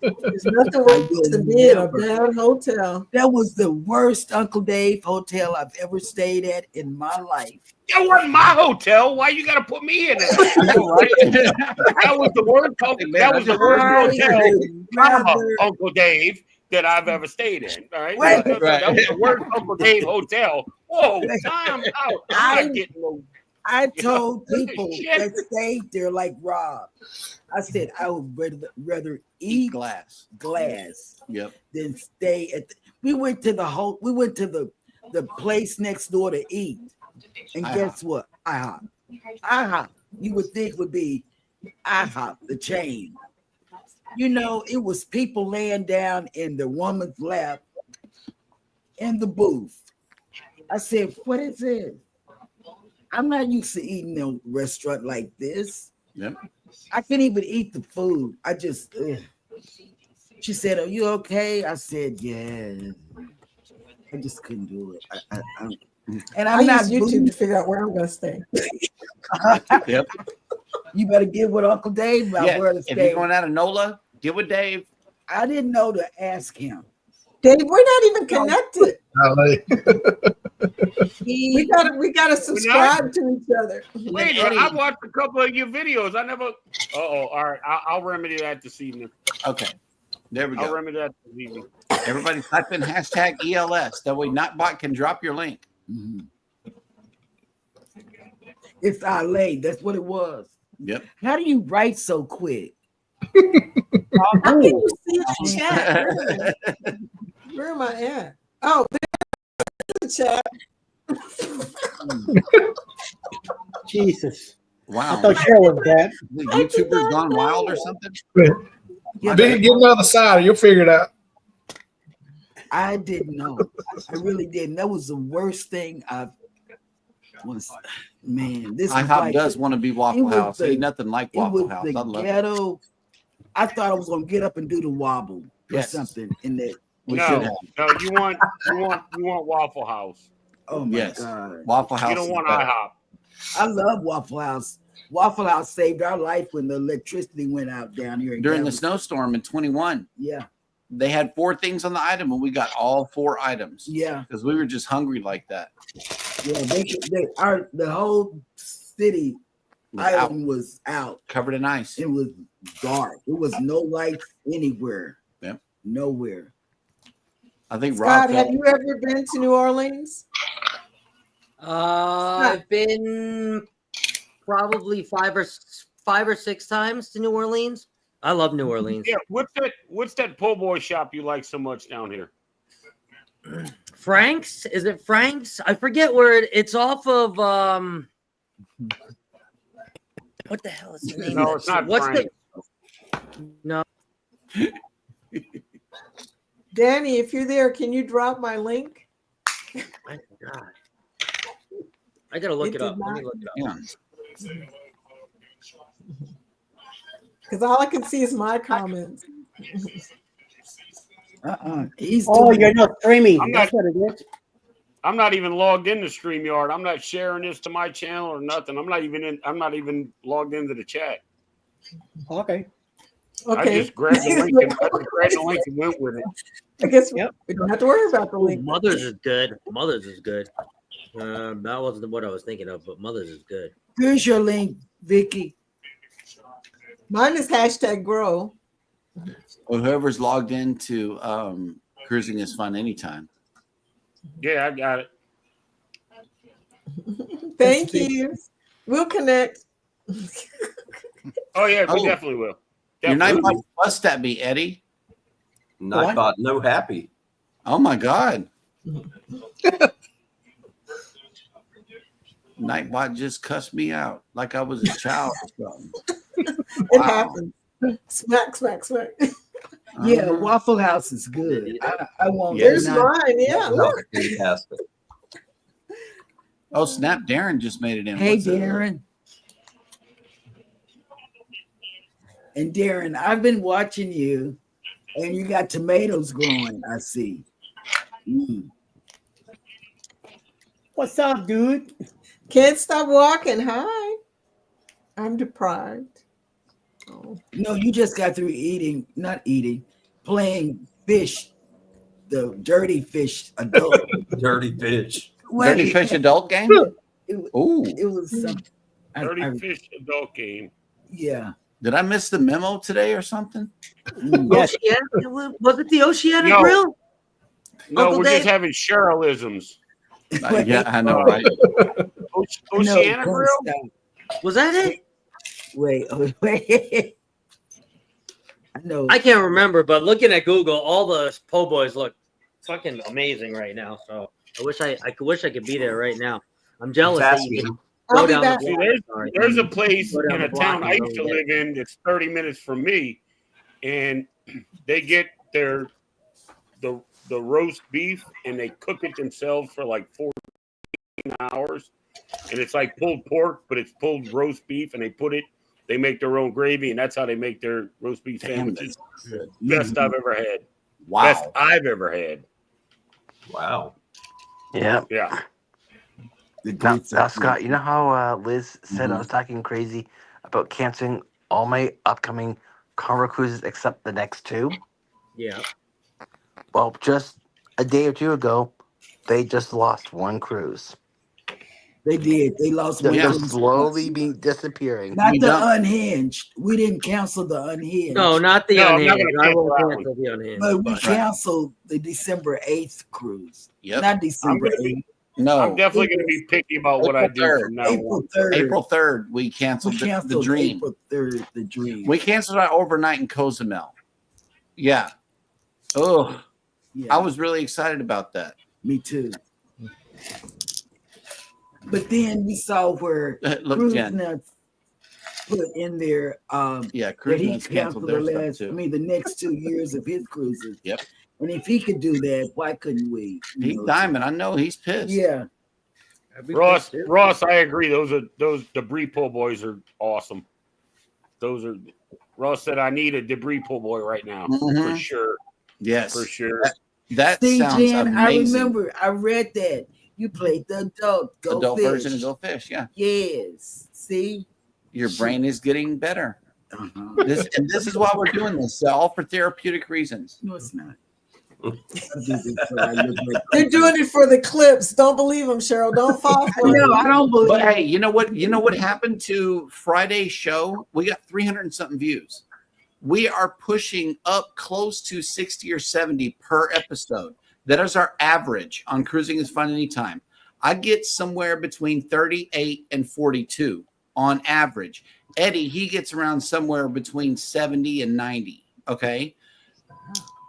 There's nothing worse than being a bad hotel. That was the worst Uncle Dave hotel I've ever stayed at in my life. That wasn't my hotel. Why you got to put me in it? That was the worst. That was the worst hotel, Uncle Dave, that I've ever stayed in. All right, that was the worst Uncle Dave hotel. Whoa, time out! I told people that stayed there like Rob. I said I would rather eat glass than stay at. We went to the place next door to eat, and guess what? IHOP. You would think would be IHOP, the chain. You know, it was people laying down in the woman's lap in the booth. I said, "What is it? I'm not used to eating in a restaurant like this." Yep. I couldn't even eat the food. I just, she said, "Are you okay?" I said, "Yeah." I just couldn't do it. And I'm not use YouTube to figure out where I'm going to stay. Yep. You better get with Uncle Dave about where to stay. If you're going out of NOLA, get with Dave. I didn't know to ask him. Dave, we're not even connected. We gotta subscribe to each other. Wait, I watched a couple of your videos. I never. All right. I'll remedy that this evening. Okay, there we go. I'll remedy that this evening. Everybody type in hashtag ELS. That way, NotBot can drop your link. Mm-hmm. It's LA. That's what it was. Yep. How do you write so quick? How can you see the chat? Where am I at? Oh, there's the chat. Jesus. Wow. I thought Cheryl was dead. The YouTuber's gone wild or something? Get another side. You'll figure it out. I didn't know. I really didn't. That was the worst thing I've was. Man, this IHOP does want to be Waffle House. Ain't nothing like Waffle House. I love it. I thought I was gonna get up and do the wobble or something in there. No, you want Waffle House. Oh my God. Waffle House. You don't want IHOP. I love Waffle House. Waffle House saved our life when the electricity went out down here during the snowstorm in 21. Yeah. They had 4 things on the item and we got all 4 items. Yeah. Because we were just hungry like that. Yeah, the whole city was out. Covered in ice. It was dark. It was no lights anywhere. Yep. Nowhere. I think Scott, have you ever been to New Orleans? I've been probably 5 or 6 times to New Orleans. I love New Orleans. Yeah, what's that po' boy shop you like so much down here? Frank's? Is it Frank's? I forget where it's off of what the hell is the name? No, it's not Frank's. No. Danny, if you're there, can you drop my link? My God. I gotta look it up. Let me look it up. Yeah. Because all I can see is my comments. He's you're not streaming. I'm That's not, what it is. I'm not even logged into StreamYard. I'm not sharing this to my channel or nothing. I'm not even logged into the chat. Okay. I just grabbed the link and went with it. I guess we don't have to worry about the link. Mother's is good. Mother's is good. That wasn't what I was thinking of, but Mother's is good. Here's your link, Vicky. Mine is #grow. Well, whoever's logged into Cruising is Fun Anytime. Yeah, I got it. Thank you. We'll connect. Oh yeah, we definitely will. Your Definitely. Nightbot fussed at me, Eddie. Nightbot, no happy. Oh my God. Nightbot just cussed me out like I was a child or something. It happens. Smack, smack, smack. Yeah, Waffle House is good. I won't. There's mine. Yeah, look. Fantastic. Oh, snap. Darren just made it in. Hey, What's up? Darren. And Darren, I've been watching you, and you got tomatoes growing, I see. What's up, dude? Can't stop walking. Hi. I'm deprived. Oh. No, you just got through playing fish, the dirty fish adult. Dirty fish. Dirty Fish adult game? It was some Dirty Fish adult game. Yeah. Did I miss the memo today or something? Yes. Was it the Oceana Grill? No, Uncle we're Dave? just having Cherylisms. Yeah, I know, right? Oceana Grill? Was that it? Wait. I know. I can't remember, but looking at Google, all the po' boys look fucking amazing right now. So I wish I could be there right now. I'm jealous that you can go down the See, block. there's a place Go down in the a block town and I go used to get live in that's 30 minutes from me, and they get the roast beef and they cook it themselves for like 14 hours, and it's like pulled pork, but it's pulled roast beef, and they make their own gravy, and that's how they make their roast beef sandwiches. Best I've ever had. Wow. Best I've ever had. Wow. Yeah. Yeah. Now, Scott, you know how Liz said I was talking crazy about canceling all my upcoming Carnival cruises except the next two? Yeah. Well, just a day or two ago, they just lost one cruise. They did. They lost one. They're cruise. slowly being disappearing. Not the unhinged. We didn't cancel the unhinged. No, not the No, I'm not unhinged. gonna I won't cancel that cancel the unhinged. But we canceled the December 8th cruise. Yep. Not December 8th. No. I'm definitely going to be picky about what I do from now April on. 3rd. April 3rd, we canceled, the Dream. April 3rd, the Dream. We canceled our overnight in Cozumel. Yeah. Oh, Yeah. I was really excited about that. Me too. But then we saw where Look, Cruise Jen. Nuts put in there Yeah, that Cruise he Nuts canceled canceled the their stuff too. the next 2 years of his cruises. Yep. And if he could do that, why couldn't we? He's diamond. I know he's pissed. Yeah. Ross, I agree. Those debris pull boys are awesome. Ross said I need a debris pull boy right now for sure. Yes, for sure. That See, sounds Jen, amazing. I remember I read that. You played the adult Fish. version of Go Fish, yeah. Yes. See? Your brain is getting better. This is why we're doing this, all for therapeutic reasons. No, it's not. They're doing it for the clips. Don't believe them, Cheryl. Don't fall for it. No, I don't believe But hey, you know what? You know what happened to Friday's show? We got 300 and something views. We are pushing up close to 60 or 70 per episode. That is our average on Cruising is Fun Anytime. I get somewhere between 38 and 42 on average. Eddie, he gets around somewhere between 70 and 90. Okay.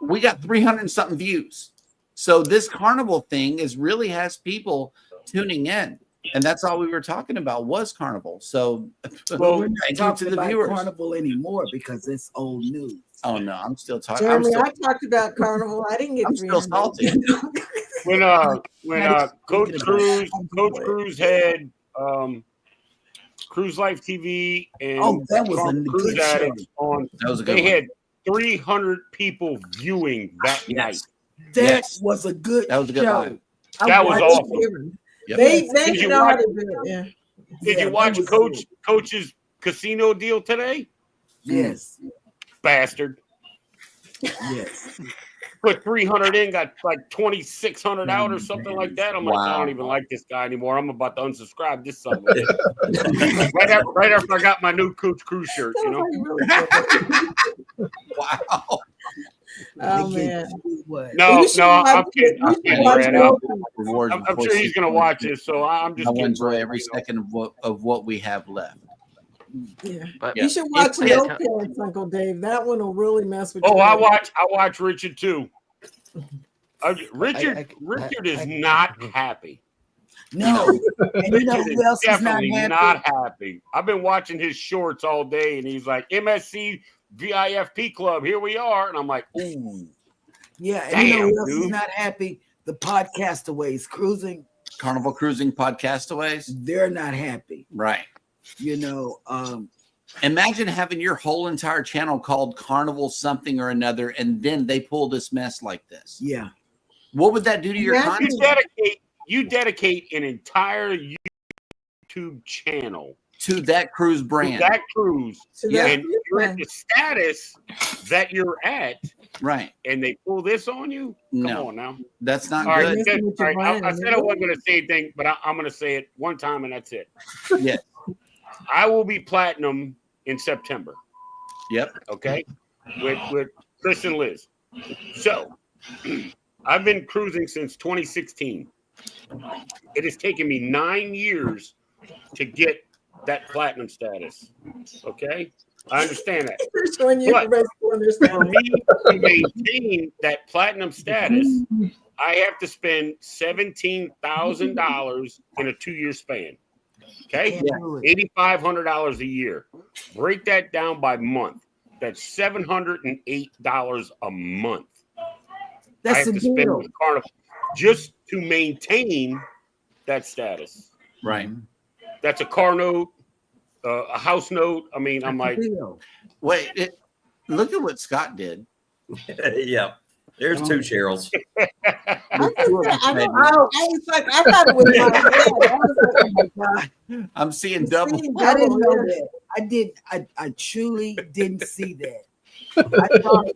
We got 300 and something views. So this carnival thing really has people tuning in. And that's all we were talking about was carnival. So we're not thank you talking to the about viewers. carnival anymore because it's old news. Oh no, I'm still talking. Jeremy, I talked about Carnival. I didn't get I'm still 300. salty. When Coach Cruz had Cruise Life TV and that was a Cruise good Addicts show. on. That was a good They one. had 300 people viewing that night. That was a good That was a good show. live. That was awesome. Yep. They Did you know watch- how to do it. Yeah. Did you watch Coach's casino deal today? Yes. Bastard. Yes. Put 300 in, got like 2,600 out or something like that. I'm like, I don't even like this guy anymore. I'm about to unsubscribe this son of a bitch. right after I got my new Coach Cruise shirt, you know. Wow. Oh man. No, I'm kidding. You should watch Brad. I'm sure he's gonna watch this, so I'm just I will kidding. enjoy every second of what we have left. Yeah. But You should watch No Pants, Uncle Dave. That one will really mess with you. Oh, I watch Richard too. Richard is not happy. No. And you know who else is not Definitely happy? not happy. I've been watching his shorts all day, and he's like, MSC VIFP Club, here we are. And I'm like, ooh. Yeah, and damn, you know who else dude. is not happy? The Podcastaways cruising. Carnival Cruising Podcastaways. They're not happy. Right. You know, imagine having your whole entire channel called Carnival something or another, and then they pull this mess like this. Yeah. What would that do to your content? You dedicate an entire YouTube channel to that cruise brand. To that cruise. Yeah. And you're at the status that you're at. Right. And they pull this on you? Come on now. That's not All good. right, all right. I said I wasn't going to say anything, but I'm going to say it one time and that's it. Yeah. I will be platinum in September. Yep. Okay. With Chris and Liz. So I've been cruising since 2016. It has taken me 9 years to get that platinum status. Okay. I understand that. But for me to maintain that platinum status, I have to spend $17,000 in a 2-year span. Okay, $8,500 a year. Break that down by month. That's $708 a month. That's I have a to spend deal. with Carnival just to maintain that status. Right. That's a car note, a house note. I mean, I'm like, wait, look at what Scott did. Yeah. There's two Cheryls. I thought it was my dad. I was like, oh my God. I'm seeing double. I didn't know that. I truly didn't see that. I thought,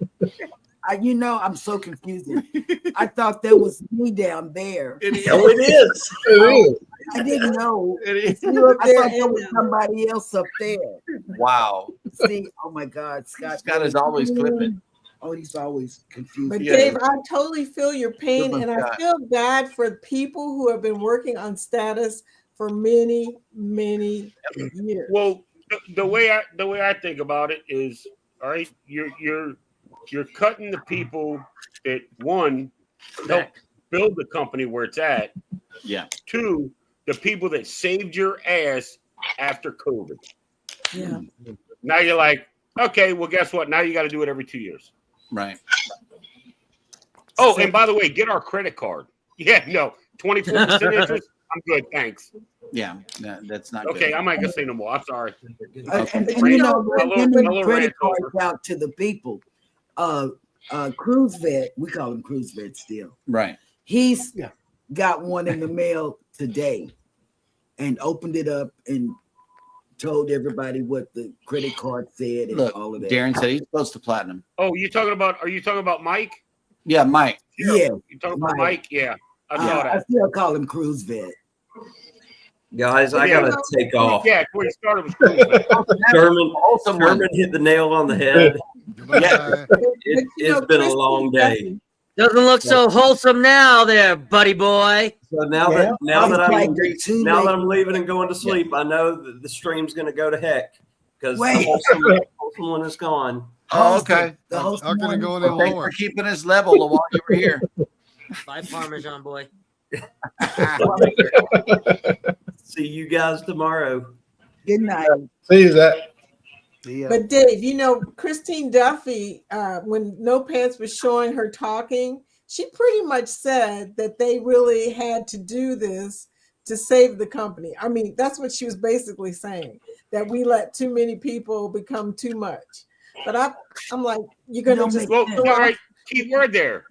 you know, I'm so confused. I thought that was me down there. It is. I didn't know. It is. I thought there was somebody else up there. Wow. See, oh my God, Scott. Scott is always clipping. Oh, he's always confused. But Dave, I totally feel your pain, and I feel bad for people who have been working on status for many, many years. well, the way I think about it is, all right, you're cutting the people that one help build the company where it's at. Yeah. Two, the people that saved your ass after COVID. Yeah. Now you're like, okay, well, guess what? Now you got to do it every 2 years. Right. Oh, and by the way, get our credit card. Yeah, no, 24% interest. I'm good, thanks. Yeah, that's not okay. good. I'm not gonna say no more. I'm sorry. And you know, giving credit cards out to the people. Cruise Vet, we call him Cruise Vet still. Right. He's got one in the mail today and opened it up and told everybody what the credit card said and all of that. Darren said he's close to platinum. Oh, are you talking about Mike? Yeah, Mike. Yeah. You talking about Mike? Yeah. I saw that. I still call him Cruise Vet. Guys, I gotta take off. Yeah, where you started was cool. Sherman hit the nail on the head. Yeah. It's been a long day. Doesn't look so wholesome now, there, buddy boy. So now that I'm leaving and going to sleep, I know that the stream's going to go to heck because the wholesome one is gone. Oh, okay. How can it go any Thanks lower? for keeping us level while you were here. Bye, Parmesan boy. See you guys tomorrow. Good night. See you, Zach. But Dave, you know, Christine Duffy, when No Pants was showing her talking, she pretty much said that they really had to do this to save the company. I mean, that's what she was basically saying, that we let too many people become too much. But I'm like, you're gonna just well, all right, key word there.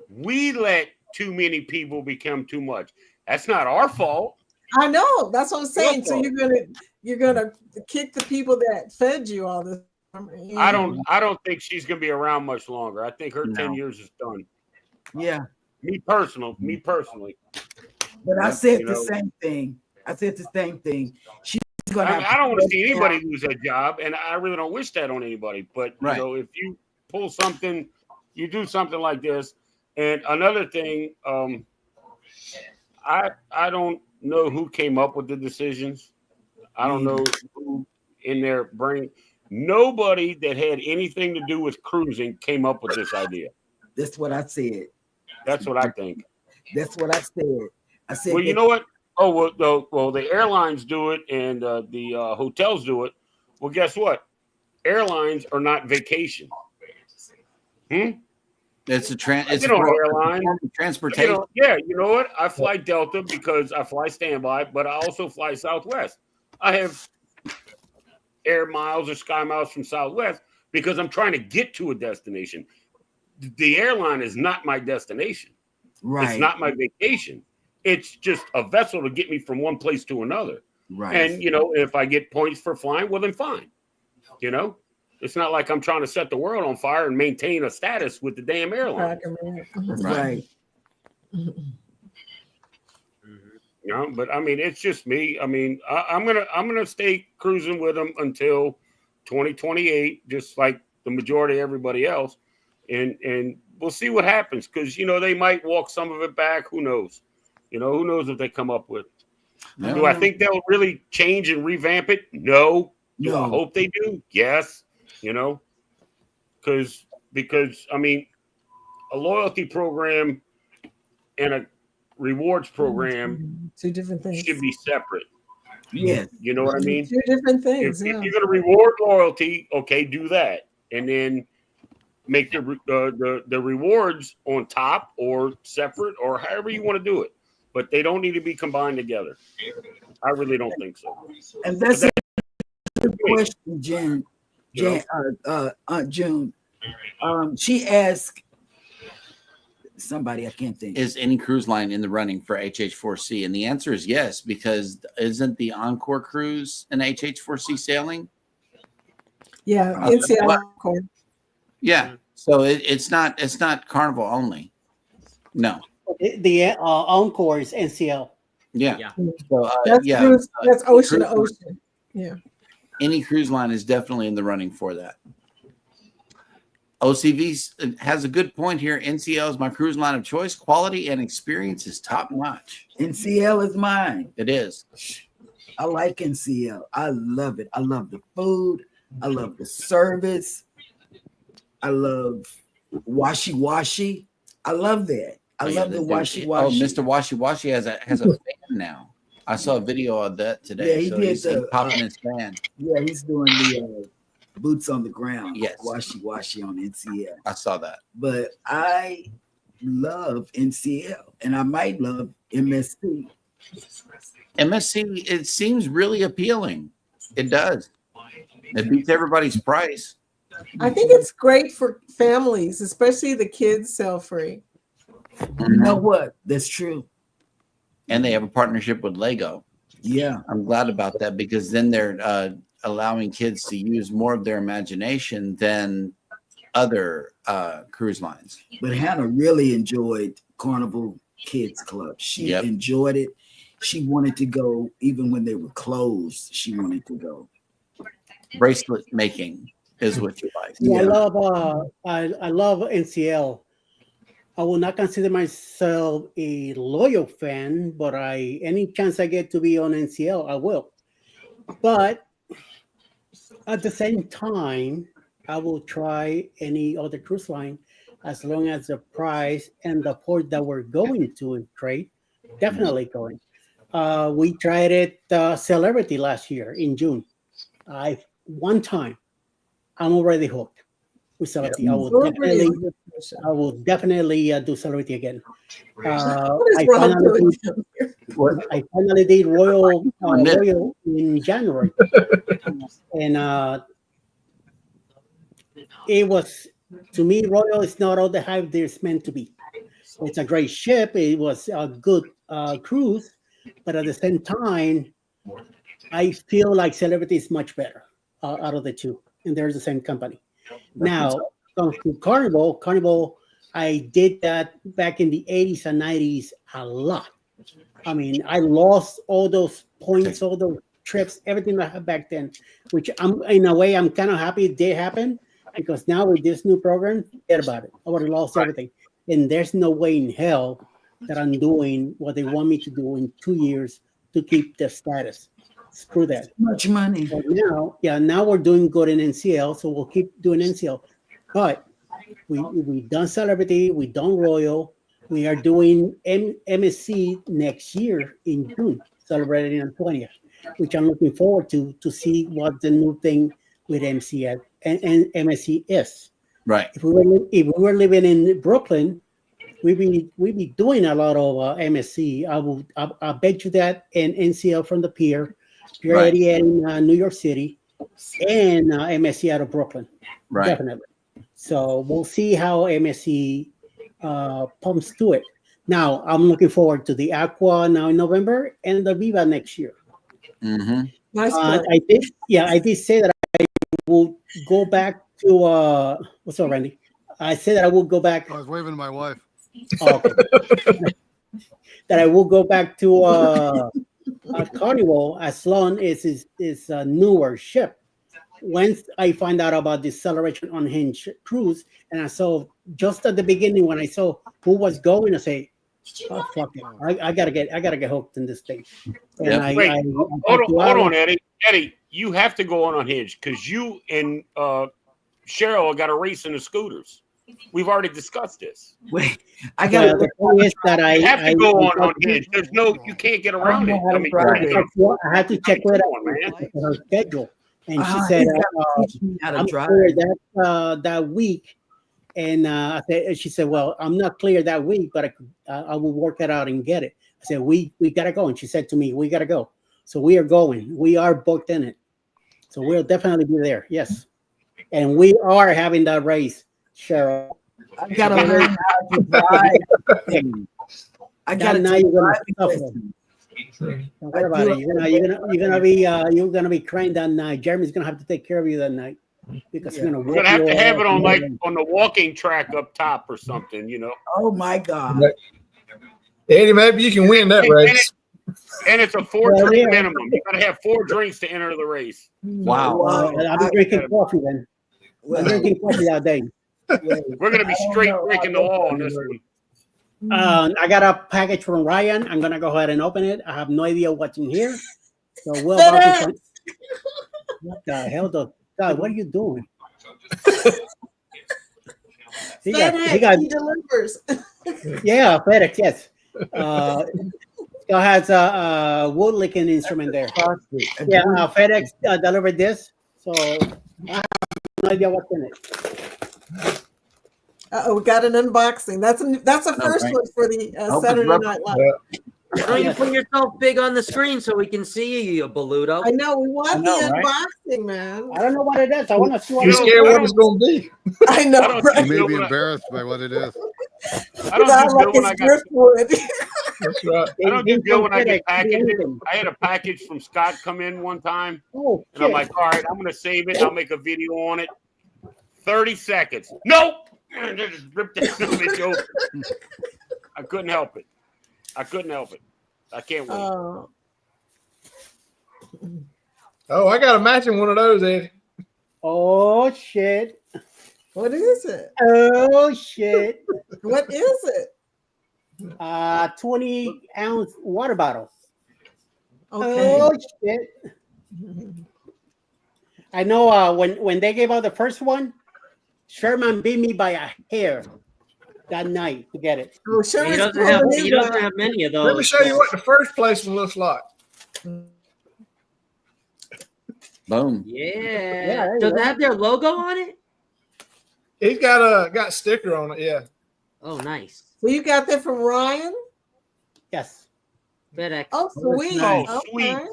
We let too many people become too much. That's not our fault. I know. That's what I'm saying. So you're gonna kick the people that fed you all this. I don't think she's gonna be around much longer. I think her 10 years is done. Yeah. Me personally. But I said the same thing. She's gonna. I don't want to see anybody lose their job, and I really don't wish that on anybody. But you know, if you pull something, you do something like this. And another thing, I don't know who came up with the decisions. I don't know who in their brain. Nobody that had anything to do with cruising came up with this idea. That's what I said. That's what I think. That's what I said. I said. Well, you know what? Oh, well, the airlines do it, and the hotels do it. Well, guess what? Airlines are not vacation. It's a airline transportation. You know what? I fly Delta because I fly standby, but I also fly Southwest. I have air miles or sky miles from Southwest because I'm trying to get to a destination. The airline is not my destination. Right. It's not my vacation. It's just a vessel to get me from one place to another. Right. And, if I get points for flying, well, then fine. It's not like I'm trying to set the world on fire and maintain a status with the damn airline. Right. But I mean, it's just me. I mean, I'm gonna stay cruising with them until 2028, just like the majority of everybody else, and we'll see what happens because they might walk some of it back. Who knows? Who knows what they come up with? Do I think they'll really change and revamp it? No. Do I hope they do? Yes. Because I mean, a loyalty program and a rewards program, two different things, should be separate. Yeah, you know what I mean. Two different things. If you're going to reward loyalty, okay, do that, and then make the rewards on top or separate or however you want to do it. But they don't need to be combined together. I really don't think so. And that's a good question, Aunt June. She asked somebody, I can't think. Is any cruise line in the running for HH4C? And the answer is yes, because isn't the Encore cruise an HH4C sailing? Yeah, NCL Encore. Yeah, so it's not Carnival only. No. The Encore is NCL. Yeah. So, that's ocean to ocean. Yeah. Any cruise line is definitely in the running for that. OCV has a good point here. NCL is my cruise line of choice. Quality and experience is top notch. NCL is mine. It is. I like NCL. I love it. I love the food. I love the service. I love Washi Washi. I love that. I love the Washi Washi. Oh, Mr. Washi Washi has a fan now. I saw a video of that today. Yeah, he did. He's popping his fan. Yeah, he's doing the boots on the ground. Yes, Washi Washi on NCL. I saw that. But I love NCL, and I might love MSC. MSC, it seems really appealing. It does. It beats everybody's price. I think it's great for families, especially the kids sell free. You know what? That's true. And they have a partnership with Lego. Yeah. I'm glad about that because then they're allowing kids to use more of their imagination than other cruise lines. But Hannah really enjoyed Carnival Kids Club. She enjoyed it. She wanted to go even when they were closed. She wanted to go. Bracelet making is what you like. Yeah. I love NCL. I will not consider myself a loyal fan, but any chance I get to be on NCL, I will. But at the same time, I will try any other cruise line as long as the price and the port that we're going to is great. Definitely going. We tried it Celebrity last year in June. One time. I'm already hooked. with celebrity. Yep. I will definitely do celebrity again. What is Ron doing here? I finally did Royal in January, and it was, to me, Royal is not all the hype there's meant to be. It's a great ship. It was a good cruise, but at the same time, I feel like Celebrity is much better out of the two, and they're the same company. Now, comes to Carnival. Carnival, I did that back in the 80s and 90s a lot. I mean, I lost all those points, all those trips, everything I had back then, which in a way, I'm kind of happy it did happen, because now with this new program, forget about it. I would have lost everything. And there's no way in hell that I'm doing what they want me to do in 2 years to keep the status. Screw that. Much money. But now we're doing good in NCL, so we'll keep doing NCL. But we done Celebrity, we done Royal, we are doing MSC next year in June, celebrating on 20th, which I'm looking forward to see what the new thing with MSC is. Right. If we were living in Brooklyn, we'd be doing a lot of MSC. I bet you that, and NCL from the Pier, Pier 88 in New York City, and MSC out of Brooklyn. Right. Definitely. So we'll see how MSC pumps to it. Now I'm looking forward to the Aqua now in November and the Viva next year. Mm-hmm. Nice. I did say that I will go back to what's up, Randy? I said that I will go back. I was waving to my wife. Oh, okay. That I will go back to Carnival as long as it's a newer ship. Once I find out about the Acceleration Unhinged cruise, and I saw just at the beginning when I saw who was going, I say, "Oh fuck it, I gotta get hooked in this thing." And Wait, hold on, Eddie. Eddie, you have to go on Unhinged because you and Cheryl got a race in the scooters. We've already discussed this. Wait, I got the thing is that you have to go on Unhinged. There's no, you can't get around it. I mean, I had to check with her schedule, and she said, "I'm clear that week." And she said, "Well, I'm not clear that week, but I will work it out and get it." I said, "We gotta go," and she said to me, "We gotta go." So we are going. We are booked in it. So we'll definitely be there. Yes, and we are having that race, Cheryl. I gotta learn how to drive. I gotta Don't worry about it. You're gonna be crying that night. Jeremy's gonna have to take care of you that night because we're gonna have to have it on on the walking track up top or something, you know. Oh my God, Eddie, maybe you can win that race. And it's a 4-drink minimum. You gotta have 4 drinks to enter the race. Wow. I'll be drinking coffee then. I'm drinking coffee that day. We're gonna be straight breaking the law on this one. I got a package from Ryan. I'm gonna go ahead and open it. I have no idea what's in here. So we'll what the hell, God? What are you doing? He delivers. Yeah, FedEx. Yes. Still has a wood licking instrument there. Yeah, FedEx delivered this, so I have no idea what's in it. We got an unboxing. That's a first one for the Saturday Night Live. Why don't you put yourself big on the screen so we can see you, Beludo? I know. We want the unboxing, man. I don't know what it is. I want to see what You're scared what it's going to be. I know. You may be embarrassed by what it is. I don't do good when I got driftwood. That's right. I don't do good when I get packages. I had a package from Scott come in one time, and I'm like, all right, I'm going to save it. I'll make a video on it. 30 seconds. Nope. Just ripped that image open. I couldn't help it. I can't wait. Oh, I got a matching one of those, Eddie. Oh shit! What is it? Oh shit! What is it? 20-ounce water bottle. Okay. Oh shit! I know. When they gave out the first one, Sherman beat me by a hair that night to get it. Oh, sure. He doesn't have many of those. Let me show you what the first place one looks like. Boom. Yeah. Does it have their logo on it? He's got a sticker on it. Yeah. Oh, nice. So you got that from Ryan? Yes. FedEx. Oh, sweet. Oh, sweet. Okay.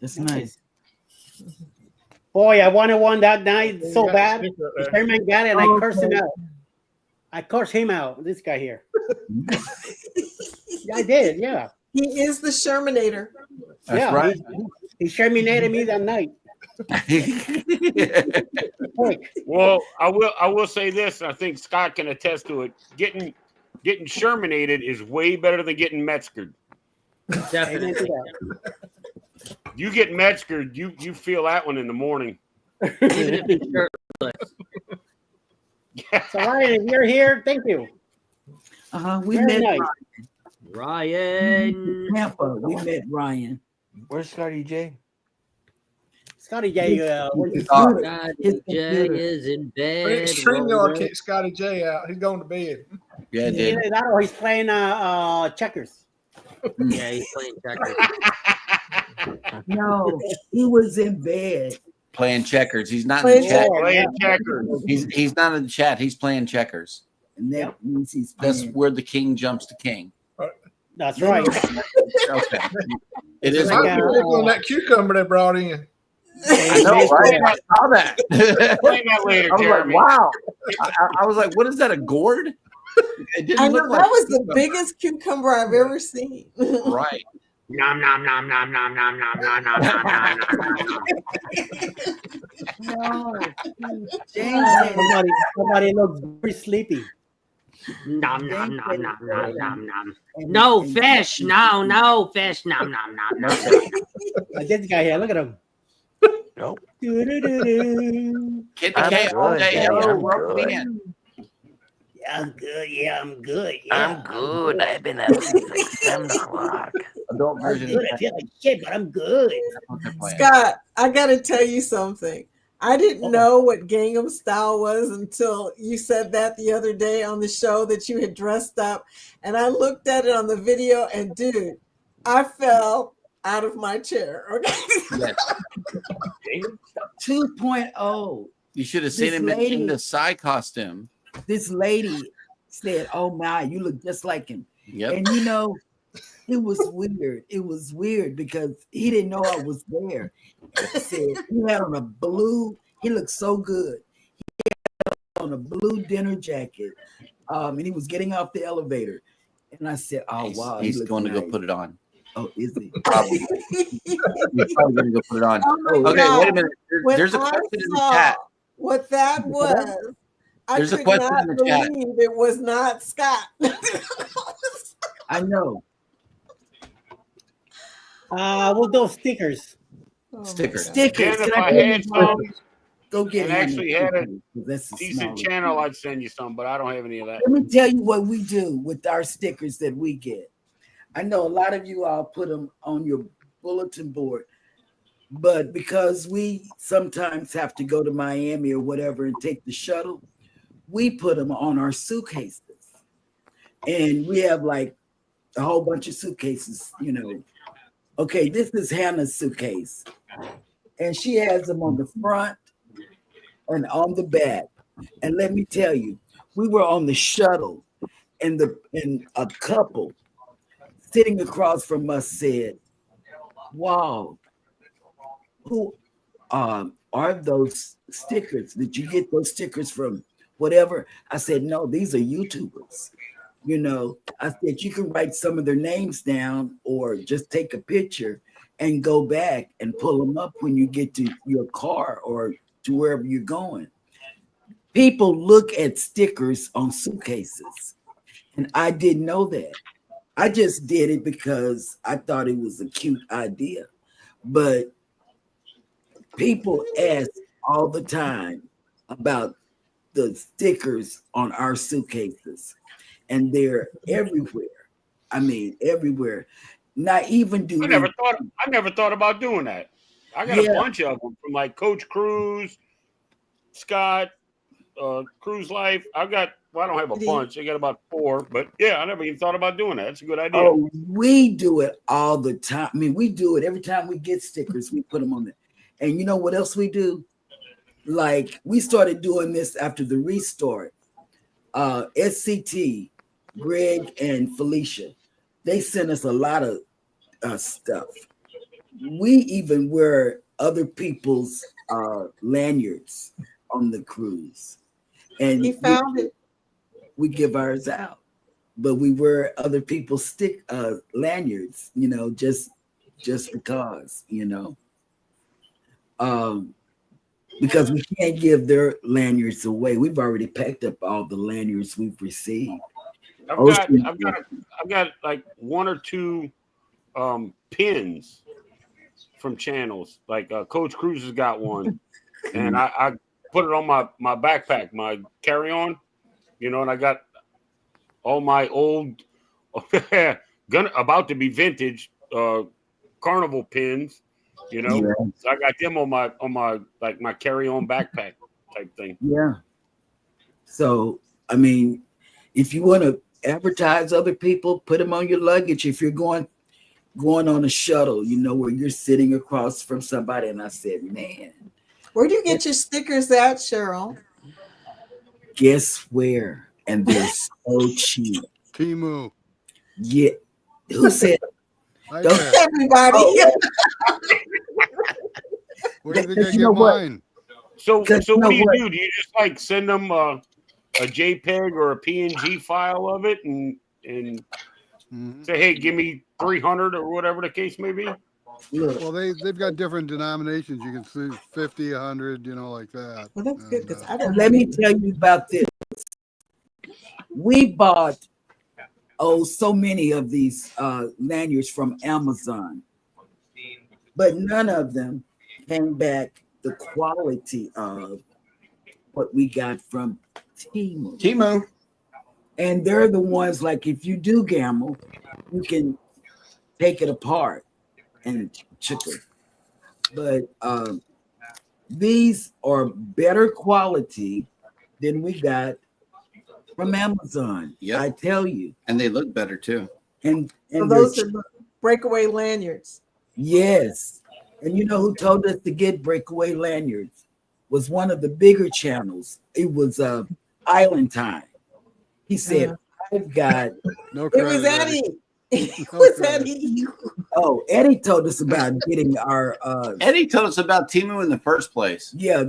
That's nice. Boy, I wanted one that night You so got bad. the sticker up The there. chairman got it, and I cursed him Okay. out. I cursed him out. This guy here. Yeah, I did. Yeah. He is the Shermanator. That's yeah. right. He terminated me that night. Quick. Well, I will say this. I think Scott can attest to it. Getting Shermanated is way better than getting Metzgered. Definitely. You get Metzgered, you feel that one in the morning. Even if it's shirtless. So Ryan, if you're here, thank you. We Very met nice. Ryan. Tampa. We met Ryan. Where's Scotty J? Scotty J. Scotty J is in bed. StreamYard kicked Scotty J out. He's going to bed. Yeah, it did. Either that or he's playing checkers. Yeah, he's playing checkers. No, he was in bed. Playing checkers. He's not in the chat. Playing checkers. He's not in the chat. He's playing checkers. And that means he's That's playing. where the king jumps to king. That's right. Okay. It is. I'm on that cucumber they brought in. I know, right? I saw that. Play that later, I was Jeremy. like, wow. I was like, what is that, a gourd? It didn't I know look like that was the cucumber. biggest cucumber I've ever seen. Right. Nom nom nom nom nom nom nom nom nom nom nom nom. No. Somebody looks very sleepy. Nom nom nom nom nom nom nom. No fish. No fish. Nom nom nom nom. This guy here, look at him. Nope. Do-do-do-do. Kid the K all day. Hello, welcome in. Yeah, I'm good. Yeah, I'm good. I'm good. I've been at since like 7 o'clock. Adult I'm version. good. I feel like shit, but I'm good. Scott, I got to tell you something. I didn't know what Gangnam Style was until you said that the other day on the show that you had dressed up. And I looked at it on the video and dude, I fell out of my chair. Okay. Yes. 2.0. You should have seen This him lady- in the Psy costume. This lady said, "Oh my, you look just like him." Yep. And you know, it was weird. It was weird because he didn't know I was there. He said he had on a blue. He looked so good. He had on a blue dinner jacket, and he was getting off the elevator. And I said, "Oh wow, He's looks going to go nice." put it on. Oh, is he? Probably. He's probably going to go put it on. Oh my Okay, God. wait a minute. When There's a I question in the saw chat. what that was, There's a I could question not in the chat. believe it was not Scott. I know. We'll do stickers. Stickers. Stickers. Jen, if Can I I had some go get and him actually a had a sticker? That's a decent smaller channel, one. I'd send you some, but I don't have any of that. Let me tell you what we do with our stickers that we get. I know a lot of you all put them on your bulletin board, but because we sometimes have to go to Miami or whatever and take the shuttle, we put them on our suitcases. And we have like a whole bunch of suitcases, you know. Okay, this is Hannah's suitcase. And she has them on the front and on the back. And let me tell you, we were on the shuttle and a couple sitting across from us said, "Wow, who are those stickers? Did you get those stickers from whatever?" I said, "No, these are YouTubers." You know, I said, "You can write some of their names down or just take a picture and go back and pull them up when you get to your car or to wherever you're going." People look at stickers on suitcases, and I didn't know that. I just did it because I thought it was a cute idea. But people ask all the time about the stickers on our suitcases, and they're everywhere. I mean, everywhere. Not even do I never thought about doing that. I got a bunch of them from like Coach Cruz, Scott, Cruise Life. I don't have a bunch. I got about 4, but yeah, I never even thought about doing that. That's a good idea. Oh, we do it all the time. I mean, we do it every time we get stickers. We put them on there. And you know what else we do? like we started doing this after the restart. SCT, Greg and Felicia, they sent us a lot of stuff. We even wear other people's lanyards on the cruise, and He found it. We give ours out, but we wear other people's lanyards, just because, because we can't give their lanyards away. We've already packed up all the lanyards we've received. I've got like one or two pins from channels. Like Coach Cruz has got one, and I put it on my backpack, my carry-on, and I got all my old about to be vintage carnival pins. So I got them on my like my carry-on backpack type thing. Yeah. So I mean, if you want to advertise other people, put them on your luggage. If you're going on a shuttle, where you're sitting across from somebody, and I said, man, where do you get your stickers at, Cheryl? Guess where? And they're so cheap. Timu. Yeah. Who said? Everybody. Oh. Where do you think I get mine? So what do you do? Do you just like send them a JPEG or a PNG file of it and say, hey, give me 300 or whatever the case may be? Well, they've got different denominations. You can see 50, 100, like that. Well, that's good. Let me tell you about this. We bought so many of these lanyards from Amazon, but none of them came back the quality of what we got from Timu. And they're the ones, like, if you do gamble, you can take it apart and chip it. But these are better quality than we got from Amazon. Yep. I tell you. And they look better too. And so those are the breakaway lanyards. Yes. And you know who told us to get breakaway lanyards? Was one of the bigger channels. It was Island Time. He said, I've got no credit. It was Eddie. It was Eddie. Oh, Eddie told us about getting our Eddie told us about Timu in the first place. Yeah,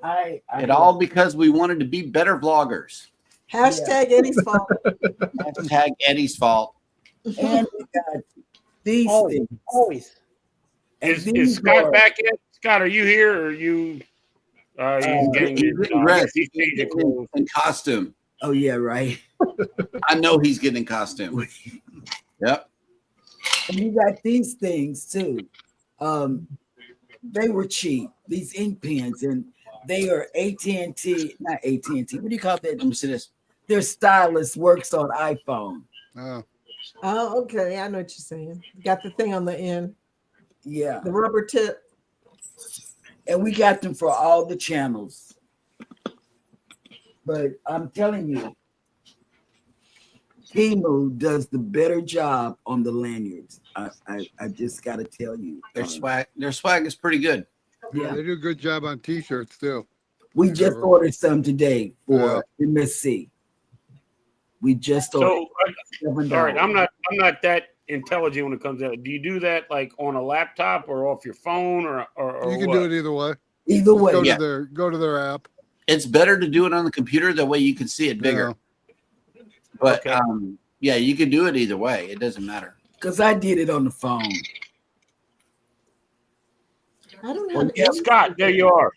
I it all because we wanted to be better vloggers. Hashtag Eddie's fault. Hashtag Eddie's fault. And we got these things. Always. Is Scott back yet? Scott, are you here or are you he's getting in costume. Oh, yeah, right. I know he's getting in costume. Yep. And you got these things too. They were cheap, these ink pens, and they are AT&T, not AT&T. What do you call that? Let me see this. Their stylus works on iPhone. Oh, okay. I know what you're saying. You got the thing on the end. Yeah. The rubber tip. And we got them for all the channels. But I'm telling you, Timu does the better job on the lanyards. I just got to tell you. Their swag is pretty good. Yeah, they do a good job on t-shirts too. We just ordered some today for MSC. We just ordered. So, all right, I'm not that intelligent when it comes to. Do you do that like on a laptop or off your phone or you can what? do it either way. Either way, go to their app. It's better to do it on the computer. That way you can see it bigger. But yeah, you can do it either way. It doesn't matter. Because I did it on the phone. I don't know. Scott, there you are.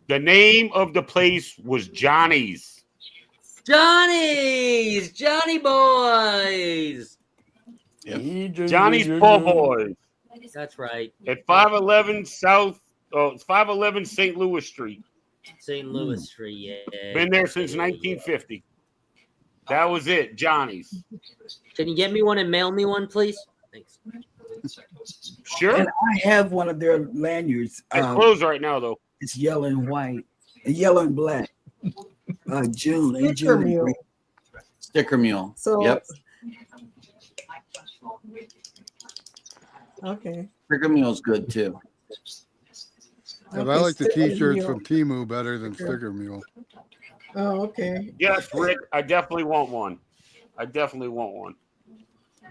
The name of the place was Johnny's. Johnny Boys. Yep. Johnny's Po' Boys. That's right. At 511 South, 511 St. Louis Street. St. Louis Street, yeah. Been there since 1950. That was it, Johnny's. Can you get me one and mail me one, please? Thanks. Sure. And I have one of their lanyards. It's closed right now, though. It's yellow and white, and yellow and black. June. Sticker mule. So, yep. Okay. Sticker mule's good too. I like the T-shirts from Temu better than Sticker Mule. Oh, okay. Yes, Rick, I definitely want one.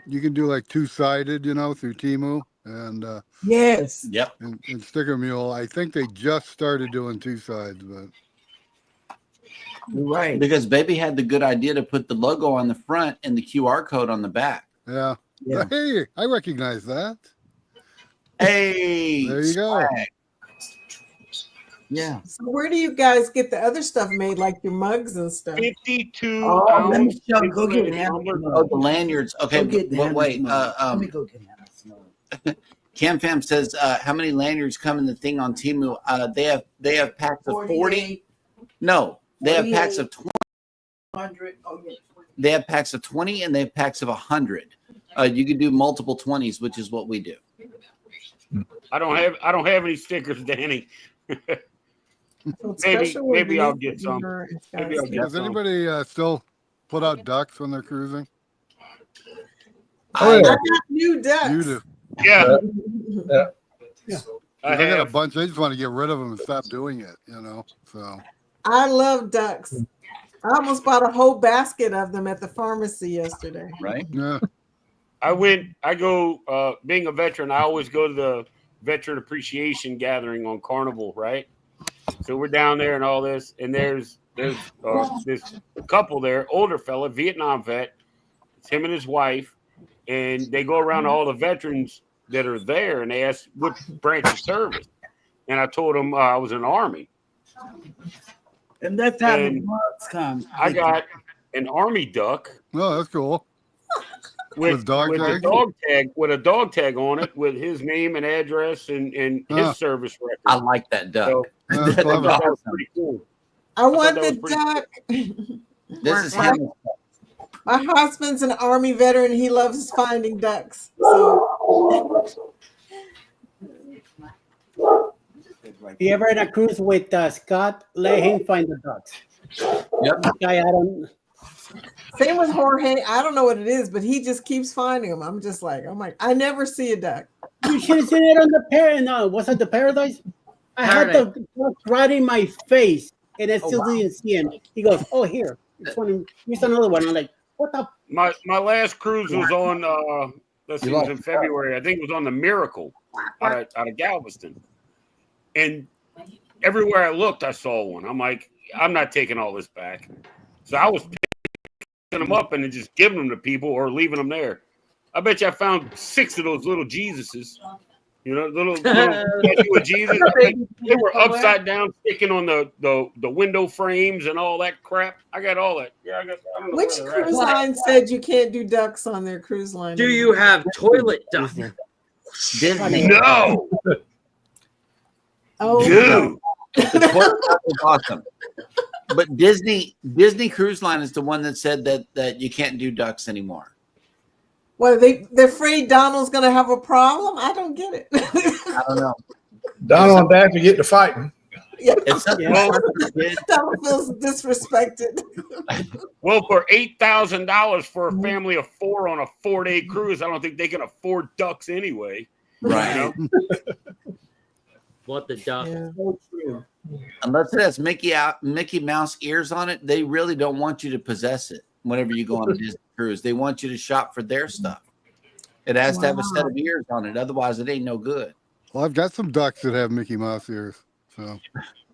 You can do like two-sided, through Temu, and yes, and Sticker Mule. I think they just started doing two sides, but right, because Baby had the good idea to put the logo on the front and the QR code on the back. Yeah. Hey, I recognize that. Hey, there you go. Yeah. So where do you guys get the other stuff made, like your mugs and stuff? 52 let me ounce. go get the lanyards. Okay, but wait. Let me go get Hannah's. Cam Fam says, how many lanyards come in the thing on Temu? They have packs of 40. No, they have packs of 20. 100. Oh, yeah. They have packs of 20 and they have packs of 100. You can do multiple 20s, which is what we do. I don't have any stickers, Danny. maybe I'll get some. Does anybody still put out ducks when they're cruising? I got new ducks. You do. Yeah. I got a bunch. I just want to get rid of them and stop doing it, So I love ducks. I almost bought a whole basket of them at the pharmacy yesterday. Right? Yeah. Being a veteran, I always go to the veteran appreciation gathering on Carnival, right? So we're down there and all this, and there's this couple there, older fella, Vietnam vet. It's him and his wife, and they go around to all the veterans that are there, and they ask what branch of service. And I told them I was in the Army. And that's how the mugs come. I got an Army duck. Oh, that's cool. With a dog tag on it with his name and address and his service record. I like that duck. So, that's I thought that was pretty cool. I want the duck. This is him. My husband's an Army veteran. He loves finding ducks. So. You ever had a cruise with Scott? Let him find the ducks. Yep. Guy, I don't. Same with Jorge. I don't know what it is, but he just keeps finding them. I'm just like, I never see a duck. You should have seen it on the No, was it the Paradise? I had the duck right in my face, and I still didn't see him. He goes, "Oh, here, here's another one." I'm like, "What the?" My last cruise was on. It was in February. I think it was on the Miracle out of Galveston, and everywhere I looked, I saw one. I'm like, I'm not taking all this back. So I was picking them up and then just giving them to people or leaving them there. I bet you I found 6 of those little Jesuses. Little statue of Jesus. They were upside down, sticking on the window frames and all that crap. I got all that. Yeah, I don't know. Which cruise line said you can't do ducks on their cruise line? Do you have toilet duck? Disney. No. Oh, dude. The toilet duck is awesome. But Disney Cruise Line is the one that said that you can't do ducks anymore. Well, they're afraid Donald's going to have a problem. I don't get it. I don't know. Donald and Daffy get to fighting. Yeah. Donald feels disrespected. Well, for $8,000 for a family of 4 on a 4-day cruise, I don't think they can afford ducks anyway. Right. What the duck? Yeah. So true. Unless it has Mickey Mouse ears on it, they really don't want you to possess it whenever you go on a Disney cruise. They want you to shop for their stuff. It has to have a set of ears on it. Otherwise, it ain't no good. Well, I've got some ducks that have Mickey Mouse ears. So,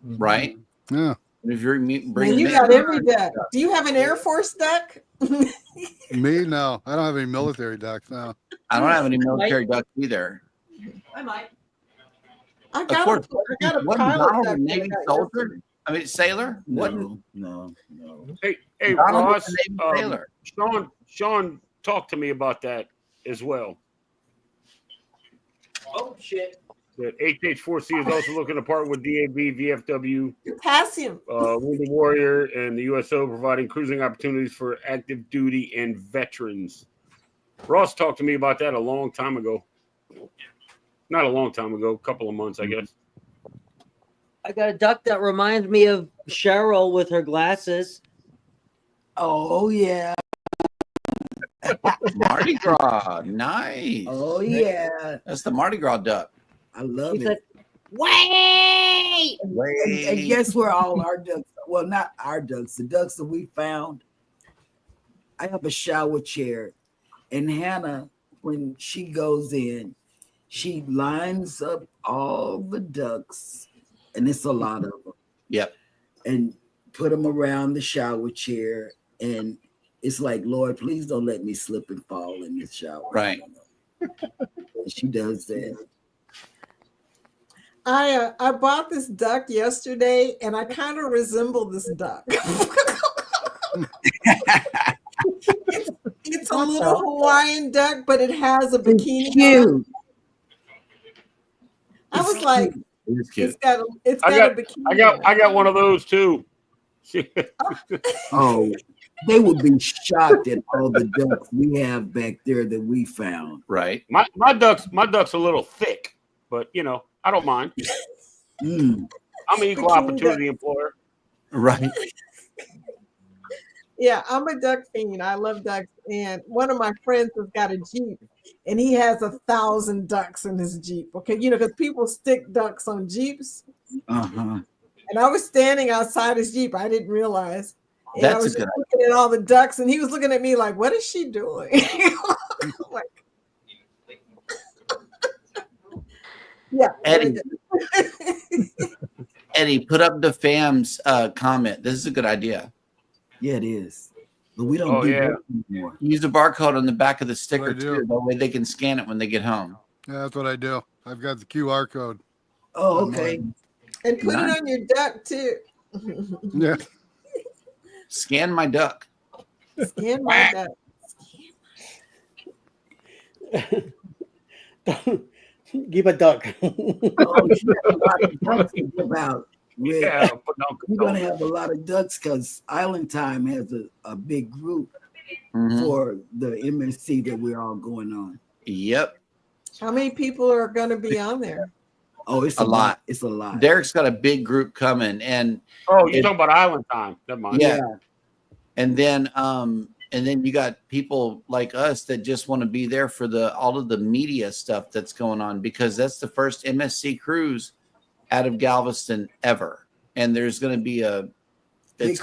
right? Yeah. If you're And you got every duck. Do you have an Air Force duck? Me? No. I don't have any military ducks now. I don't have any military ducks either. I might. I got a pilot duck. Navy soldier? I mean, sailor? No. Hey, Donald Ross, sailor. Sean talked to me about that as well. Oh, shit. That HH4C is also looking to partner with DAB, VFW, Potassium, Wounded Warrior, and the USO, providing cruising opportunities for active duty and veterans. Ross talked to me about that a long time ago. Not a long time ago, a couple of months, I guess. I got a duck that reminds me of Cheryl with her glasses. Oh, yeah. Mardi Gras. Nice. Oh, yeah. That's the Mardi Gras duck. I love it. Wait! And guess where all our ducks? Well, not our ducks. The ducks that we found. I have a shower chair, and Hannah, when she goes in, she lines up all the ducks, and it's a lot of them. Yep. And put them around the shower chair, and it's like, Lord, please don't let me slip and fall in this shower. Right. She does that. I bought this duck yesterday, and I kind of resemble this duck. It's a little Hawaiian duck, but it has a bikini on. I was like, it's cute. It's got a bikini. I got one of those too. Oh, they would be shocked at all the ducks we have back there that we found. Right. My duck's a little thick, but I don't mind. I'm an equal opportunity employer. Right. Yeah, I'm a duck fiend. I love ducks. And one of my friends has got a Jeep, and he has 1,000 ducks in his Jeep. Okay, because people stick ducks on Jeeps. Uh-huh. And I was standing outside his Jeep. I didn't realize. And That's I was a good just looking at all the ducks, and he was looking at me like, what is she doing? Like, yeah. Eddie, put up the fam's comment. This is a good idea. Yeah, it is. But we don't do that anymore. Use the barcode on the back of the sticker too. That way they can scan it when they get home. Yeah, that's what I do. I've got the QR code. Oh, okay. And put it on your duck too. Yeah. Scan my duck. Scan my duck. Give a duck. About Yeah, we're gonna have a lot of ducks because Island Time has a big group for the MSC that we're all going on. Yep. How many people are going to be on there? Oh, it's a lot. It's a lot. Derek's got a big group coming, and you're talking about Island Time. Never mind. Yeah. And then you got people like us that just want to be there for all of the media stuff that's going on, because that's the first MSC cruise out of Galveston ever, and there's going to be a big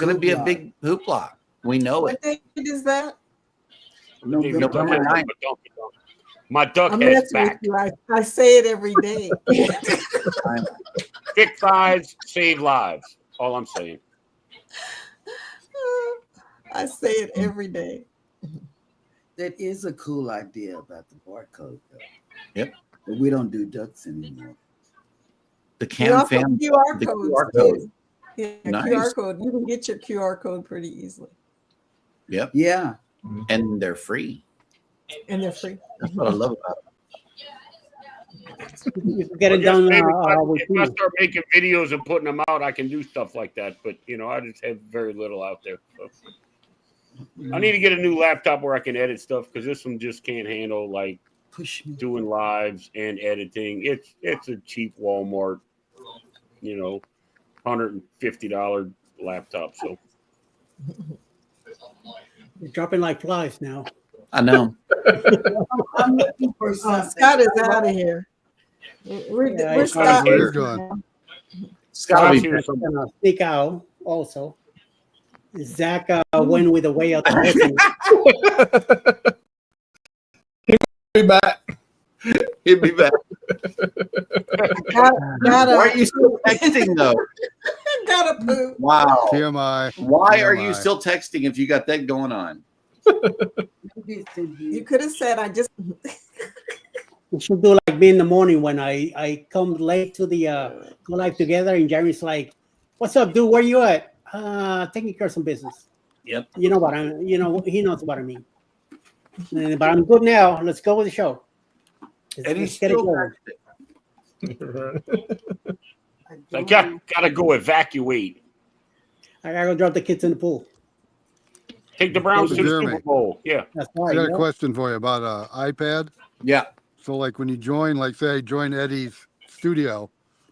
hoopla. We know what it. What date is that? November 9th. My duck I'm has messing with back. you. I say it every day. Thick thighs save lives. All I'm saying. I say it every day. That is a cool idea about the barcode, though. Yep. But we don't do ducks anymore. The QR codes too. Yeah, Nice. QR code. You can get your QR code pretty easily. Yep. Yeah. And they're free. And they're free. That's what I love about it. Get it done. If I start making videos and putting them out, I can do stuff like that. But I just have very little out there. So. I need to get a new laptop where I can edit stuff, because this one just can't handle like doing lives and editing. It's a cheap Walmart, $150 laptop. So you're dropping like flies now. I know. Scott is out of here. We're Scott. We're gone. Scott's here. Sneak out also. Zach went with the way out the He'll be back. He'll be back. Why are you still texting though? Gotta poop. Wow. TMI. Why are you still texting if you got that going on? You could have said, I just. We should do like me in the morning when I come late to the go live together, and Jeremy's like, "What's up, dude? Where you at? Taking care of some business." Yep. You know what I? He knows what I mean. But I'm good now. Let's go with the show. Let's get it going. I gotta go evacuate. I gotta go drop the kids in the pool. Take the Browns to the Jeremy. Super Bowl. Yeah. That's I right. got a question for you about iPad. Yeah. So like when you join, like say I join Eddie's studio,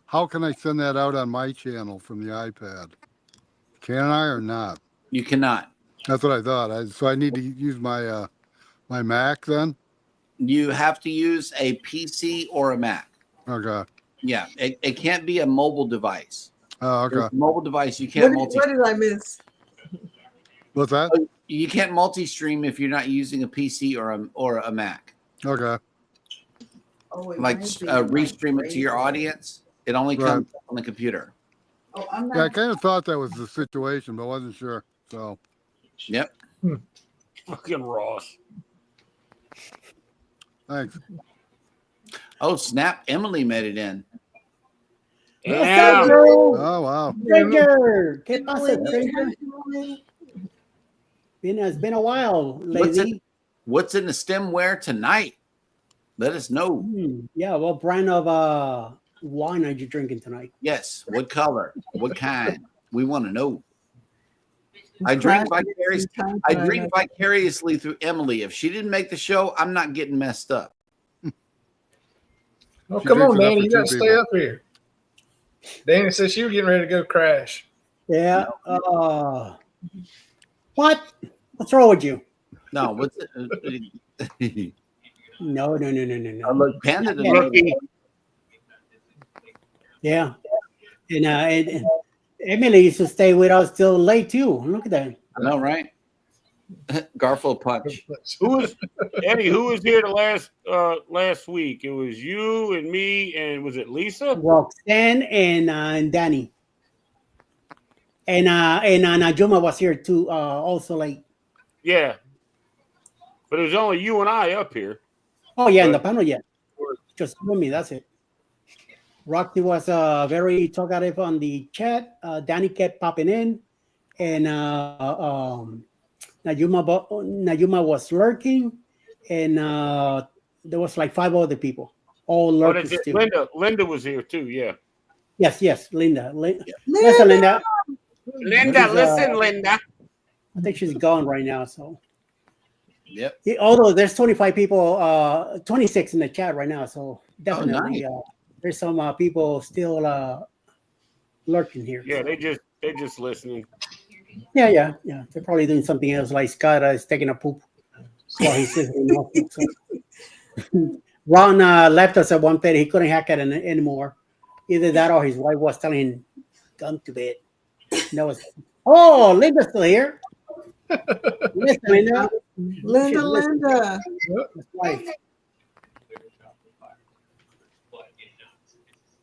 how can I send that out on my channel from the iPad? Can I or not? You cannot. That's what I thought. So I need to use my my Mac then? You have to use a PC or a Mac. Okay. Yeah, it can't be a mobile device. Oh, okay. Mobile device, you can't multi. What did I miss? What's that? You can't multi-stream if you're not using a PC or a Mac. Okay. Like restream it to your audience. It only comes on the computer. Yeah, I kind of thought that was the situation, but wasn't sure. So. Yep. Fucking Ross. Thanks. Oh snap! Emily made it in. Yeah. Oh wow. Stranger, ¿qué pasa, stranger? It's been a while, lady. What's in the stemware tonight? Let us know. Yeah, what brand of wine are you drinking tonight? Yes. What color? What kind? We want to know. I drink vicariously through Emily. If she didn't make the show, I'm not getting messed up. Oh, come on, Danny. You got to stay up here. Danny said she was getting ready to go crash. Yeah. What? What's wrong with you? No. What's it? No. I look Panda Rookie. Yeah. And Emily used to stay with us till late too. Look at that. I know, right? Garfield punch. Who was Eddie? Who was here the last week? It was you and me, and was it Lisa? Roxanne and Danny. And Najuma was here too. Also, like. Yeah, but it was only you and I up here. Oh yeah, in the panel, yeah. Just with me. That's it. Roxy was very talkative on the chat. Danny kept popping in, and Najuma was lurking, and there was like 5 other people, all lurkers too. Linda was here too. Yeah. Yes, Linda. Linda. Listen, Linda. Linda. I think she's gone right now. So. Yep. Although there's 25 people, 26 in the chat right now, so definitely there's some people still lurking here. Yeah, they're just listening. Yeah. They're probably doing something else. Like Scott is taking a poop while he's listening. So. Ron left us at 1:30. He couldn't hack it anymore. Either that or his wife was telling him, "Come to bed." Oh, Linda's still here. Listen, Linda. Linda. That's right.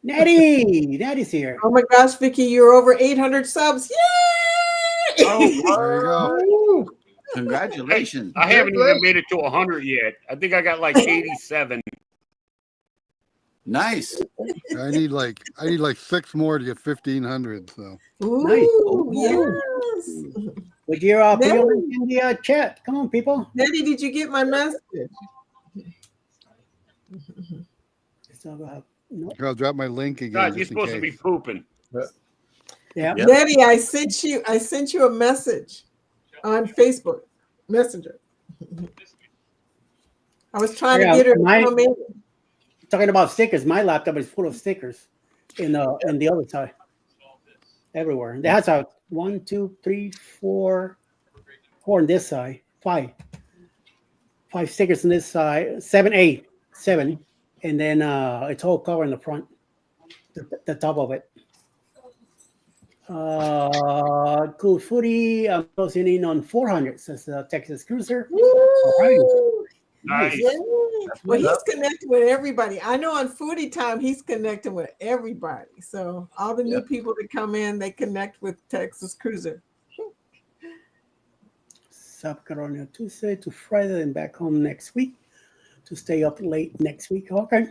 Natty's here. Oh my gosh, Vicky, you're over 800 subs. Yay! Oh, there you go. Congratulations. I haven't even made it to 100 yet. I think I got like 87. Nice. I need like 6 more to get 1,500. So. Ooh, yes. Would you put your link in the chat? Come on, people. Nettie, did you get my message? I'll drop my link again. God, you're supposed to be pooping. Yeah. Yep. Nettie, I sent you a message on Facebook Messenger. I was trying to get her to come in. Talking about stickers, my laptop is full of stickers in the other side. Everywhere. It has a 1, 2, 3, 4 on this side. 5 stickers on this side. 7, and then it's all covered in the front, the top of it. Cool Foodie. I'm closing in on 400. Says Texas Cruiser. All right. Nice. Yeah. Well, he's connected with everybody. I know on Foodie Time, he's connecting with everybody. So all the new people that come in, they connect with Texas Cruiser. South Carolina Tuesday to Friday and back home next week to stay up late next week. Okay.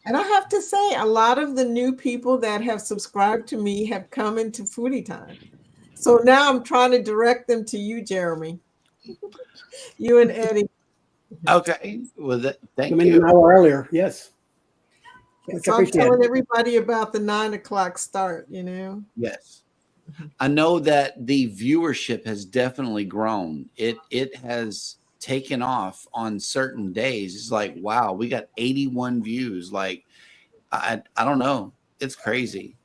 And I have to say, a lot of the new people that have subscribed to me have come into Foodie Time. So now I'm trying to direct them to you, Jeremy. You and Eddie. Okay. Well, thank you. you. An hour earlier. Yes. So I'm telling everybody about the 9 o'clock start, you know? Yes. I know that the viewership has definitely grown. It has taken off on certain days. It's like, wow, we got 81 views. Like, I don't know. It's crazy.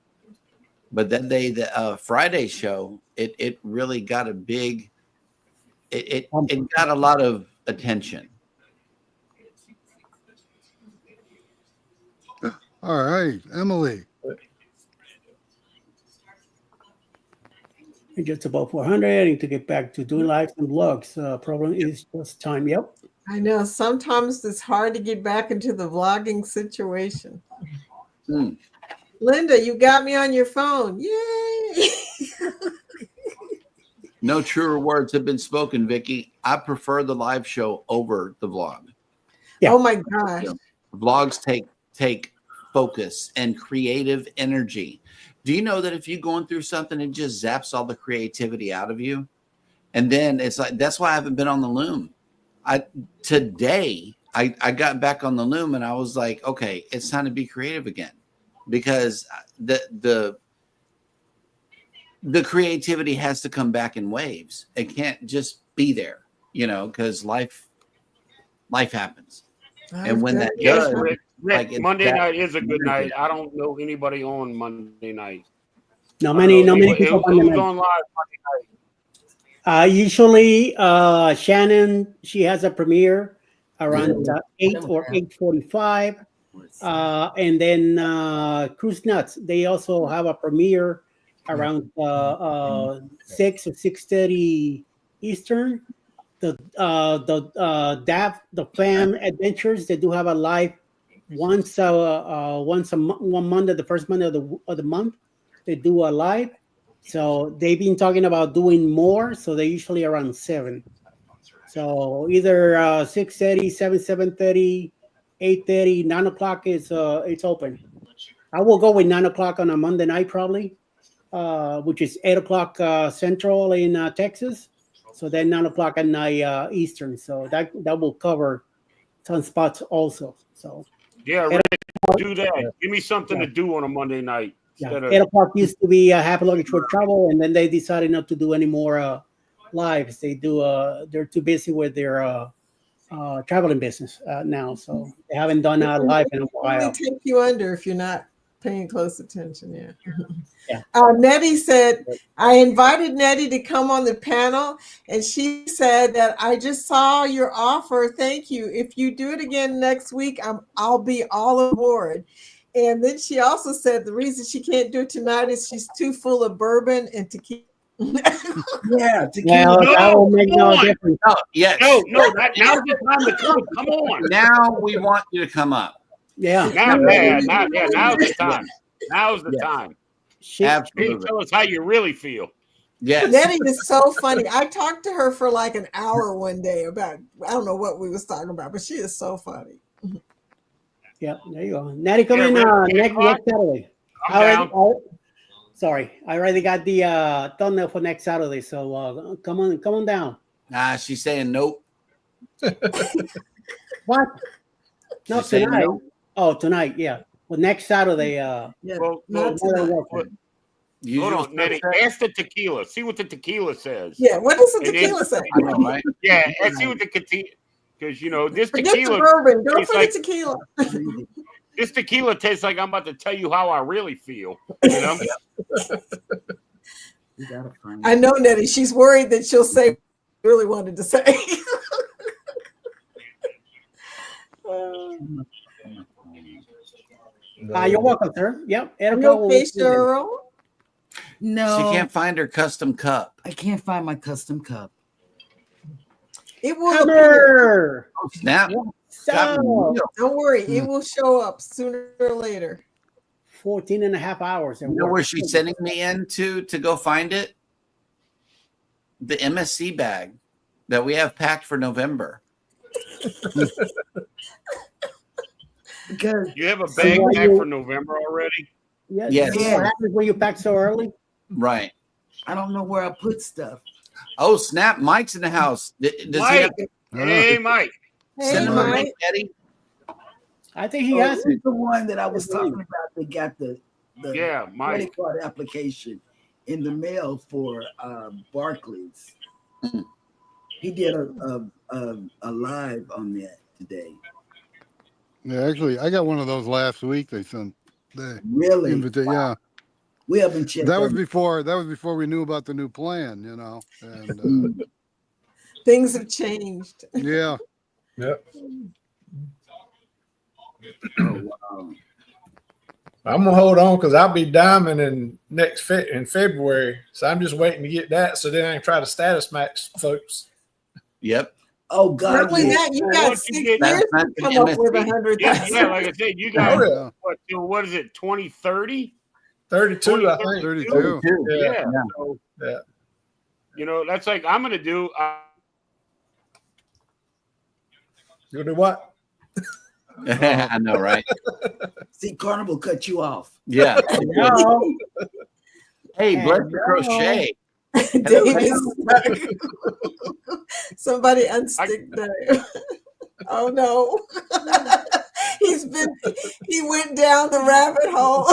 But then the Friday show, it really got a big, it got a lot of attention. All right, Emily. Just about 400. I need to get back to doing lives and blogs. Problem is just time. Yep. I know sometimes it's hard to get back into the vlogging situation. Linda, you got me on your phone. Yay! No truer words have been spoken, Vicky. I prefer the live show over the vlog. Yeah. Oh my gosh. You know, vlogs take focus and creative energy. Do you know that if you're going through something, it just zaps all the creativity out of you? And then it's like, that's why I haven't been on the loom. Today I got back on the loom and I was like, okay, it's time to be creative again, because the creativity has to come back in waves. It can't just be there, you know, because life happens. And when that does, Rick, Monday night is a good night. I don't know anybody on Monday night. Not many people who's on live Monday night. Usually, Shannon, she has a premiere around 8 or 8:45, and then Cruise Nuts, they also have a premiere around 6 or 6:30 Eastern. The Fam Adventures, they do have a live one Monday, the first Monday of the month. They do a live. So they've been talking about doing more. So they're usually around 7. So either 6:30, 7:30, 8:30, 9 o'clock is it's open. I will go with 9 o'clock on a Monday night probably, which is 8 o'clock Central in Texas. So then 9 o'clock at night Eastern. So that will cover some spots also. So yeah, Rick, do that. Give me something to do on a Monday night. Yeah, 8 o'clock used to be Happy Luggage for Travel, and then they decided not to do any more lives. They do they're too busy with their traveling business now, so they haven't done a live in a while. They take you under if you're not paying close attention. Yeah. Nettie said, I invited Nettie to come on the panel, and she said that I just saw your offer. Thank you. If you do it again next week, I'll be all aboard. And then she also said the reason she can't do it tonight is she's too full of bourbon and tequila. Yeah, tequila. Well, that will make no difference. No, yes. No, now's the time to come. Come on. Now we want you to come up. Yeah. Now's the time. Now's the time. Absolutely. Tell us how you really feel. Yes. Nettie is so funny. I talked to her for like an hour one day about, I don't know what we was talking about, but she is so funny. Yeah, there you go. Natty, come in next Saturday. Sorry, I already got the thumbnail for next Saturday. So come on down. Nah, she's saying nope. What? No, tonight. No. Oh, tonight, yeah. Well, next Saturday. Hold on, Nettie. Ask the tequila. See what the tequila says. Yeah, what does the tequila say? I know, right? Yeah, and see what the tequila. Because this forget tequila. The bourbon. Don't forget tequila. This tequila tastes like I'm about to tell you how I really feel. You know. I know, Nettie. She's worried that she'll say what she really wanted to say. You're welcome, sir. Yep. Okay, Cheryl. No, she can't find her custom cup. I can't find my custom cup. It will appear. Oh, snap. So, don't worry, it will show up sooner or later. 14 and a half hours. You know where she's sending me into to go find it? The MSC bag that we have packed for November. Because you have a bag packed for November already? Yes. What happens when you pack so early? Right. I don't know where I put stuff. Oh, snap. Mike's in the house. Does Mike. Hey, Mike. Hey, Mike. Eddie? I think he has the one that I was talking about. They got the Mike. credit card application in the mail for Barclays. He did a live on that today. Yeah, actually, I got one of those last week. They sent really. Wow. Yeah, we haven't checked. That was before we knew about the new plan, you know. And things have changed. Yeah. Yep. Oh, wow. I'm gonna hold on because I'll be diamond in February, so I'm just waiting to get that. So then I can try to status match folks. Yep. Oh God! Not only that, you got 6 years to come up with 100,000. Yeah, like I said, you got what is it? 2030? 32, I think. 32. Yeah. So, you know, that's like I'm gonna do. You do what? I know, right? See, Carnival cut you off. Yeah. No. Hey, bless the crochet. Somebody unstick that. Oh no. He went down the rabbit hole.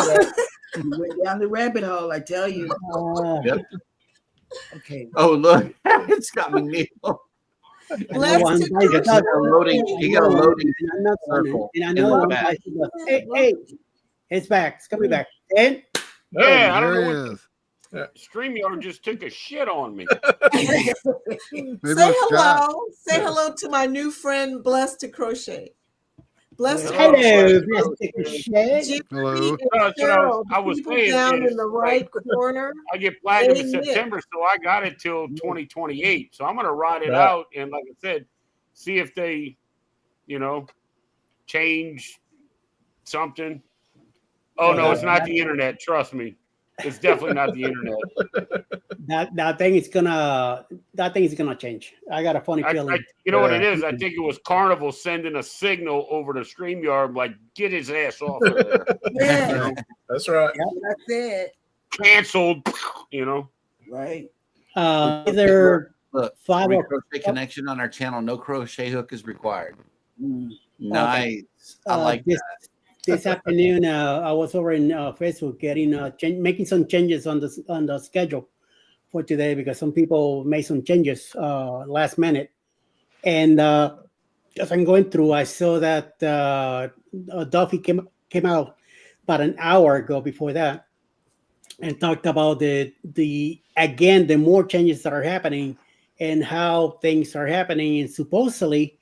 He went down the rabbit hole, I tell you. Yep. Okay. Oh, look. It's got McNeil. He got a loading circle. Hey, it's back. It's coming back. And I don't know what StreamYard just took a shit on me. Say hello. Say hello to my new friend, Blessed to Crochet. Blessed to Hello, Crochet. Hello. I was saying down in the right corner. I get platinum in September, so I got it till 2028. So I'm gonna ride it out, and like I said, see if they, you know, change something. Oh no, it's not the internet. Trust me, it's definitely not the internet. That thing is gonna change. I got a funny feeling. You know what it is? I think it was Carnival sending a signal over to StreamYard, like, get his ass off of there. Yeah, that's right. Yeah, that's it. Canceled. You know. Right. Either look, 5 or crochet connection on our channel. No crochet hook is required. Nice. I like this, that. This afternoon, I was over in Facebook making some changes on the schedule for today because some people made some changes last minute. And as I'm going through, I saw that Duffy came out about an hour ago before that and talked about the more changes that are happening and how things are happening. And supposedly,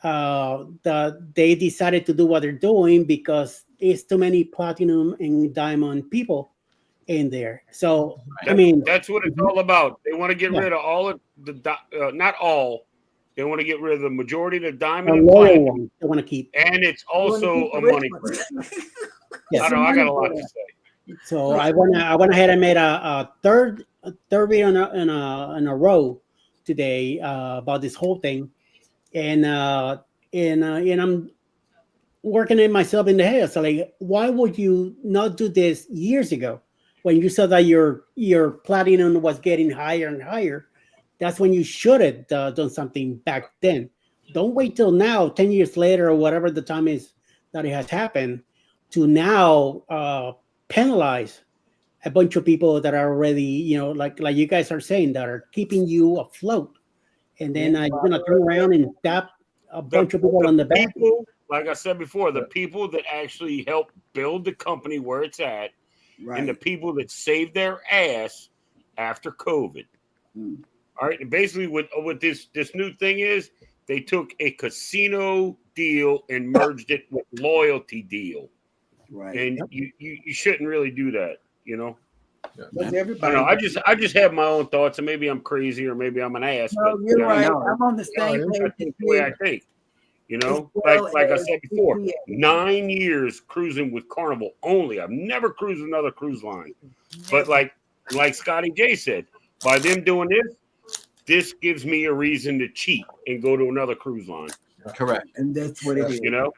they decided to do what they're doing because there's too many platinum and diamond people in there. So that's what it's all about. They want to get rid of all of the not all. They want to get rid of the majority of the diamond and platinum. One they want to keep, and it's also a money grab. I know. I got a lot to say. So I went ahead and made a third video in a row today about this whole thing. And I'm working it myself in the head. So like, why would you not do this years ago when you saw that your platinum was getting higher and higher? That's when you should have done something back then. Don't wait till now, 10 years later or whatever the time is that it has happened, to now penalize a bunch of people that are already, like you guys are saying, that are keeping you afloat. And then you're going to turn around and tap a bunch of people on the back. People, like I said before, the people that actually helped build the company where it's at, and the people that saved their ass after COVID. All right. And basically what this new thing is, they took a casino deal and merged it with loyalty deal. Right. And you shouldn't really do that, you know? Everybody. I just have my own thoughts, and maybe I'm crazy or maybe I'm an ass. No, but you're right. I'm on the same page. That's the way I think. You know, like I said before, 9 years cruising with Carnival only. I've never cruised another cruise line. But like Scotty J said, by them doing this gives me a reason to cheat and go to another cruise line. Correct. And that's what it is. You know?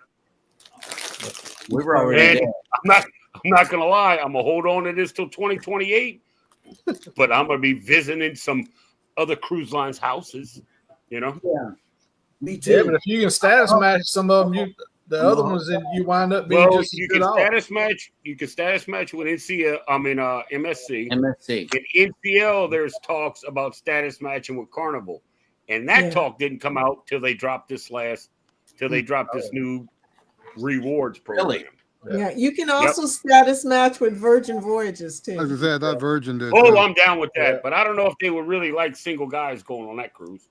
We were already there. I'm not gonna lie, I'm gonna hold on to this till 2028, but I'm gonna be visiting some other cruise lines' houses, you know? Yeah. Me too. Yeah, but if you can status match some of them, the other ones, then you wind up being just you can status match. You can status match with MSC. MSC. In NCL, there's talks about status matching with Carnival, and that talk didn't come out till they dropped this new rewards program. Really? Yeah, you can also status match with Virgin Voyages too. Like I said, that Virgin did. Oh, too. I'm down with that, but I don't know if they would really like single guys going on that cruise.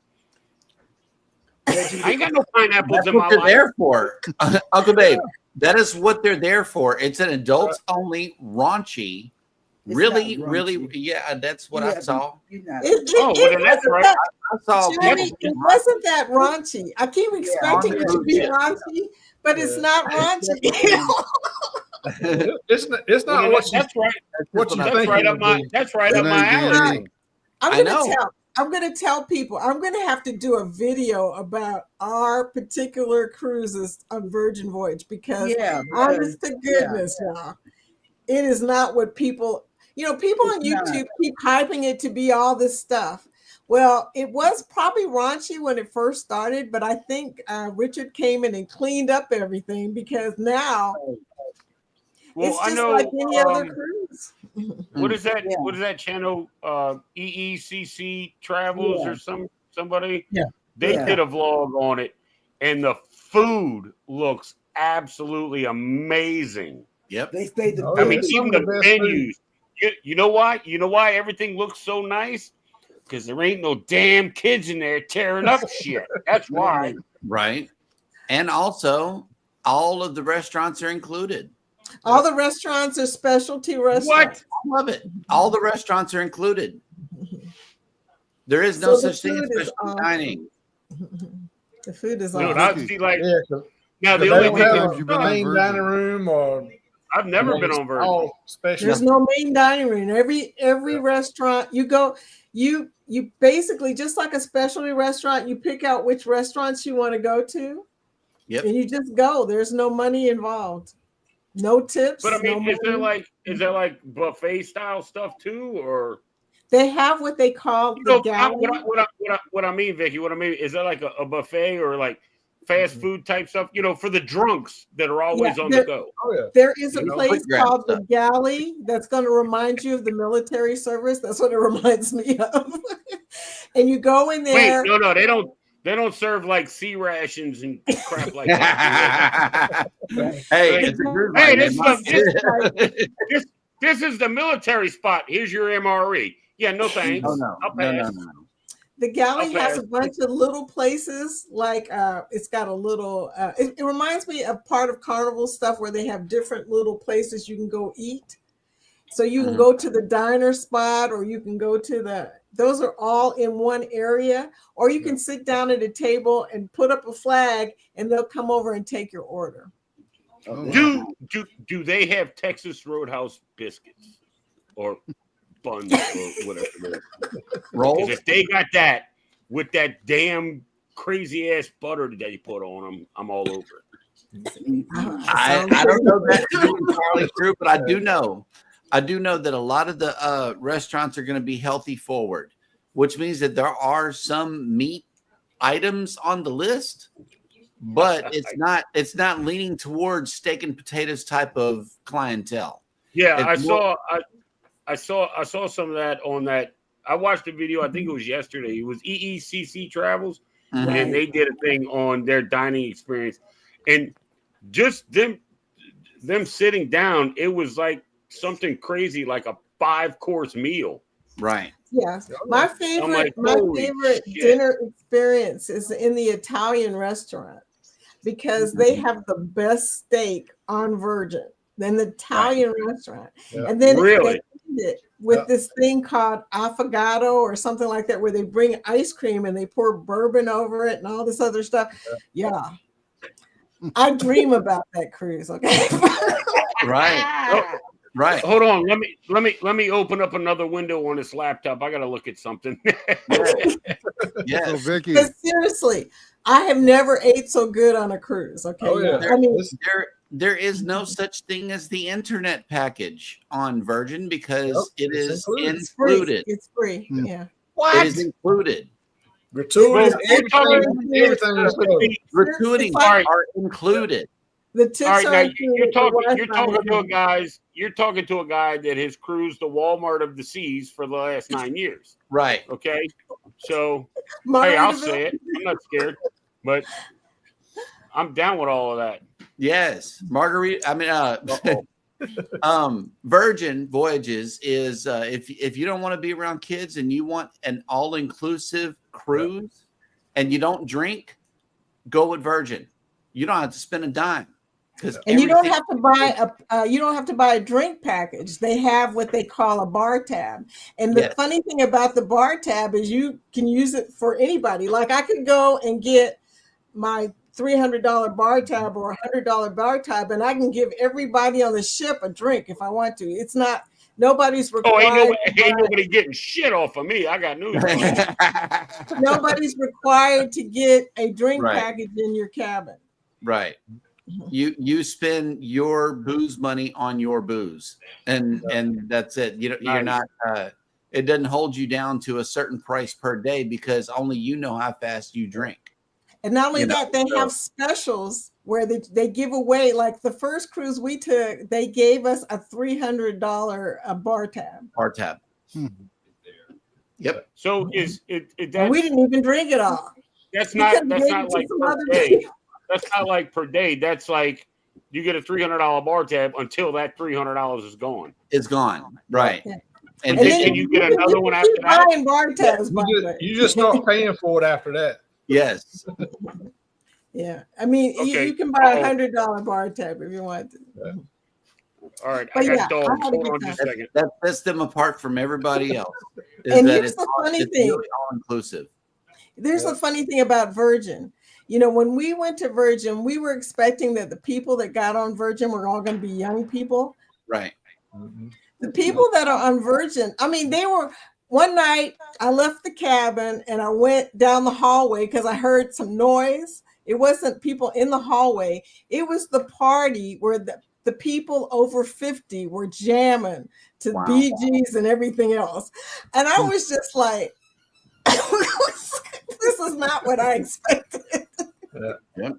I ain't got no pineapples That's in what my they're life. there for, Uncle Dave. That is what they're there for. It's an adults only raunchy. Really, really, yeah. That's what I saw. That's right. I saw. Jimmy, it wasn't that raunchy. I keep expecting it to be raunchy, but it's not raunchy. It's not what you. That's right. What you That's think right it up would my. be. That's right up my alley. I'm gonna tell people. I'm gonna have to do a video about our particular cruises on Virgin Voyage because, honest to goodness, y'all, it is not what people. People on YouTube keep hyping it to be all this stuff. Well, it was probably raunchy when it first started, but I think Richard came in and cleaned up everything because now it's just like any other cruise. What is that? What is that channel? EECC Travels or somebody? Yeah. They did a vlog on it, and the food looks absolutely amazing. Yep. They say I mean, even the menus. You know why? You know why everything looks so nice? Because there ain't no damn kids in there tearing up shit. That's why. Right. And also, all of the restaurants are included. All the restaurants are specialty restaurants. What? I love it. All the restaurants are included. There is no such thing as specialty dining. The food is Dude, awesome. I see like now the they only don't thing have a main dining room or. I've never been on Virgin. All special. There's no main dining room. Every restaurant you go, you basically just like a specialty restaurant. You pick out which restaurants you want to go to, and you just go. There's no money involved, no tips. But I mean, no is there like buffet style stuff too, or they have what they call the galley? What I mean, Vicky, what I mean is that like a buffet or like fast food type stuff, for the drunks that are always on the go. There is a place called the Galley that's going to remind you of the military service. That's what it reminds me of. And you go in there. Wait, no, they don't serve like sea rations and crap like that. This is the military spot. Here's your MRE. Yeah, no thanks. No. The Galley has a bunch of little places, like it's got a little, it reminds me of part of Carnival stuff where they have different little places you can go eat. So you can go to the diner spot or you can go to those are all in one area, or you can sit down at a table and put up a flag and they'll come over and take your order. Do they have Texas Roadhouse biscuits or buns or whatever? Rolls. If they got that with that damn crazy ass butter that they put on them, I'm all over it. I don't know that to be entirely true, but I do know that a lot of the restaurants are going to be healthy forward, which means that there are some meat items on the list, but it's not leaning towards steak and potatoes type of clientele. Yeah, I saw some of that on that. I watched a video. I think it was yesterday. It was EECC Travels, and they did a thing on their dining experience, and just them sitting down. It was like something crazy, like a 5-course meal. Right. Yeah. My favorite dinner experience is in the Italian restaurant because they have the best steak on Virgin. Then the Italian restaurant, and then they end it with this thing called affogato or something like that, where they bring ice cream and they pour bourbon over it and all this other stuff. Yeah, I dream about that cruise. Okay, right. Right. Hold on. Let me open up another window on this laptop. I gotta look at something. Yes. So Vicky, but seriously, I have never ate so good on a cruise. Okay. I mean, there is no such thing as the internet package on Virgin because it is included. It's free. Yeah. What? It is included. Gratuities, gratuities are included. The tips all right, are now you're talking to a guy that has cruised the Walmart of the seas for the last 9 years. Right. Okay. So hey, I'll say it. I'm not scared, but I'm down with all of that. Yes. Virgin Voyages is if you don't want to be around kids and you want an all-inclusive cruise and you don't drink, go with Virgin. You don't have to spend a dime. And you don't have to buy a drink package. They have what they call a bar tab. And the funny thing about the bar tab is you can use it for anybody. Like I could go and get my $300 bar tab or $100 bar tab, and I can give everybody on the ship a drink if I want to. It's not nobody's required. Ain't nobody getting shit off of me. I got news. Nobody's required to get a drink package in your cabin. Right. You spend your booze money on your booze, and that's it. You're not. It doesn't hold you down to a certain price per day because only you know how fast you drink. And not only that, they have specials where they give away. Like the first cruise we took, they gave us a $300 bar tab. Bar tab. Yep. So is it? And we didn't even drink it all. That's not like per day. That's not like per day. That's like you get a $300 bar tab until that $300 is gone. It's gone. Right. Yeah. And then you get another one after that. Buying bar tabs, you just start paying for it after that. Yes. Yeah. I mean, you can buy a $100 bar tab if you want to. Yeah. All right. But I got dogs. Hold on just a second. That sets them apart from everybody else. And here's the funny thing. Really all inclusive. There's the funny thing about Virgin. You know, when we went to Virgin, we were expecting that the people that got on Virgin were all going to be young people. Right. The people that are on Virgin, I mean, they were. One night, I left the cabin and I went down the hallway because I heard some noise. It wasn't people in the hallway. It was the party where the people over 50 were jamming to Bee Gees and everything else. And I was just like, this is not what I expected. Yeah.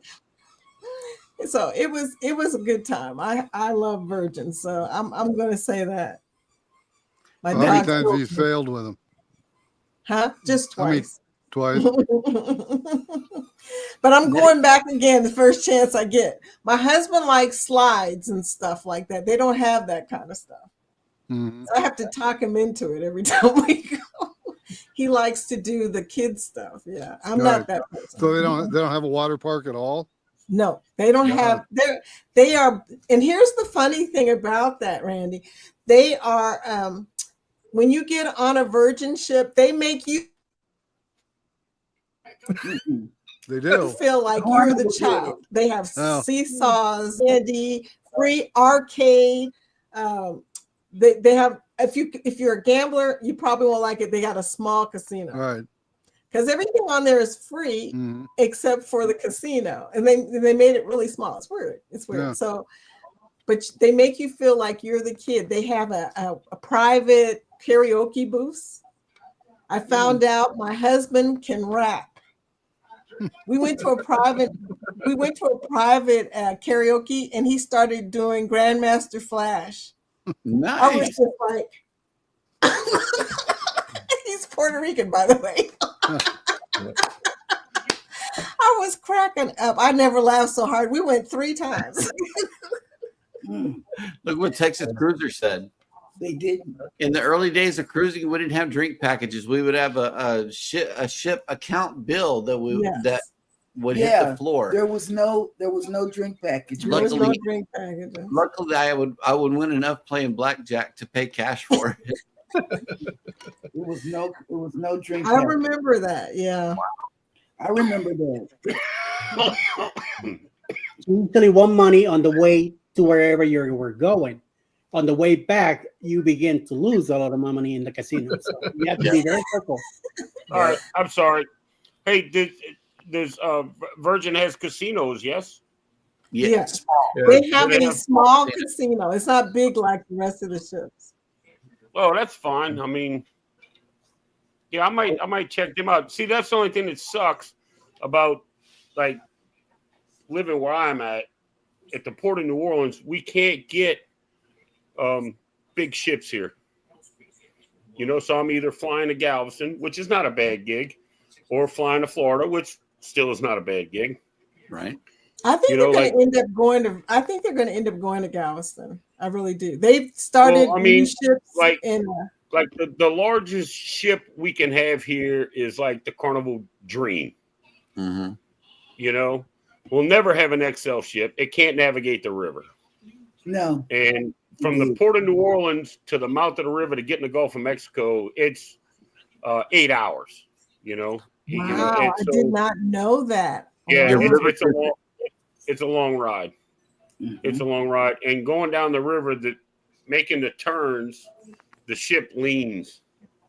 So it was a good time. I love Virgin, so I'm going to say that. How many times have you sailed with them? Huh? Just twice. Twice. But I'm going back again the first chance I get. My husband likes slides and stuff like that. They don't have that kind of stuff. Mm-hmm. So I have to talk him into it every time we go. He likes to do the kids stuff. Yeah, I'm not that person. So they don't have a water park at all? No, they don't have. They are. And here's the funny thing about that, Randy. They are. When you get on a Virgin ship, they make you. They do Feel like you're the child. They have seesaws, candy, free arcade. They have. If you're a gambler, you probably won't like it. They got a small casino, right? Because everything on there is free except for the casino, and they made it really small. It's weird. It's weird. Yeah. So, but they make you feel like you're the kid. They have a private karaoke booth. I found out my husband can rap. We went to a private karaoke, and he started doing Grandmaster Flash. Nice. I was just like, he's Puerto Rican, by the way. I was cracking up. I never laughed so hard. We went 3 times. Look what Texas Cruiser said. They didn't. In the early days of cruising, we didn't have drink packages. We would have a ship account bill that would hit the floor. There was no drink package. Luckily, I would win enough playing blackjack to pay cash for it. It was no drink. I remember that. Yeah. Wow. I remember that. Usually won money on the way to wherever you were going. On the way back, you begin to lose a lot of money in the casino. So you have to be very careful. All right. I'm sorry. Hey, there's Virgin has casinos, yes? Yes. They have a small casino. It's not big like the rest of the ships. Oh, that's fine. I mean, yeah, I might check them out. See, that's the only thing that sucks about like living where I'm at the Port of New Orleans. We can't get big ships here. So I'm either flying to Galveston, which is not a bad gig, or flying to Florida, which still is not a bad gig. Right. I think they're going to end up going to. I think they're going to end up going to Galveston. I really do. They've started new ships. Like the largest ship we can have here is like the Carnival Dream. Mm-hmm. you know, will never have an XL ship. It can't navigate the river. No. And from the port of New Orleans to the mouth of the river to get in the Gulf of Mexico, it's 8 hours, you know. Wow, I did not know that. Yeah, Wow. it's a long ride. It's a long ride. And going down the river, making the turns, the ship leans.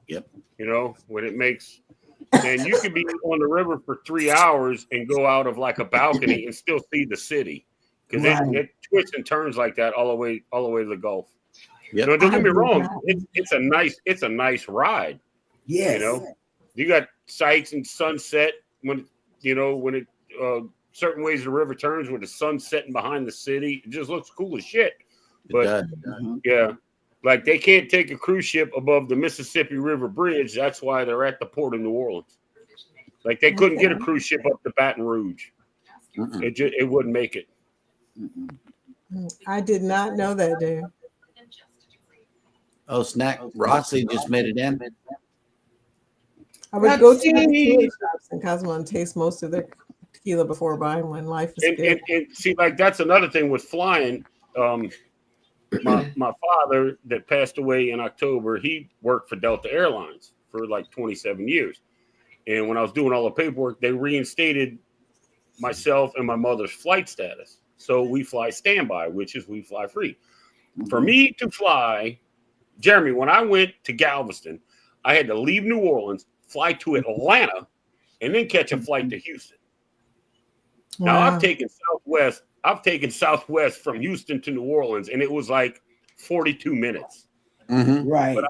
Yep. You know, when it makes, and you could be on the river for 3 hours and go out of like a balcony and still see the city. Because it twists and turns like that all the way to the Gulf. Yep. No, don't get me wrong. It's a nice ride. Yes. You know, you got sights and sunset when it certain ways the river turns with the sun setting behind the city. It just looks cool as shit. But yeah, like they can't take a cruise ship above the Mississippi River Bridge. That's why they're at the port of New Orleans. Like they couldn't get a cruise ship up to Baton Rouge. It wouldn't make it. I did not know that, Dave. Oh, snack. Rossi just made it in. I would go to the tequila shops in Cosmo and taste most of their tequila before buying one. Life is good. And see, like that's another thing with flying. My father that passed away in October, he worked for Delta Airlines for like 27 years. And when I was doing all the paperwork, they reinstated myself and my mother's flight status. So we fly standby, which is we fly free. For me to fly, Jeremy, when I went to Galveston, I had to leave New Orleans, fly to Atlanta, and then catch a flight to Houston. Now I've taken Southwest from Houston to New Orleans, and it was like 42 minutes. Right. But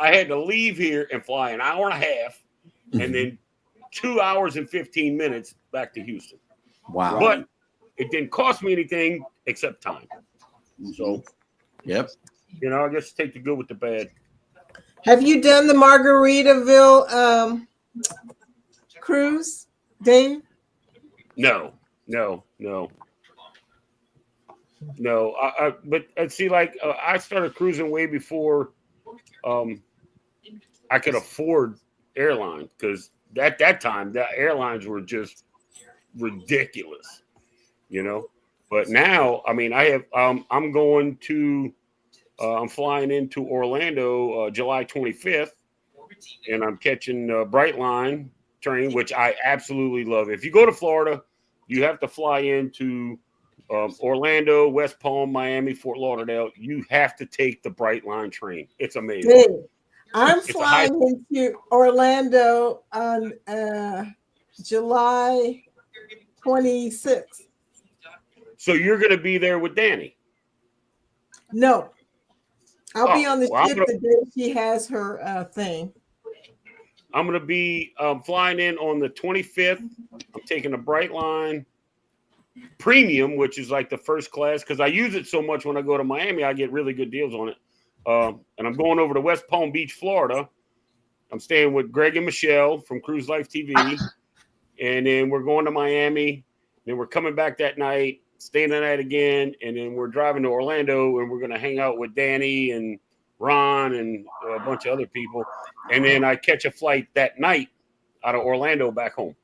I had to leave here and fly an hour and a half, and then 2 hours and 15 minutes back to Houston. Wow. But it didn't cost me anything except time. So, yep. You know, I guess take the good with the bad. Have you done the Margaritaville cruise, Dave? No. But see, like I started cruising way before I could afford airlines, because at that time the airlines were just ridiculous, you know. But now, I mean, I'm flying into Orlando July 25th, and I'm catching Brightline train, which I absolutely love. If you go to Florida, you have to fly into Orlando, West Palm, Miami, Fort Lauderdale. You have to take the Brightline train. It's amazing. Dave, I'm flying into Orlando on July 26th. So you're going to be there with Danny? No. I'll be on the ship the day she has her thing. I'm going to be flying in on the 25th. I'm taking a Brightline Premium, which is like the first class, because I use it so much when I go to Miami. I get really good deals on it. And I'm going over to West Palm Beach, Florida. I'm staying with Greg and Michelle from Cruise Life TV. And then we're going to Miami. Then we're coming back that night, staying the night again. And then we're driving to Orlando, and we're going to hang out with Danny and Ron and a bunch of other people. And then I catch a flight that night out of Orlando back home.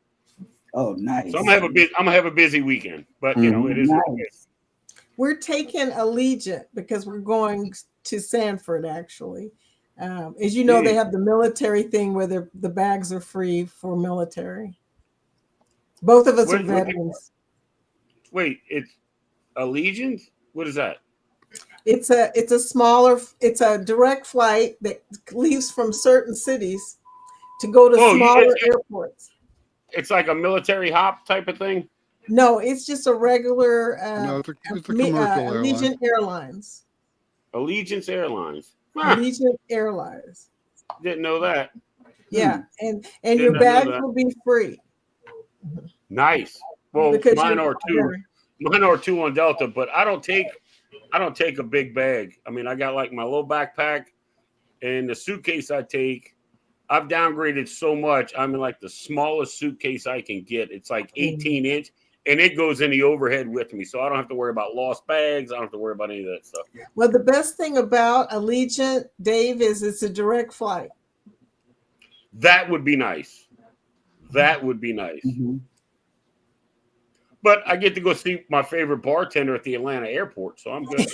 Oh, nice. So I'm gonna have a busy weekend, but you know, it is. Nice. We're taking Allegiant because we're going to Sanford, actually. As you know, they have the military thing where the bags are free for military. Both of us are veterans. Wait, it's Allegiant? What is that? It's a direct flight that leaves from certain cities to go to smaller airports. It's like a military hop type of thing? No, it's just a regular no, it's a commercial Allegiant Airlines. Allegiance Airlines. Huh. Allegiant Airlines. Didn't know that. Yeah, and your bags will be free. Nice. Well, mine are too on Delta, but I don't take a big bag. I mean, I got like my little backpack, and the suitcase I take, I've downgraded so much. I'm in like the smallest suitcase I can get. It's like 18 inch, and it goes in the overhead with me. So I don't have to worry about lost bags. I don't have to worry about any of that stuff. Well, the best thing about Allegiant, Dave, is it's a direct flight. That would be nice. That would be nice. But I get to go see my favorite bartender at the Atlanta airport, so I'm good.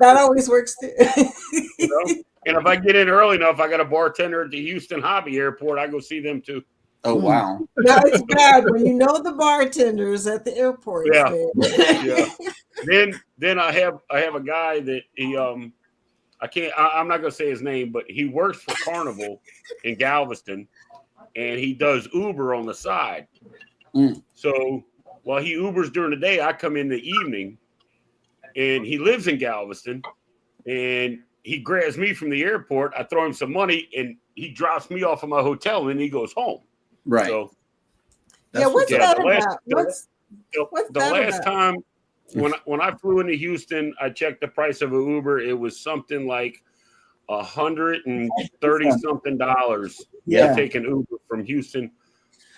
That always works too. You know? And if I get in early enough, I got a bartender at the Houston Hobby Airport. I go see them too. Oh wow! No, it's bad when you know the bartenders at the airport. Yeah, yeah. Then I have a guy that I'm not gonna say his name, but he works for Carnival in Galveston, and he does Uber on the side. So while he Ubers during the day, I come in the evening, and he lives in Galveston, and he grabs me from the airport. I throw him some money, and he drops me off at my hotel, and he goes home. Right. So, what's that about? The last time when I flew into Houston, I checked the price of an Uber. It was something like $130 something to take an Uber from Houston,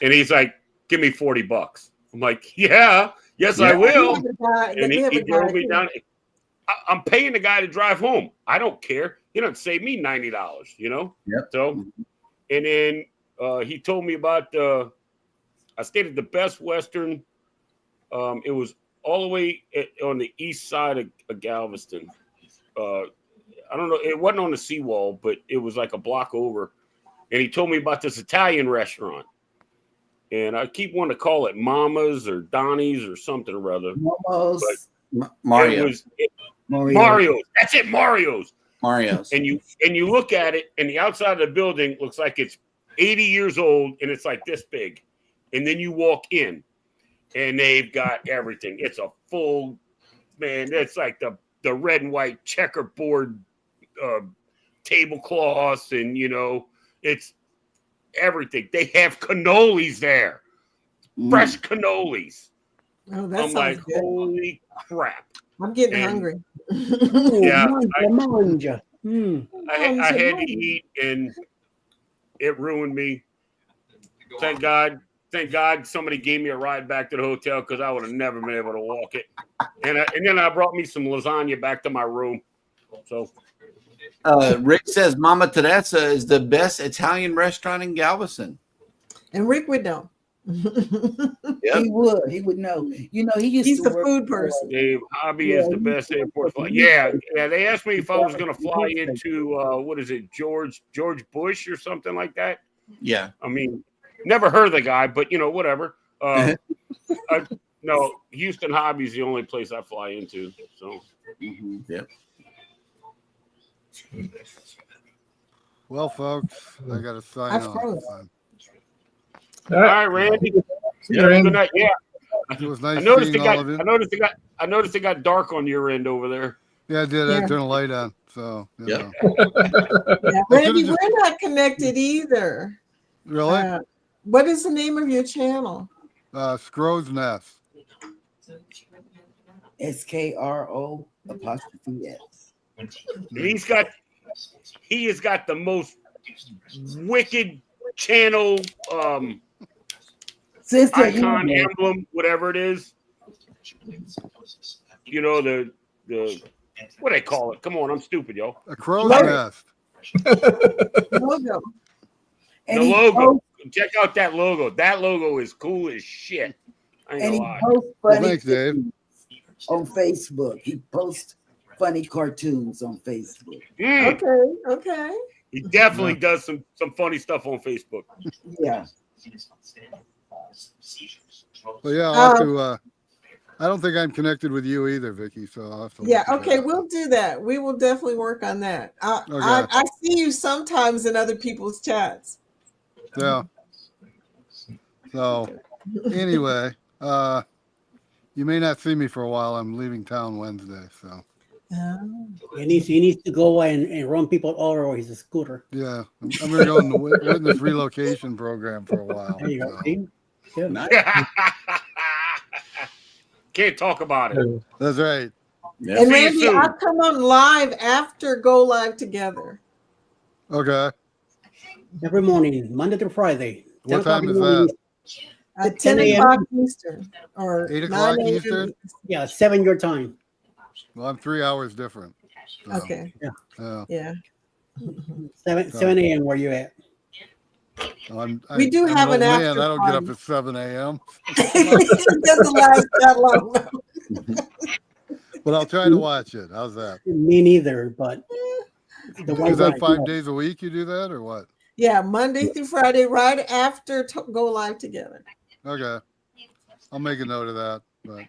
and he's like, "Give me $40." I'm like, "Yes, I will." And he drove me down. I'm paying the guy to drive home. I don't care. He doesn't save me $90, you know? Yep. So, and then he told me about I stayed at the Best Western. It was all the way on the east side of Galveston. I don't know. It wasn't on the seawall, but it was like a block over. And he told me about this Italian restaurant. And I keep wanting to call it Mama's or Donnie's or something or other. Mario's. Mario's. That's it, Mario's. Mario's. And you look at it, and the outside of the building looks like it's 80 years old, and it's like this big. And then you walk in, and they've got everything. It's a full, man, it's like the red and white checkerboard tablecloths, and, you know, it's everything. They have cannolis there. Fresh cannolis. Oh, that I'm sounds like, good. holy crap. I'm getting hungry. Yeah, I had to eat, and it ruined me. Thank God somebody gave me a ride back to the hotel, because I would have never been able to walk it. And then I brought me some lasagna back to my room. So Rick says Mama Teresa is the best Italian restaurant in Galveston. And Rick would know. Yep. He would know. You know, he's the food person. Dave, Hobby is the best airport flight. Yeah. They asked me if I was going to fly into what is it, George Bush or something like that. Yeah. I mean, never heard of the guy, but you know, whatever. No, Houston Hobby is the only place I fly into. So, Yep. Well, folks, I got to sign off. All right, Randy. Good night. Yeah. It was nice I noticed seeing all of you. I noticed it got dark on your end over there. Yeah, I did. I turned the light on. So, yeah. Randy, we're not connected either. Really? What is the name of your channel? Scrow's Nest. SKRO''S. He has got the most wicked channel icon, emblem, whatever it is. You know, the what do they call it? Come on, I'm stupid, yo. A crow's nest. Logo. The logo. Check out that logo. That logo is cool as shit. I ain't And he gonna lie. posts funny Thanks, Dave. on Facebook. He posts funny cartoons on Facebook. Okay. He definitely does some funny stuff on Facebook. Yeah. Well, yeah, I'll have to. I don't think I'm connected with you either, Vicky. So I'll have to. Yeah. Okay. We'll do that. We will definitely work on that. I see you sometimes in other people's chats. Yeah. So anyway, you may not see me for a while. I'm leaving town Wednesday, so. He needs to go and run people over with his scooter. Yeah, I'm going to go in the witness relocation program for a while. There you go. So. Can't talk about it. That's right. Yeah. And Randy, I'll come on live after Go Live Together. Okay. Every morning, Monday through Friday. What time is that? 10 o'clock Eastern. Or 8 o'clock 9 Eastern? Yeah, 7 your time. Well, I'm 3 hours different. So. Okay. Yeah. Yeah. 7 a.m. where you at? We do have an after man. I don't get up party. at 7 a.m. It doesn't last that long. But I'll try to watch it. How's that? Me neither, but the Is wife that was 5 no. days a week you do that or what? Yeah, Monday through Friday, right after go live together. Okay. I'll make a note of that. But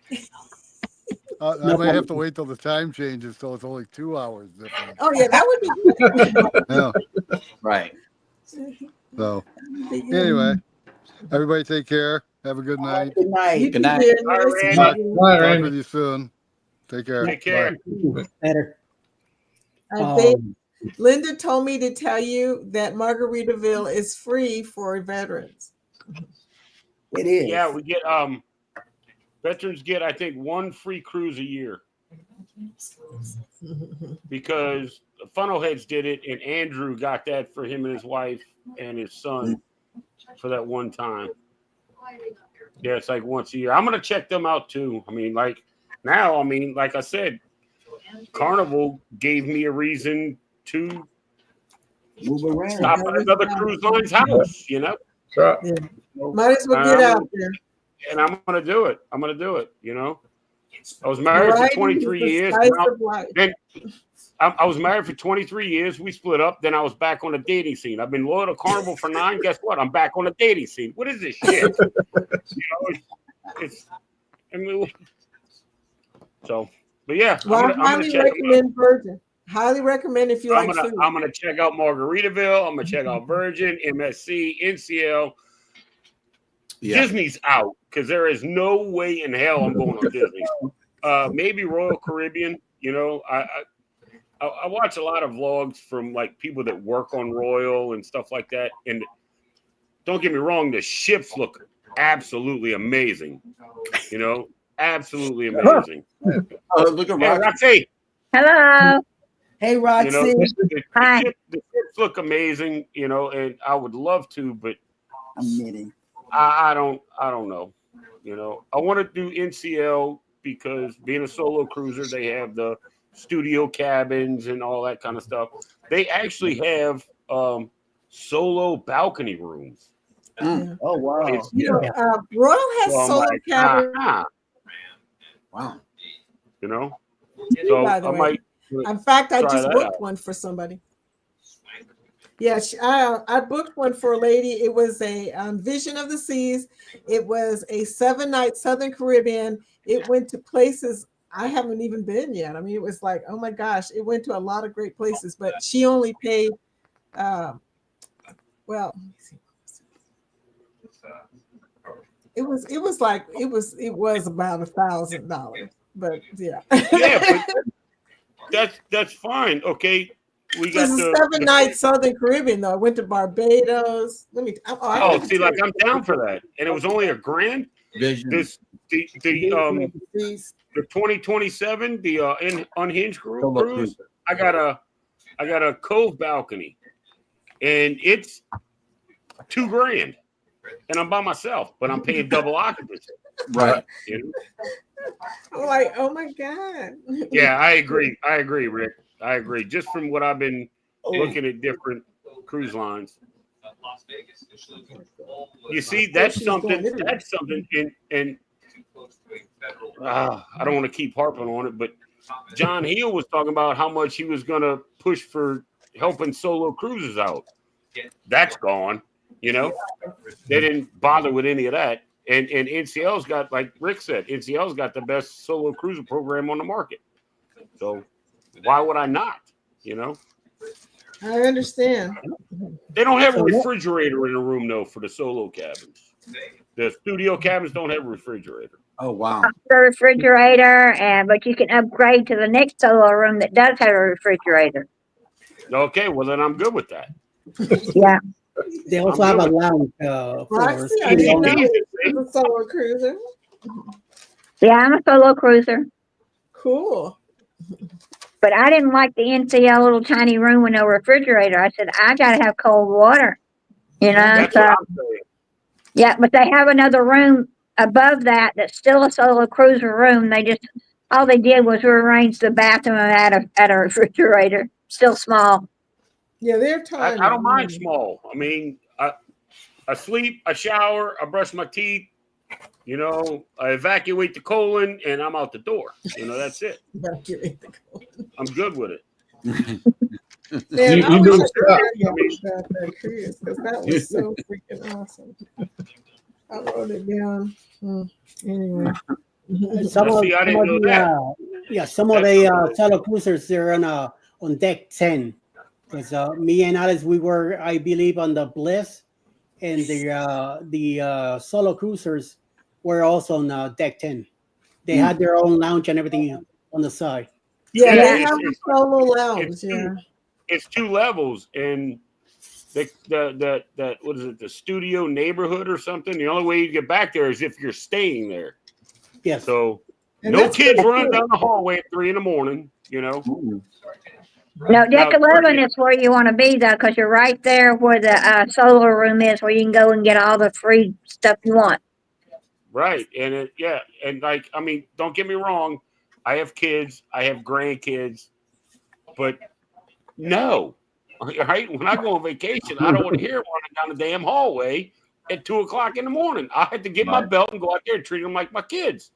I might have to wait till the time changes so it's only 2 hours different. Oh, yeah, that would be good. Yeah. Right. So anyway, everybody take care. Have a good night. Good night. Good night. Talk with you soon. Take care. Take care. Better. Linda told me to tell you that Margaritaville is free for veterans. It is. Yeah, we get veterans get, I think, 1 free cruise a year because the Funnelheads did it, and Andrew got that for him and his wife and his son for that one time. Yeah, it's like once a year. I'm gonna check them out too. I mean, like now, like I said, Carnival gave me a reason to move around. Stop at another cruise line's house, you know? Right. Yeah. Might as well get out there. And I'm going to do it. You know? I was married for 23 years. Then I was married for 23 years. We split up. Then I was back on the dating scene. I've been loyal to Carnival for 9. Guess what? I'm back on the dating scene. What is this shit? But yeah. Well, I highly recommend Virgin. Highly recommend if you like food. I'm gonna check out Margaritaville. I'm gonna check out Virgin, MSC, NCL. Yeah. Disney's out because there is no way in hell I'm going on Disney. Maybe Royal Caribbean. You know, I watch a lot of vlogs from like people that work on Royal and stuff like that. And don't get me wrong, the ships look absolutely amazing. You know, absolutely amazing. Look at Roxy. Hello. Hey, Roxy. You know, Hi. The ships look amazing, you know, and I would love to, but I'm knitting. I don't know. You know, I want to do NCL because being a solo cruiser, they have the studio cabins and all that kind of stuff. They actually have solo balcony rooms. Oh wow! Royal has solo cabins. Wow. You know, so I might. In fact, I just booked out. one for somebody. Yeah, I booked one for a lady. It was a Vision of the Seas. It was a 7-night Southern Caribbean. It went to places I haven't even been yet. I mean, it was like, oh my gosh, it went to a lot of great places, but she only paid, it was about $1,000, but yeah. Yeah, but that's fine. Okay. We got the 7-night Southern Caribbean though. I went to Barbados. Like I'm down for that, and it was only $1,000. Vision. The 2027 the unhinged cruise. I got a cove balcony, and it's $2,000, and I'm by myself, but I'm paying double occupancy. Right. You know? I'm like, oh my God. Yeah, I agree, Rick. I agree. Just from what I've been looking at different cruise lines. You see, that's something, and I don't want to keep harping on it, but John Heel was talking about how much he was going to push for helping solo cruises out. That's gone, you know. They didn't bother with any of that. And NCL's got, like Rick said, NCL's got the best solo cruiser program on the market. So why would I not? You know, I understand. They don't have a refrigerator in a room though for the solo cabins. The studio cabins don't have a refrigerator. Oh wow! The refrigerator, but you can upgrade to the next solo room that does have a refrigerator. Okay, well then I'm good with that. Yeah. They also have a lounge for a solo cruiser. Yeah, I'm a solo cruiser. Cool. But I didn't like the NCL little tiny room with no refrigerator. I said, I got to have cold water. You know? That's what I'm saying. Yeah, but they have another room above that that's still a solo cruiser room. All they did was rearrange the bathroom and add a refrigerator. Still small. Yeah, they're tiny. I don't mind small. I mean, I sleep, I shower, I brush my teeth, I evacuate the colon, and I'm out the door. That's it. Evacuate the colon. I'm good with it. Man, I wish I could tell you about that cruise because that was so freaking awesome. I wrote it down. Anyway. Some of the solo cruisers, they're on deck 10. Because me and Alice, we were, I believe, on the Bliss, and the solo cruisers were also on deck 10. They had their own lounge and everything on the side. Yeah, they have a solo lounge. It's 2 levels, and the what is it? The studio neighborhood or something. The only way you get back there is if you're staying there. Yes. So no kids running down the hallway at 3 a.m. No, deck 11 is where you want to be, though, because you're right there where the solar room is, where you can go and get all the free stuff you want. Right. And don't get me wrong. I have kids. I have grandkids. But no. Right? When I go on vacation, I don't want to hear running down the damn hallway at 2 o'clock in the morning. I had to get my belt and go out there and treat them like my kids.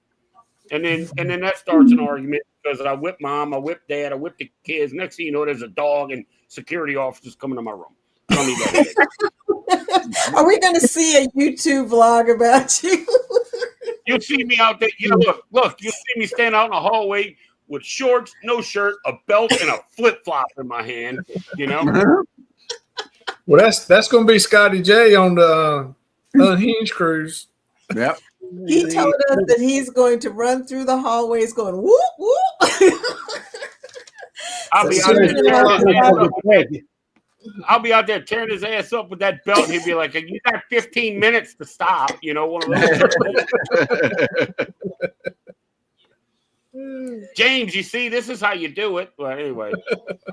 And then that starts an argument because I whip mom, I whip dad, I whip the kids. Next thing you know, there's a dog and security officers coming to my room. I don't need that. Are we going to see a YouTube vlog about you? You'll see me out there. Look, you'll see me stand out in the hallway with shorts, no shirt, a belt, and a flip-flop in my hand, Well, that's going to be Scotty J on the Unhinged cruise. Yep. He told us that he's going to run through the hallways going, whoop, whoop. I'll be out there tearing his ass up with that belt. And he'd be like, you got 15 minutes to stop. One of those. James, you see, this is how you do it. Well, anyway,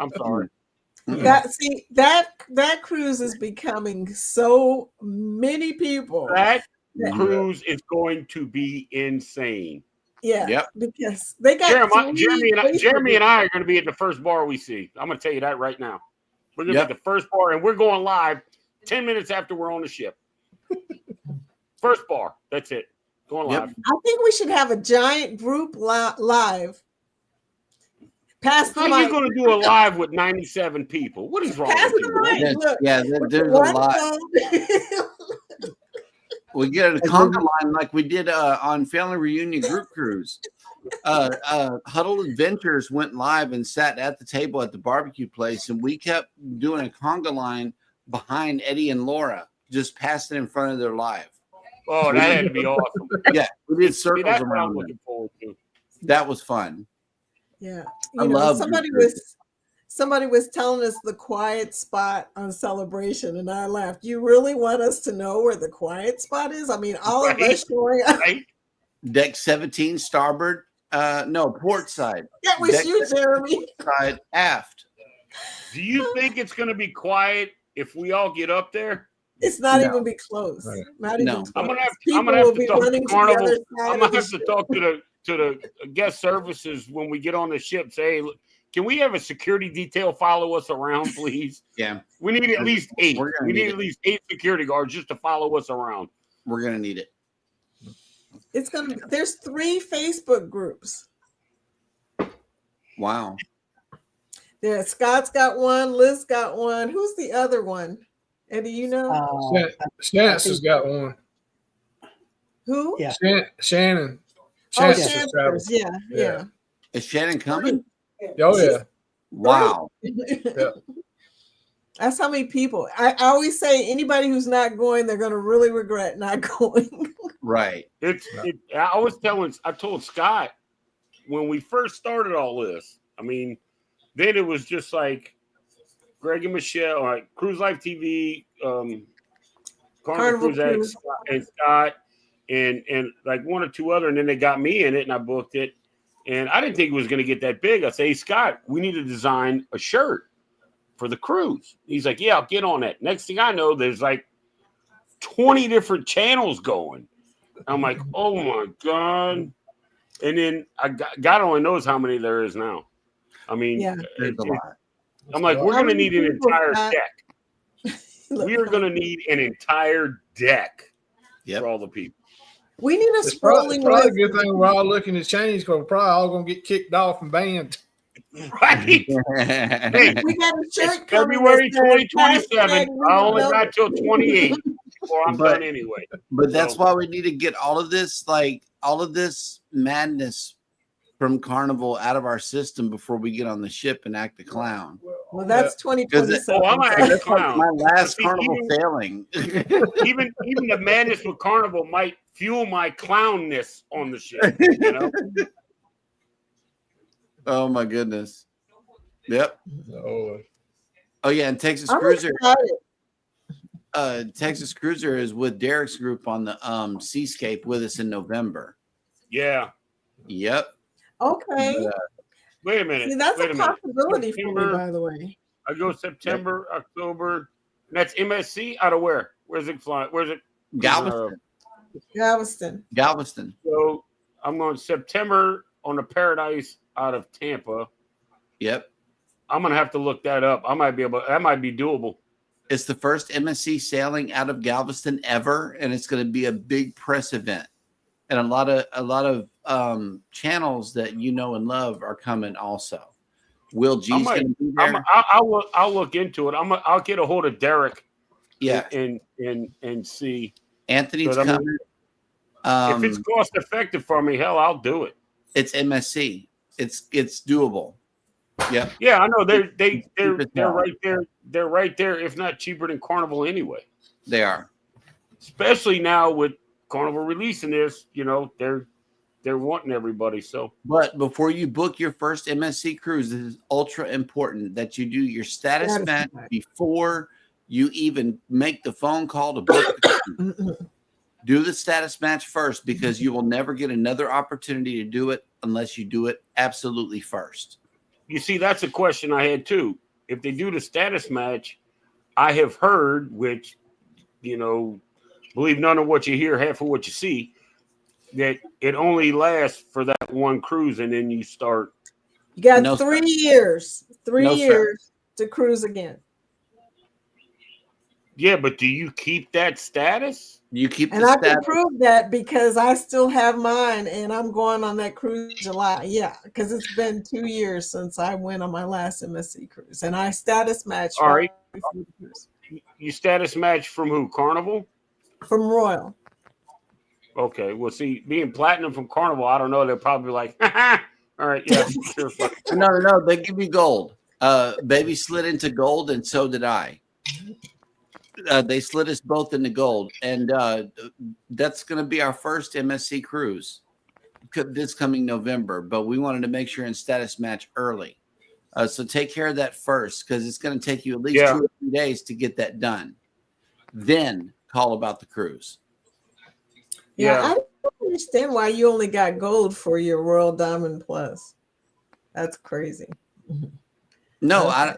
I'm sorry. That cruise is becoming so many people. That cruise is going to be insane. Yeah. Yep. Because they got Jeremy and I are going to be at the first bar we see. I'm going to tell you that right now. We're going to be at the first bar, and we're going live 10 minutes after we're on the ship. First bar. That's it. Going live. I think we should have a giant group live. Pass the mic. How are you going to do a live with 97 people? What is wrong with you? There's a lot. We get a conga line like we did on Family Reunion Group Cruise. Huddled Adventures went live and sat at the table at the barbecue place, and we kept doing a conga line behind Eddie and Laura, just passing in front of their live. Oh, that had to be awesome. Yeah, we did circles around them. That was fun. Yeah, somebody was telling us the quiet spot on Celebration, and I laughed. You really want us to know where the quiet spot is? I mean, all of us showing up. Right? Deck 17, starboard. Port side. That was you, Jeremy. Side aft. Do you think it's going to be quiet if we all get up there? It's not even be close. Right. Not even close. I'm gonna have to talk to Carnival. I'm gonna have to talk to the guest services when we get on the ship. Say, hey, can we have a security detail follow us around, please? Yeah. We need at least 8. We need at least 8 security guards just to follow us around. We're gonna need it. There's 3 Facebook groups. Wow. Yeah, Scott's got one, Liz got one. Who's the other one? Eddie, you know? Chance has got one. Who? Yeah. Shannon. Oh, yeah. Is Shannon coming? Oh, yeah. Wow. Yeah. That's how many people. I always say anybody who's not going, they're going to really regret not going. Right. I told Scott when we first started all this, I mean, then it was just like Greg and Michelle, like Cruise Life TV, Carnival Cruise X, and Scott, and like 1 or 2 other, and then they got me in it, and I booked it. And I didn't think it was going to get that big. I say, hey, Scott, we need to design a shirt for the cruise. He's like, yeah, I'll get on that. Next thing I know, there's like 20 different channels going. I'm like, oh my God. And then God only knows how many there is now. I mean, there's a lot. I'm like, we're going to need an entire deck. We are going to need an entire deck for all the people. We need a It's probably scrolling a good thing we're all looking to change because we're probably all going to get kicked off and banned. Right. Hey, we got a shirt coming February that says 2027. I only got till 28 before I'm But- done anyway. But that's So- why we need to get all of this madness from Carnival out of our system before we get on the ship and act the clown. Well, that's 2027. Oh, I'm gonna act the clown. My last See, Carnival even- sailing. even the madness with Carnival might fuel my clownness on the ship. You know. Oh my goodness. Yep. Oh yeah, and Texas I'm Cruiser. excited. Texas Cruiser is with Derek's group on the Seascape with us in November. Yeah. Yep. Okay. But, Wait a minute. See, that's wait a minute. possibility for me, September- by the way. I go September, October. And that's MSC out of where? Where's it flying? Where's it? Galveston. Galveston. So I'm going September on the Paradise out of Tampa. Yep. I'm gonna have to look that up. I might be able. That might be doable. It's the first MSC sailing out of Galveston ever, and it's going to be a big press event. And a lot of channels that you know and love are coming also. Will G's going to be there? I'll look into it. I'll get a hold of Derek. Yeah. And see. Anthony's But, I mean, coming. if it's cost effective for me, hell, I'll do it. It's MSC. It's doable. Yeah. Yeah, I know they're now. right there. They're right there, if not cheaper than Carnival anyway. They are. Especially now with Carnival releasing this, you know, they're wanting everybody. So, But before you book your first MSC cruise, it is ultra important that you do your status match before you even make the phone call to book the cruise. Do the status match first, because you will never get another opportunity to do it unless you do it absolutely first. you see, that's a question I had too. If they do the status match, I have heard, which, you know, believe none of what you hear, half of what you see, that it only lasts for that one cruise, and then you start. You got 3 years. 3 No, years to cruise again. Yeah, but do you keep that status? You keep And I can prove that because I still have mine, and I'm going on that cruise July. Yeah, because it's been 2 years since I went on my last MSC cruise, and I status matched. All right. before the cruise. You status match from who? Carnival? From Royal. Okay. Well, see, being platinum from Carnival, I don't know. They're probably like, all right, yeah, sure. No. They give you gold. Baby slid into gold, and so did I. They slid us both into gold, and that's going to be our first MSC cruise this coming November. But we wanted to make sure and status match early, so take care of that first, because it's going to take you at least 2 or 3 days to get that done. Then call about the cruise. Yeah, I don't understand why you only got gold for your Royal Diamond Plus. That's crazy. No, I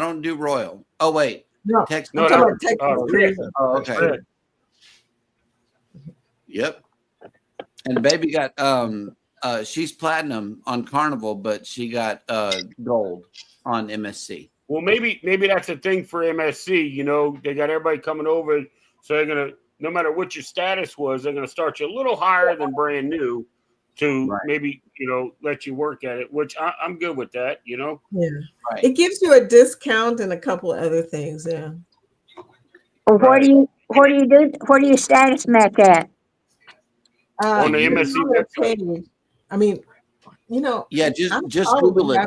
don't do Royal. Oh wait. No, Texas. I'm talking about Texas Cruise. Oh, okay. Yep. And baby got she's platinum on Carnival, but she got gold on MSC. Well, maybe that's a thing for MSC. You know, they got everybody coming over, so they're gonna, no matter what your status was, they're gonna start you a little higher than brand new to maybe, you know, let you work at it. Which I'm good with that. You know. Yeah. It gives you a discount and a couple of other things. Yeah. Well, where do you status match at? On the MSC website. I mean, you know. Yeah, just Google it.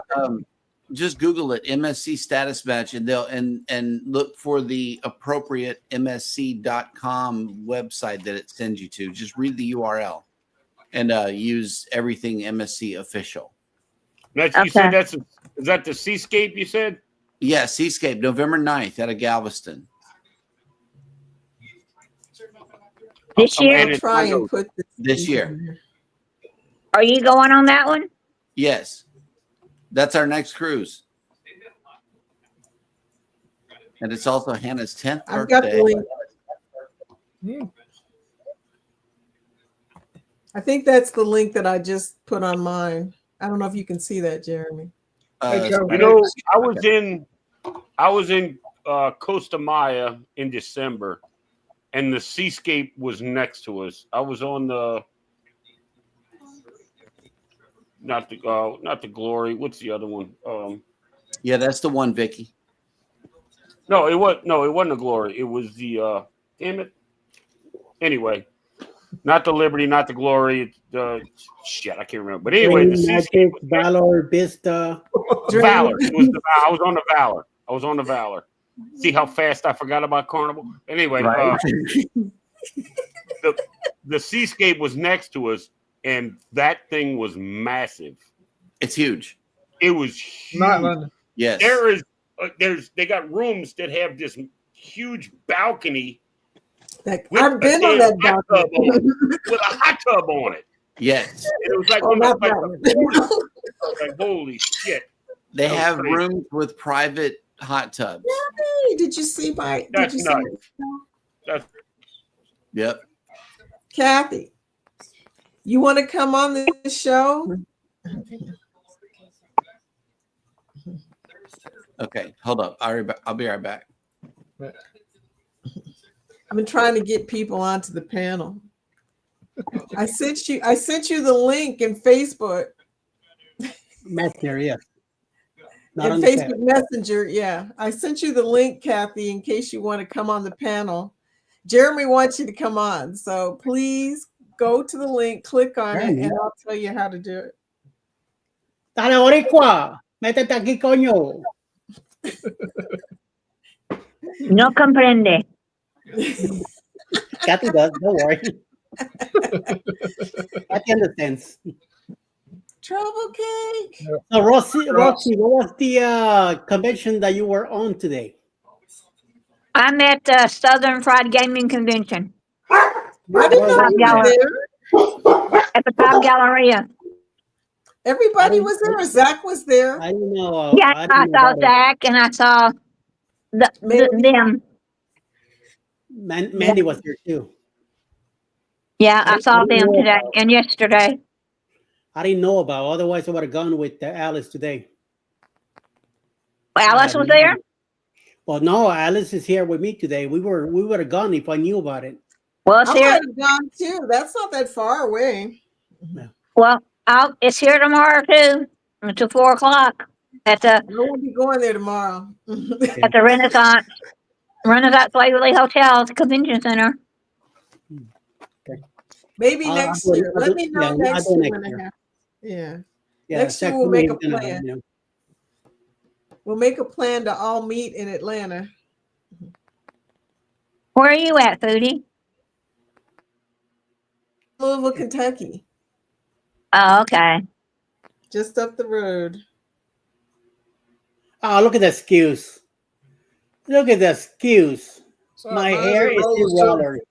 Just Google it, MSC status match, and they'll and look for the appropriate MSC.com website that it sends you to. Just read the URL and use everything MSC official. That's you said is that the Seascape you said? Yeah, Seascape, November 9th out of Galveston. This year? I'll try and put this year. Are you going on that one? Yes. That's our next cruise. And it's also Hannah's 10th I've got birthday. the link. I think that's the link that I just put on mine. I don't know if you can see that, Jeremy. You know, I was in Costa Maya in December, and the Seascape was next to us. I was on the not the Glory. What's the other one? Yeah, that's the one, Vicky. No, it wasn't the Glory. It was the damn it. Anyway, not the Liberty, not the Glory. The shit, I can't remember. But anyway, the Seascape, Valor, Vista, Valor. It was I was on the Valor. See how fast I forgot about Carnival. Anyway, right. the Seascape was next to us, and that thing was massive. It's huge. It was huge. Yes. They got rooms that have this huge balcony. I've been on that balcony with a hot tub on it. Yes. And it was like, like holy shit. They have rooms with private hot tubs. Hey, did you see my? That's did you nice. see? Yep. Kathy, you want to come on the show? Okay, hold up. I'll be right back. I've been trying to get people onto the panel. I sent you the link in Facebook. Messenger, yeah. Not In on the Facebook chat. Messenger, yeah. I sent you the link, Kathy, in case you want to come on the panel. Jeremy wants you to come on, so please go to the link, click on it, and I'll tell you how to do it. Dale, Boricua, métete aquí, coño. No comprende. Kathy does, don't worry. Kathy understands. Trouble cake. So, Roxy, what was the convention that you were on today? I'm at the Southern Fried Gaming Convention. I didn't know you were there. At the Top Galleria. Everybody was there. Zach was there. I didn't know. Yeah, I saw Zach and I saw them. Mandy was there too. Yeah, I saw them today and yesterday. I didn't know about. Otherwise, I would have gone with Alice today. Alice was there. Well, no, Alice is here with me today. We would have gone if I knew about it. Well, it's I here. might have gone too. That's not that far away. Well, it's here tomorrow too, until 4:00 at the. I won't be going there tomorrow. At the Renaissance Waverly Hotel Convention Center. Maybe next year. Let me know next year when I have. Yeah. Next year we'll make a plan. We'll make a plan to all meet in Atlanta. Where are you at, Foodie? Louisville, Kentucky. Oh, okay. Just up the road. Oh, look at the excuse. Look at the excuse. My hair is in rollers.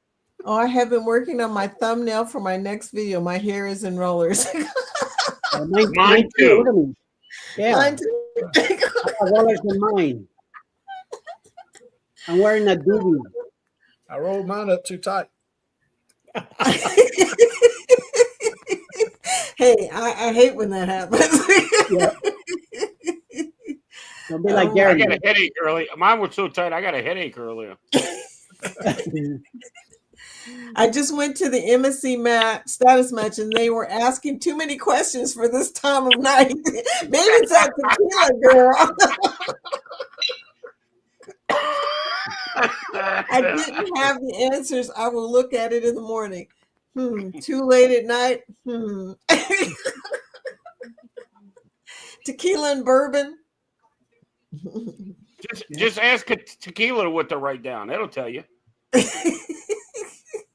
Oh, I have been working on my thumbnail for my next video. My hair is in rollers. Mine too. Yeah. Mine too. I have rollers in mine. I'm wearing a doobie. I rolled mine up too tight. Hey, I hate when that happens. Don't be like I Gary. got a headache early. Mine was so tight. I got a headache earlier. I just went to the MSC status match and they were asking too many questions for this time of night. Maybe it's that tequila girl. I didn't have the answers. I will look at it in the morning. Too late at night. Tequila and bourbon. Just ask Tequila what to write down. That'll tell you.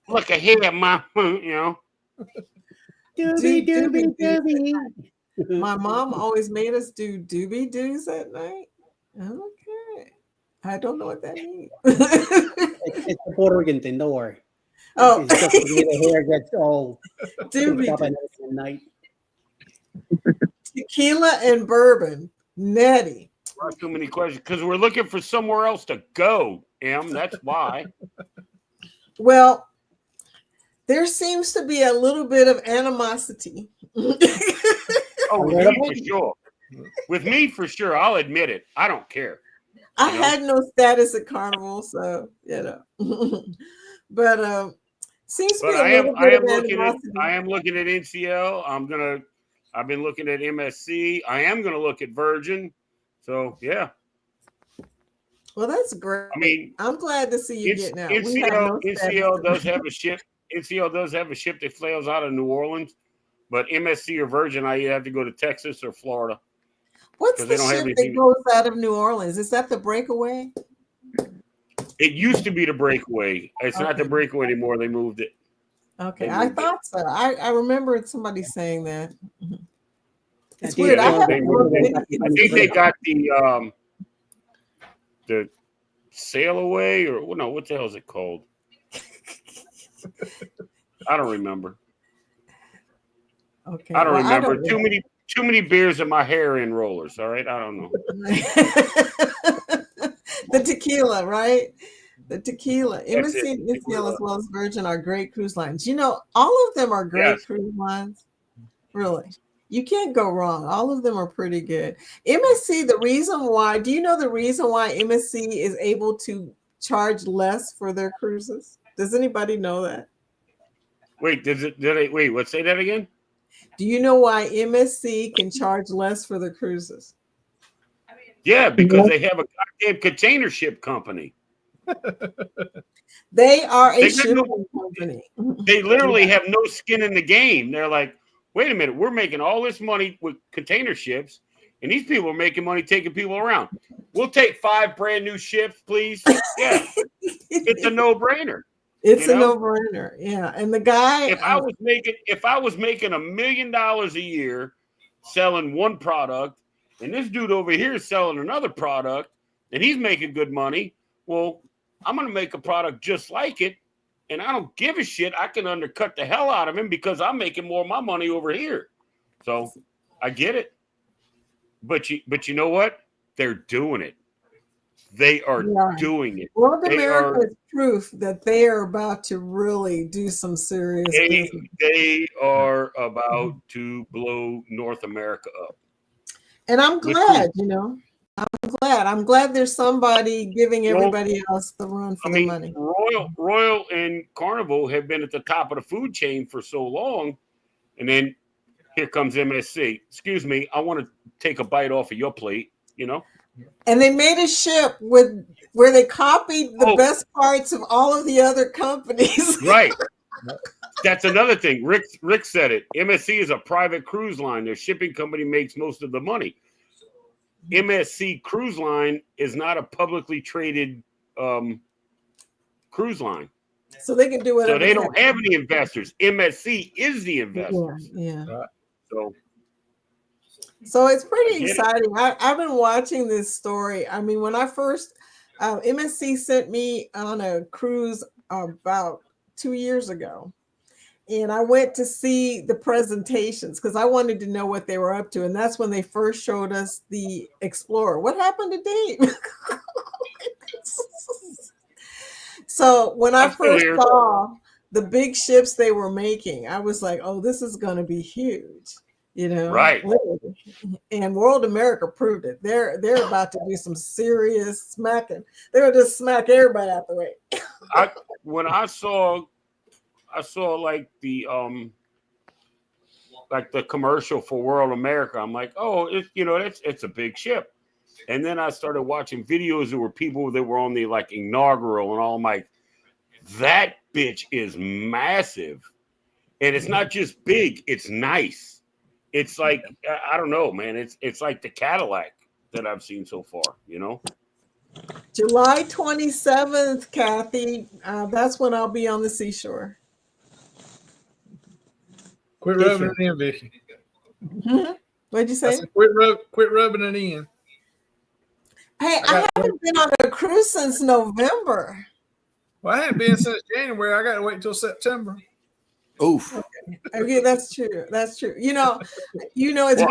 Look ahead, my, you know. Doobie. My mom always made us do doobie doos at night. Okay. I don't know what that means. It's a Puerto Rican thing, don't worry. Oh. It's just the hair gets all Doobie up at night. Tequila and bourbon. Nettie. Not too many questions because we're looking for somewhere else to go, Em. That's why. Well, there seems to be a little bit of animosity. Oh, with me for sure. With me for sure. I'll admit it. I don't care. I had no status at Carnival, so you know. But seems to But be a little bit of animosity. I am looking at NCL. I've been looking at MSC. I am gonna look at Virgin. So yeah. Well, that's great. I mean, I'm glad to see you getting out. NCL does have a ship. NCL does have a ship that flies out of New Orleans, but MSC or Virgin, I either have to go to Texas or Florida. What's the ship that goes out of New Orleans? Is that the Breakaway? It used to be the Breakaway. It's not the Breakaway anymore. They moved it. Okay, I thought so. I remember somebody saying that. It's weird. I think they got the Sail Away, or no, what the hell is it called? I don't remember. Okay, I don't remember. Too many beers in my hair in rollers. All right, I don't know. The tequila, right? The tequila. MSC and NCL as well as Virgin are great cruise lines. You know, all of them are great cruise lines. Really. You can't go wrong. All of them are pretty good. MSC, the reason why, do you know the reason why MSC is able to charge less for their cruises? Does anybody know that? Wait, what? Say that again? Do you know why MSC can charge less for their cruises? Yeah, because they have a goddamn container ship company. They are a shipping company. They literally have no skin in the game. They're like, wait a minute, we're making all this money with container ships, and these people are making money taking people around. We'll take 5 brand new ships, please. Yeah, it's a no-brainer. It's a no-brainer. Yeah, and the guy. If I was making $1 million a year selling one product, and this dude over here is selling another product, and he's making good money, well, I'm going to make a product just like it, and I don't give a shit. I can undercut the hell out of him because I'm making more of my money over here. So I get it. But you know what? They're doing it. They are doing it. World America is proof that they are about to really do some serious business. They are about to blow North America up. And I'm glad, I'm glad there's somebody giving everybody else the run for the money. Royal and Carnival have been at the top of the food chain for so long, and then here comes MSC. Excuse me, I want to take a bite off of your plate, And they made a ship where they copied the best parts of all of the other companies. Right. That's another thing. Rick said it. MSC is a private cruise line. Their shipping company makes most of the money. MSC Cruise Line is not a publicly traded cruise line. So they can do whatever. So they don't have any investors. MSC is the investor. Yeah. So it's pretty exciting. I've been watching this story. I mean, when I first, MSC sent me on a cruise about 2 years ago. And I went to see the presentations because I wanted to know what they were up to. And that's when they first showed us the Explorer. What happened to Dave? So when I first saw the big ships they were making, I was like, oh, this is going to be huge. Right. And World America proved it. They're about to do some serious smacking. They'll just smack everybody out the way. When I saw like the commercial for World America, I'm like, oh, it's a big ship. And then I started watching videos. There were people that were on the inaugural, and all. I'm like, that bitch is massive, and it's not just big; it's nice. It's like I don't know, man. It's like the Cadillac that I've seen so far. July 27th, Kathy. That's when I'll be on the seashore. Quit rubbing it in, Vicky. What'd you say? Quit rubbing it in. Hey, I haven't been on a cruise since November. Well, I haven't been since January. I got to wait until September. Oof. Okay, that's true. That's true. It's weird.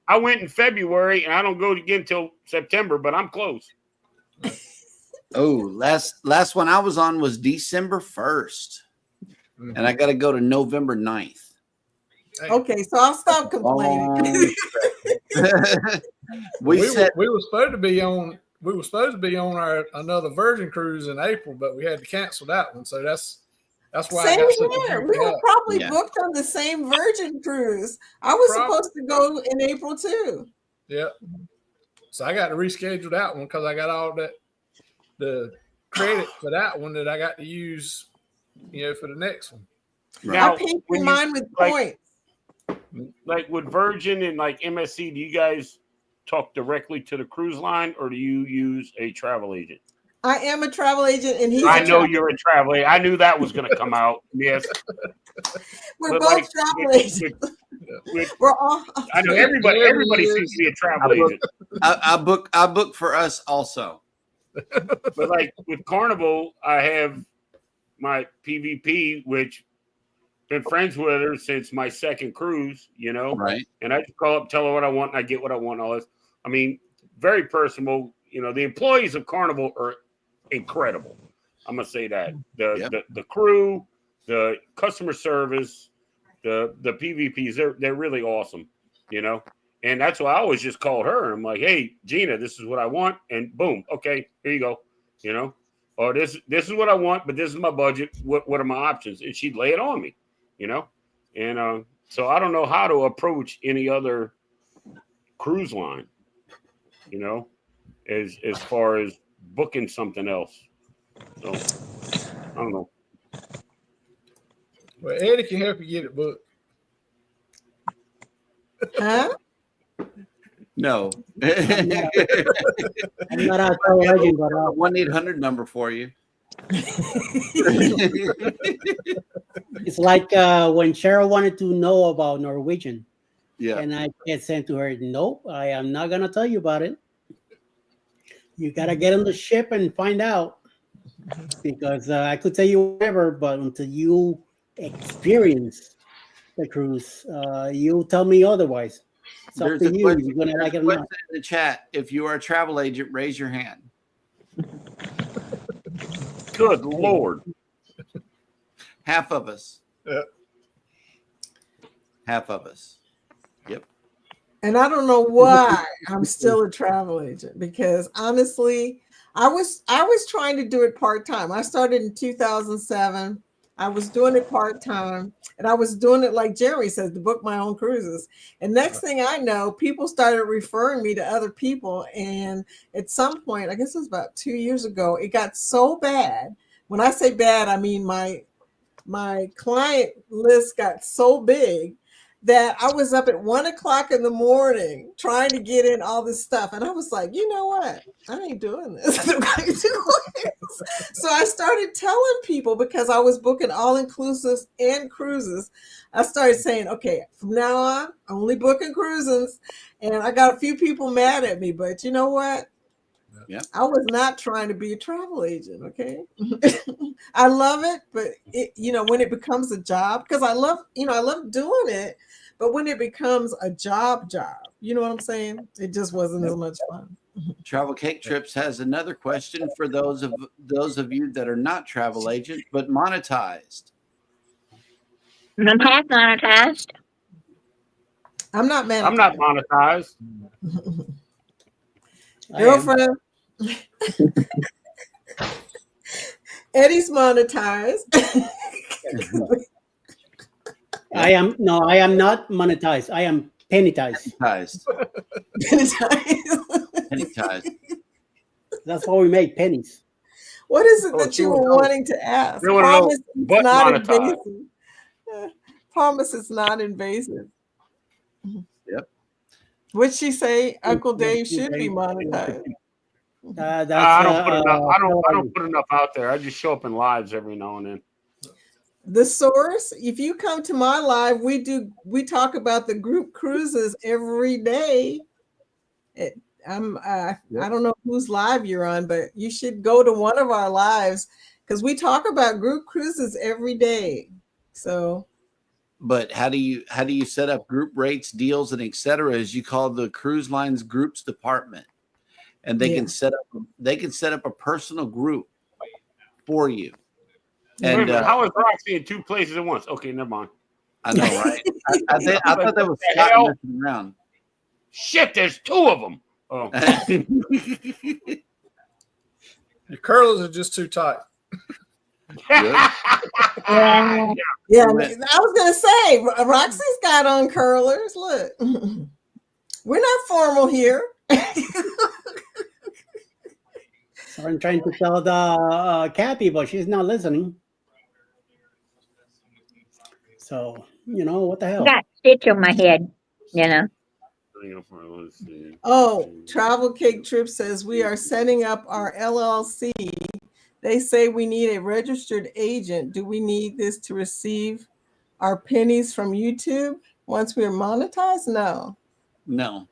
I went in February, and I don't go again until September, but I'm close. Last one I was on was December 1st. And I got to go to November 9th. Okay, so I'll stop complaining. We were supposed to be on we were supposed to be on another Virgin cruise in April, but we had to cancel that one. So that's why Same I got such a here. big We were gap. probably booked on the same Virgin cruise. I was Probably. supposed to go in April too. Yeah. So I got to reschedule that one because I got all the credit for that one that I got to use, for the next one. Now, I paid for mine with points. Like with Virgin and like MSC, do you guys talk directly to the cruise line, or do you use a travel agent? I am a travel agent, and he's. I know you're a travel agent. I knew that was going to come out. Yes, we're both travel agents. We're all. I know everybody seems to be a travel agent. I book for us also. But like with Carnival, I have my PVP, which been friends with her since my second cruise, Right. And I just call up, tell her what I want, and I get what I want. All this. I mean, very personal. The employees of Carnival are incredible. I'm gonna say that the crew, the customer service, the PVPs, they're really awesome. And that's why I always just called her. I'm like, hey, Gina, this is what I want, and boom, okay, here you go. Or this is what I want, but this is my budget. What are my options? And she'd lay it on me. And so I don't know how to approach any other cruise line, as far as booking something else. So I don't know. Well, Eddie can help you get it booked. Huh? No. I'm not a travel agent, but 1-800 number for you. it's like when Cheryl wanted to know about Norwegian. Yeah. And I had sent to her, nope, I am not going to tell you about it. You got to get on the ship and find out. Because I could tell you whatever, but until you experience the cruise, you tell me otherwise. It's up to you. You're going to like it or not. In the chat, if you are a travel agent, raise your hand. Good Lord. Half of us. Yeah. Half of us. Yep. And I don't know why I'm still a travel agent, because honestly, I was trying to do it part-time. I started in 2007. I was doing it part-time, and I was doing it like Jerry says, to book my own cruises. And next thing I know, people started referring me to other people. And at some point, I guess it was about 2 years ago, it got so bad. When I say bad, I mean my client list got so big that I was up at 1 o'clock in the morning trying to get in all this stuff. And I was like, you know what? I ain't doing this. So I started telling people, because I was booking all-inclusives and cruises, I started saying, okay, from now on, I'm only booking cruises. And I got a few people mad at me, but you know what? Yeah. I was not trying to be a travel agent, okay? I love it, but when it becomes a job, because I love doing it, but when it becomes a job, you know what I'm saying? It just wasn't as much fun. Travel Cake Trips has another question for those of you that are not travel agents but monetized. I'm half monetized. I'm not monetized. I'm not monetized. Girlfriend. Eddie's monetized. I am not monetized. I am penitized. Penitized. That's how we make pennies. What is it that you were wanting to ask? Promise it's not invasive. Promise it's not invasive. Yep. What'd she say? Uncle Dave should be monetized. I don't put enough out there. I just show up in lives every now and then. The source, if you come to my live, we talk about the group cruises every day. I don't know whose live you're on, but you should go to one of our lives, because we talk about group cruises every day. So, but how do you set up group rates, deals, and etc.? As you call the cruise lines groups department, and they can set up a personal group for you. And how is Roxy in 2 places at once? Okay, never mind. I know, right? I thought that was Scott messing around. Shit, there's 2 of them. Oh. Your curlers are just too tight. Yeah, I was gonna say Roxy's got on curlers. Look, we're not formal here. So I'm trying to tell the Kathy, but she's not listening. So what the hell? I got stitch on my head, Oh, Travel Cake Trip says we are setting up our LLC. They say we need a registered agent. Do we need this to receive our pennies from YouTube once we're monetized? No. No.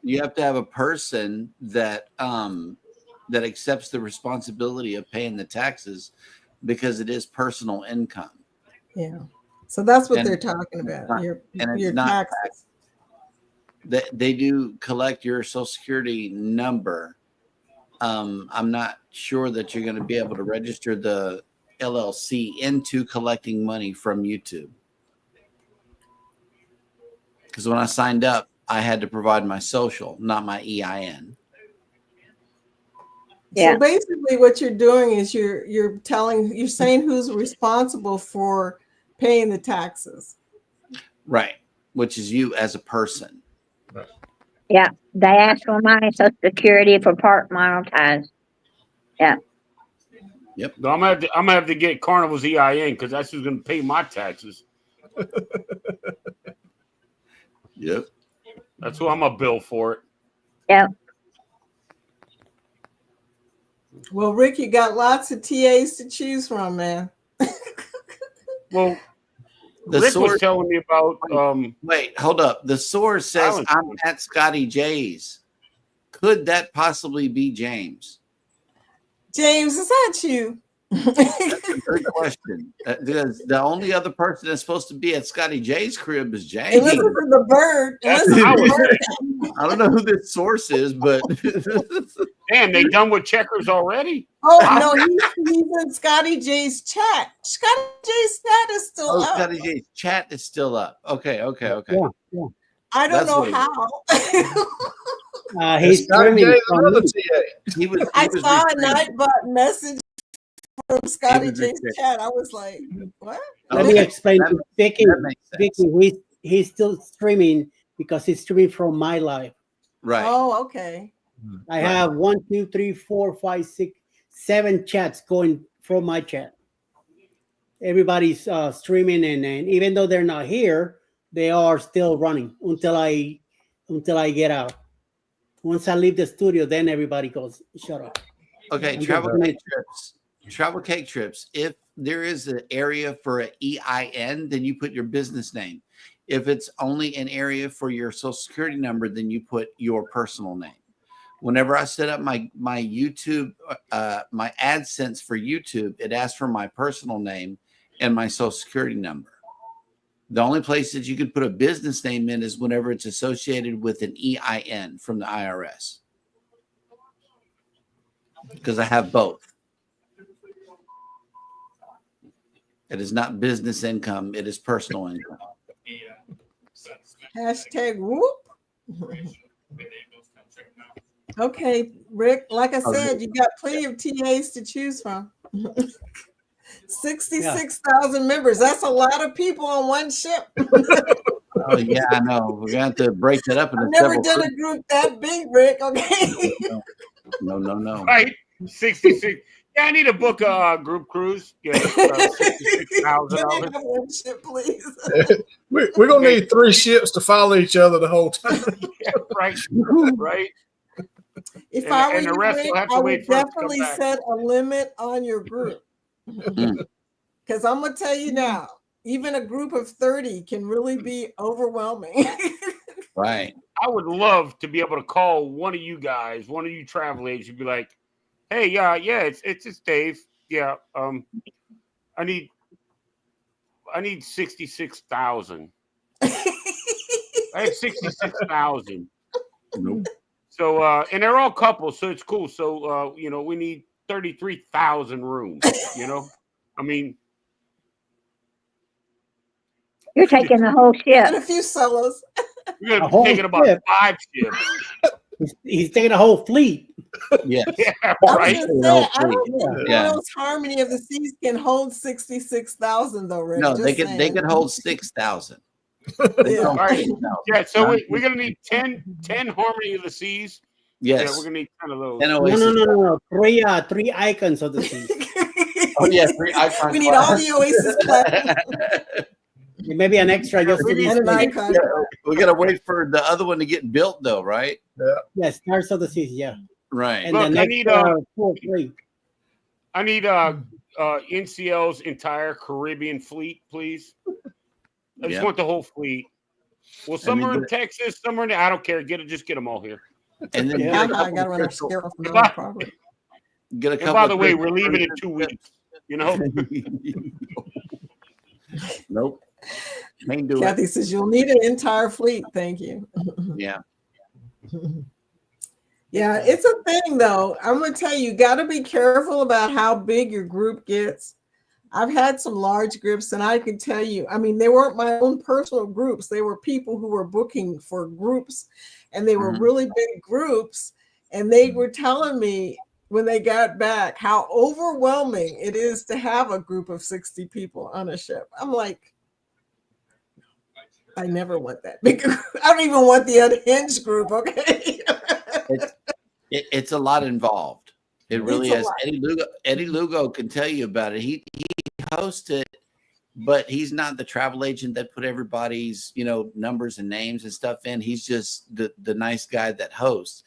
You have to have a person that that accepts the responsibility of paying the taxes because it is personal income. Yeah. So that's what they're talking about. Your taxes. They do collect your Social Security number. I'm not sure that you're going to be able to register the LLC into collecting money from YouTube. Because when I signed up, I had to provide my social, not my EIN. Yeah. So basically what you're doing is you're saying who's responsible for paying the taxes. Right. Which is you as a person. Yeah. They ask for my Social Security for part monetized. Yeah. Yep. No, I'm gonna have to get Carnival's EIN because that's who's gonna pay my taxes. Yep. That's who I'm gonna bill for it. Yep. Well, Rick, you got lots of TAs to choose from, man. Well, Rick was telling me about. Wait, hold up. The source says I'm at Scotty J's. Could that possibly be James? James, is that you? That's a good question. Because the only other person that's supposed to be at Scotty J's crib is James. And listen to the bird. I don't know who this source is, but damn, they done with checkers already. Oh no, he's in Scotty J's chat. Scotty J's chat is still up. Scotty J's chat is still up. Okay. Yeah. I don't know how. He's streaming from I saw a Nightbot message from Scotty J's chat. I was like, what? Let me explain to Vicky. Vicky, he's still streaming because he's streaming from my live. Right. Oh, okay. I have 1, 2, 3, 4, 5, 6, 7 chats going from my chat. Everybody's streaming, and even though they're not here, they are still running until I get out. Once I leave the studio, then everybody goes, shut up. Okay, Travel Cake Trips. If there is an area for an EIN, then you put your business name. If it's only an area for your Social Security number, then you put your personal name. Whenever I set up my YouTube, my AdSense for YouTube, it asks for my personal name and my Social Security number. The only place that you can put a business name in is whenever it's associated with an EIN from the IRS. Because I have both. It is not business income. It is personal income. Hashtag whoop. Okay, Rick, like I said, you got plenty of TAs to choose from. 66,000 members. That's a lot of people on one ship. Oh, yeah, I know. We're going to have to break that up. I've never done a group that big, Rick, okay? No. Right, 66. Yeah, I need to book a group cruise. Yeah, $66,000. Please. We're going to need 3 ships to follow each other the whole time. Yeah, right. If I were you, Rick, I would definitely set a limit on your group. Because I'm going to tell you now, even a group of 30 can really be overwhelming. Right. I would love to be able to call one of you guys, one of you travel agents, and be like, hey, yeah, it's Dave. Yeah, I need 66,000. I have 66,000. Nope. So and they're all couples, so it's cool. So we need 33,000 rooms. I mean, you're taking the whole ship and a few solos. We're gonna be taking about 5 ships. He's taking a whole fleet. Yes. Yeah, I was right. gonna say, I don't think Yeah. Royals Harmony of the Seas can hold 66,000 though, Rick. No, Just they saying. could hold 6,000. Yeah. All right. Yeah, so we're gonna need 10 Harmony of the Seas. Yes. Yeah, we're gonna need 10 of those. No. Three icons of the seas. Oh yeah, 3 icons. We need all the Oasis class. Maybe an extra just to be And an special. icon. We gotta wait for the other one to get built though, right? Yeah, Stars of the Seas, yeah. Right. And Look, the I next need 2 or 3. I need NCL's entire Caribbean fleet, please. I just want the whole fleet. Well, some are in Texas, some are in. I don't care. Just get them all here. And then I gotta run our scale from the property. Get a And couple. by the way, we're leaving in 2 weeks. You know. Nope. Can't do Kathy it. says you'll need an entire fleet. Thank you. Yeah. Yeah, it's a thing though. I'm gonna tell you, got to be careful about how big your group gets. I've had some large groups, and I can tell you, I mean, they weren't my own personal groups. They were people who were booking for groups, and they were really big groups. And they were telling me when they got back how overwhelming it is to have a group of 60 people on a ship. I'm like, I never want that big. I don't even want the unhinged group. Okay. It's a lot involved. It really is. Eddie Lugo can tell you about it. He hosts it, but he's not the travel agent that put everybody's numbers and names and stuff in. He's just the nice guy that hosts,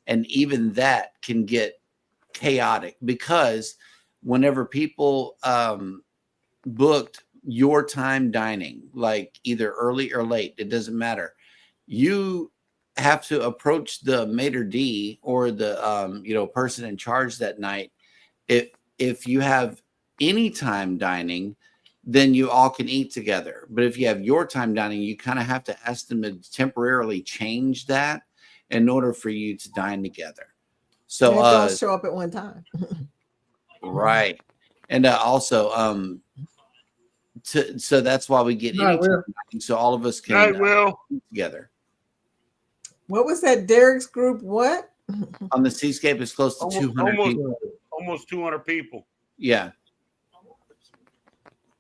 and even that can get chaotic because whenever people booked your time dining, like either early or late, it doesn't matter. You have to approach the maitre d' or the person in charge that night. If you have any time dining, then you all can eat together. But if you have your time dining, you kind of have to ask them to temporarily change that in order for you to dine together. So don't show up at one time. Right. And also so that's why we get any time dining, so all of us can eat together. What was that? Derek's group? What? On the Seascape, it's close to 200 people. Almost 200 people. Yeah.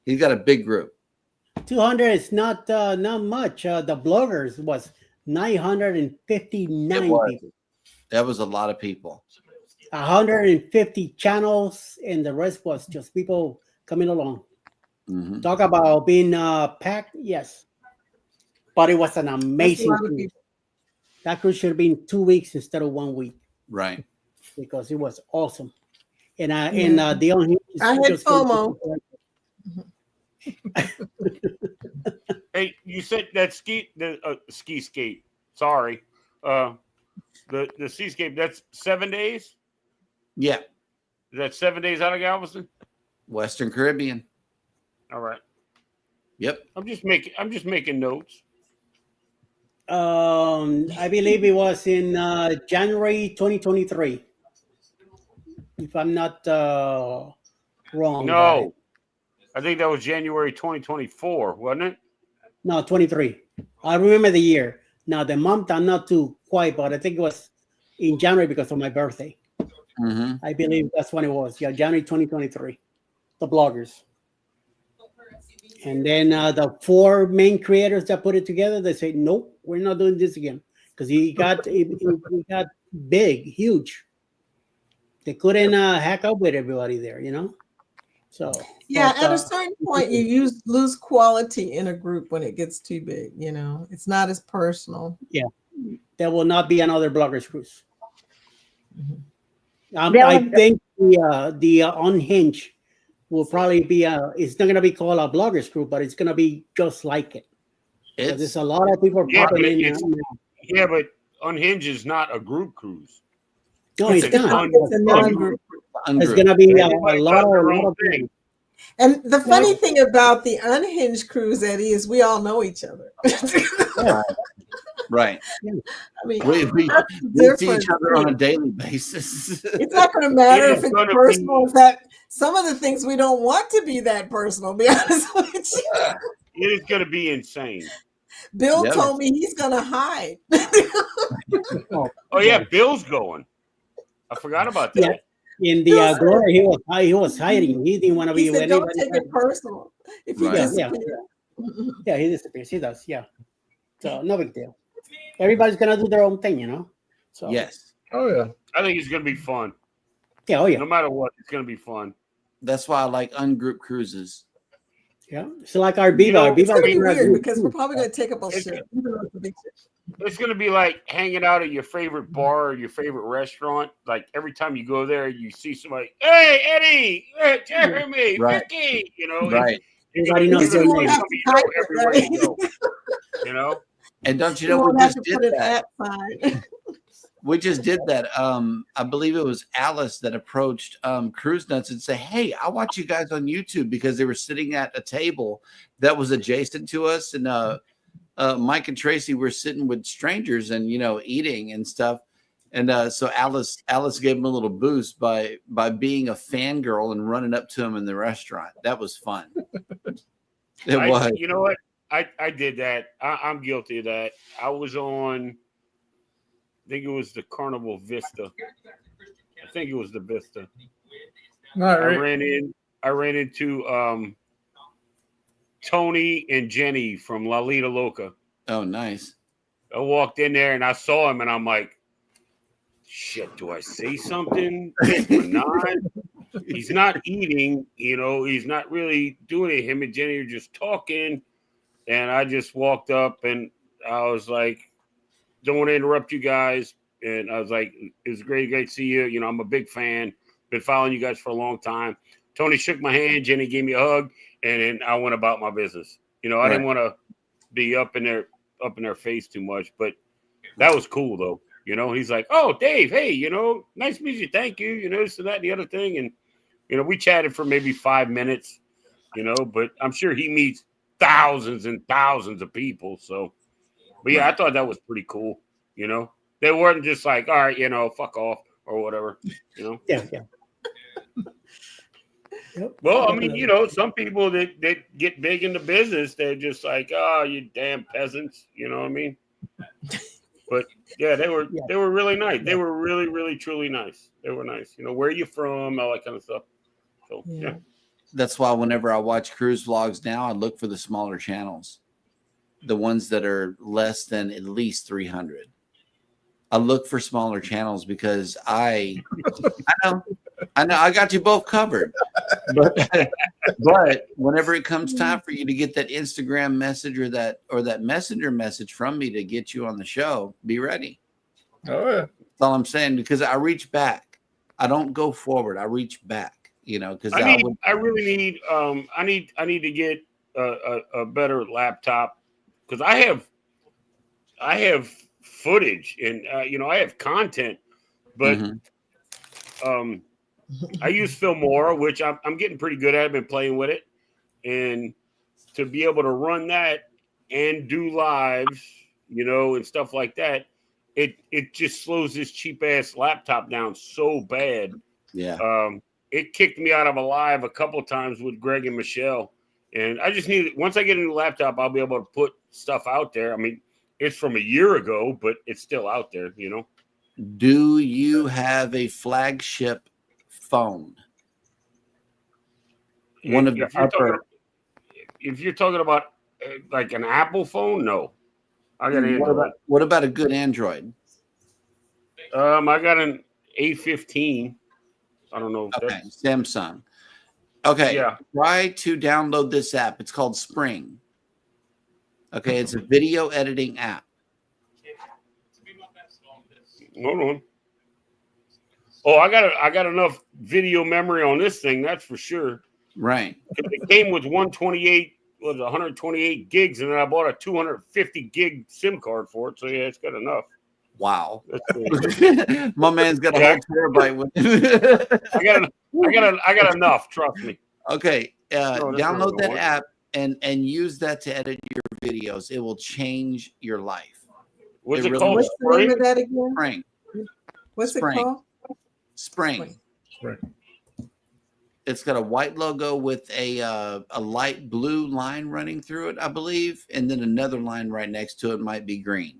He's got a big group. 200 is not much. The bloggers was 959 people. That was a lot of people. 150 channels, and the rest was just people coming along. Mm-hmm. Talk about being packed, yes. But it was an amazing cruise. That cruise should have been 2 weeks instead of 1 week. Right. Because it was awesome. And I the only had FOMO. Hey, you said that skiscape. Sorry, the Seascape. That's 7 days. Yeah. Is that 7 days out of Galveston? Western Caribbean. All right. Yep. I'm just making notes. I believe it was in January 2023. If I'm not wrong. No, I think that was January 2024, wasn't it? No, 23. I remember the year. Now the month I'm not too quite, but I think it was in January because of my birthday. Mm-hmm. I believe that's when it was. Yeah, January 2023. The bloggers. And then the 4 main creators that put it together, they say, nope, we're not doing this again. Because it got big, huge. They couldn't hack up with everybody there, So yeah, at a certain point, you lose quality in a group when it gets too big. It's not as personal. Yeah, there will not be another bloggers cruise. I think the Unhinged will probably be it's not going to be called a bloggers group, but it's going to be just like it. There's a lot of people popping in. Yeah, but Unhinged is not a group cruise. No, it's not. It's a non-group. It's going to be a lot of things. And the funny thing about the Unhinged cruise, Eddie, is we all know each other. Right. I mean, we see each other on a daily basis. It's not going to matter if it's personal. In fact, some of the things we don't want to be that personal, to be honest with you. It is going to be insane. Bill told me he's going to hide. Oh, yeah, Bill's going. I forgot about that. Yeah. In the Glory, he was hiding. He didn't want to be He with said, "Don't anybody. take it personal if you disappear." Yeah, he disappears. He does. Yeah. So no big deal. Everybody's gonna do their own thing, you know. So yes. Oh yeah. I think it's gonna be fun. Yeah. Oh yeah. No matter what, it's gonna be fun. That's why I like ungroup cruises. Yeah. So like our Biva, You know, It's gonna be Biva weird because we're probably gonna take up a It's- ship. Even though it's a big ship. It's gonna be like hanging out at your favorite bar or your favorite restaurant. Like every time you go there, you see somebody. Hey, Eddie, hey, Jeremy, Right. Vicky. You know, Right. Everybody knows you're your gonna name. have to type it, everywhere you go. You know. And don't you You know we won't have just to did put an that? @ sign. We just did that. I believe it was Alice that approached Cruise Nuts and said, "Hey, I watch you guys on YouTube," because they were sitting at a table that was adjacent to us, and Mike and Tracy were sitting with strangers and eating and stuff. And so Alice gave him a little boost by being a fangirl and running up to him in the restaurant. That was fun. It was. You know what? I did that. I'm guilty of that. I was on. I think it was the Carnival Vista. I think it was the Vista. I ran into Tony and Jenny from La Lita Loca. Oh, nice. I walked in there and I saw him and I'm like, shit, do I say something? Or not? He's not eating, he's not really doing it. Him and Jenny are just talking. And I just walked up and I was like, don't want to interrupt you guys. And I was like, it was great to see you. I'm a big fan. Been following you guys for a long time. Tony shook my hand. Jenny gave me a hug. And then I went about my business. I didn't want to be up in their face too much. But that was cool, though. He's like, oh, Dave, hey, nice to meet you. Thank you. This and that and the other thing. And, we chatted for maybe 5 minutes, but I'm sure he meets thousands and thousands of people. So, but yeah, I thought that was pretty cool. They weren't just like, all right, fuck off or whatever. Yeah. Yep. Well, I mean, some people that get big in the business, they're just like, oh, you damn peasants. You know what I mean? But yeah, they were really nice. They were really, really, truly nice. They were nice. Where are you from? All that kind of stuff. So yeah. That's why whenever I watch cruise vlogs now, I look for the smaller channels, the ones that are less than at least 300. I look for smaller channels because I know I got you both covered. But whenever it comes time for you to get that Instagram message or that messenger message from me to get you on the show, be ready. Oh yeah. That's all I'm saying, because I reach back. I don't go forward. I reach back, because I really need I need to get a better laptop, because I have footage and I have content, but I use Filmora, which I'm getting pretty good at. I've been playing with it, and to be able to run that and do lives, and stuff like that, it just slows this cheap ass laptop down so bad. Yeah. It kicked me out of a live a couple times with Greg and Michelle, and I just need, once I get a new laptop, I'll be able to put stuff out there. I mean, it's from a year ago, but it's still out there, Do you have a flagship phone? If you're talking about like an Apple phone, no. I got an Android. What about a good Android? I got an A15. I don't know. Okay, Samsung. Okay, yeah. Try to download this app. It's called Spring. Okay, it's a video editing app. Hold on. Oh, I got enough video memory on this thing, that's for sure. Right. It came with 128 gigs, and then I bought a 250 gig SIM card for it. So yeah, it's got enough. Wow. My man's got a whole terabyte with I got enough, trust me. Okay. Download that app and use that to edit your videos. It will change your life. What's it called? What's the name of that again? Spring. What's it called? Spring. It's got a white logo with a light blue line running through it, I believe, and then another line right next to it might be green.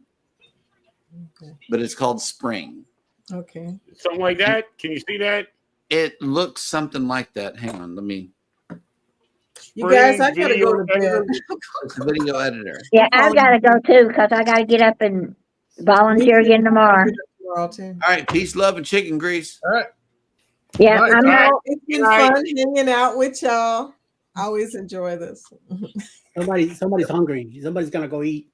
Okay. But it's called Spring. Okay. Something like that. Can you see that? It looks something like that. Hang on, let me. You guys, I gotta go to bed. It's a video editor. Yeah, I've got to go too because I got to get up and volunteer again tomorrow. All right, peace, love, and chicken grease. All right. Yeah, Right. I'm not. It's been fun hanging out with y'all. I always enjoy this. Somebody's hungry. Somebody's gonna go eat.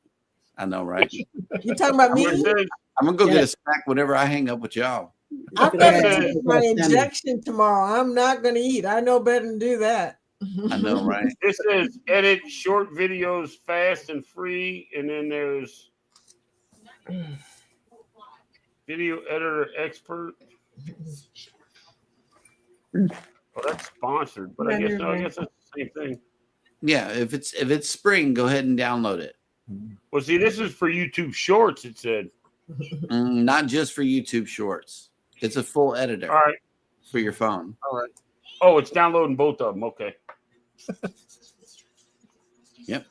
I know, right? You talking about me? I'm gonna go get a snack whenever I hang up with y'all. I've got to take my injection tomorrow. I'm not going to eat. I know better than do that. I know, right? This says edit short videos fast and free, and then there's video editor expert. Well, that's sponsored, but I guess that's the same thing. Yeah, if it's spring, go ahead and download it. Well, see, this is for YouTube Shorts. It said not just for YouTube Shorts. It's a full editor. All right. For your phone. All right. Oh, it's downloading both of them. Okay. Yep.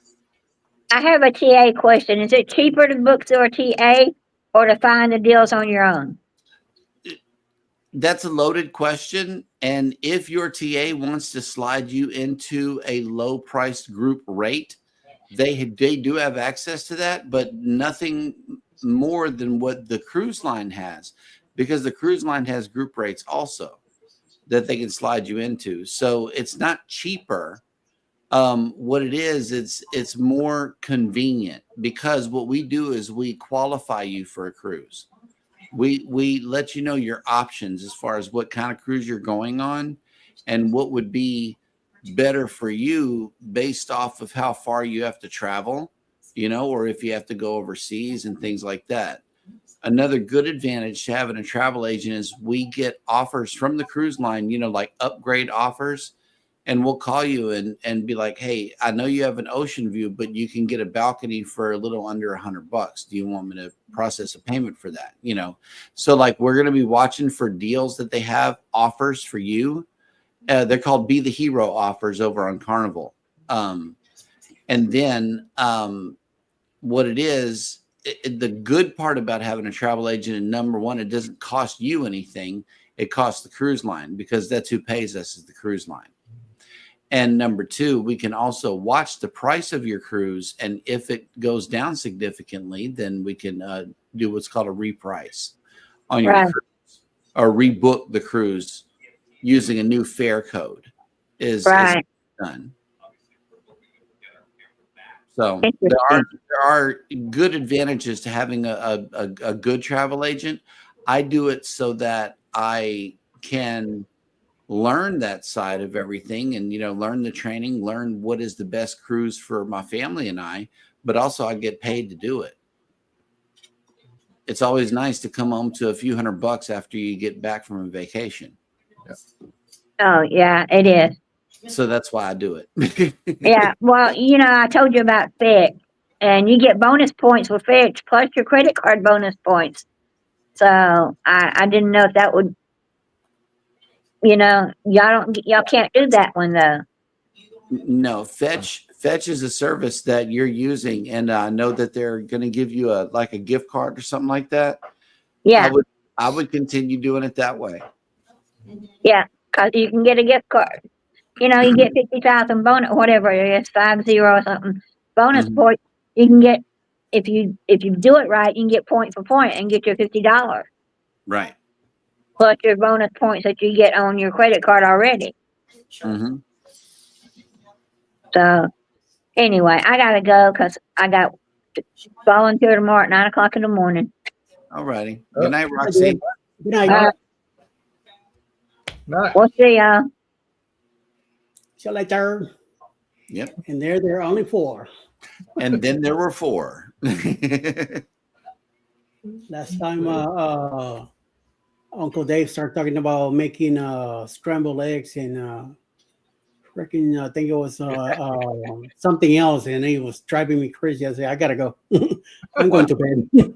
I have a TA question. Is it cheaper to book through a TA or to find the deals on your own? That's a loaded question. And if your TA wants to slide you into a low priced group rate, they do have access to that, but nothing more than what the cruise line has, because the cruise line has group rates also that they can slide you into. So it's not cheaper. What it is, it's more convenient, because what we do is we qualify you for a cruise. We let you know your options as far as what kind of cruise you're going on and what would be better for you based off of how far you have to travel, or if you have to go overseas and things like that. Another good advantage to having a travel agent is we get offers from the cruise line, like upgrade offers. And we'll call you and be like, hey, I know you have an ocean view, but you can get a balcony for a little under $100. Do you want me to process a payment for that? So like we're going to be watching for deals that they have offers for you. They're called Be the Hero offers over on Carnival. And then what it is, the good part about having a travel agent, and number one, it doesn't cost you anything. It costs the cruise line, because that's who pays us, is the cruise line. And number two, we can also watch the price of your cruise. And if it goes down significantly, then we can do what's called a reprice on your cruise, or rebook the cruise using a new fare code is done. So there are good advantages to having a good travel agent. I do it so that I can learn that side of everything and, learn the training, learn what is the best cruise for my family and I, but also I get paid to do it. It's always nice to come home to a few $100 after you get back from a vacation. Oh, yeah, it is. So that's why I do it. Yeah. Well, I told you about Fitch, and you get bonus points with Fitch plus your credit card bonus points. So I didn't know if that would, y'all can't do that one though. No, Fetch is a service that you're using, and I know that they're going to give you a gift card or something like that. Yeah, I would continue doing it that way. Yeah, because you can get a gift card. You get 50,000 bonus, whatever it is, 50 or something bonus point. You can get, if you do it right, you can get point for point and get your $50. Right. Plus your bonus points that you get on your credit card already. Mm-hmm. So anyway, I gotta go because I got to volunteer tomorrow at 9 o'clock in the morning. All righty. Good night, Roxy. Good night. We'll see y'all. See you later. Yep. And there are only 4. And then there were 4. Last time Uncle Dave started talking about making scrambled eggs and freaking I think it was something else, and he was driving me crazy. I said, I gotta go. I'm going to bed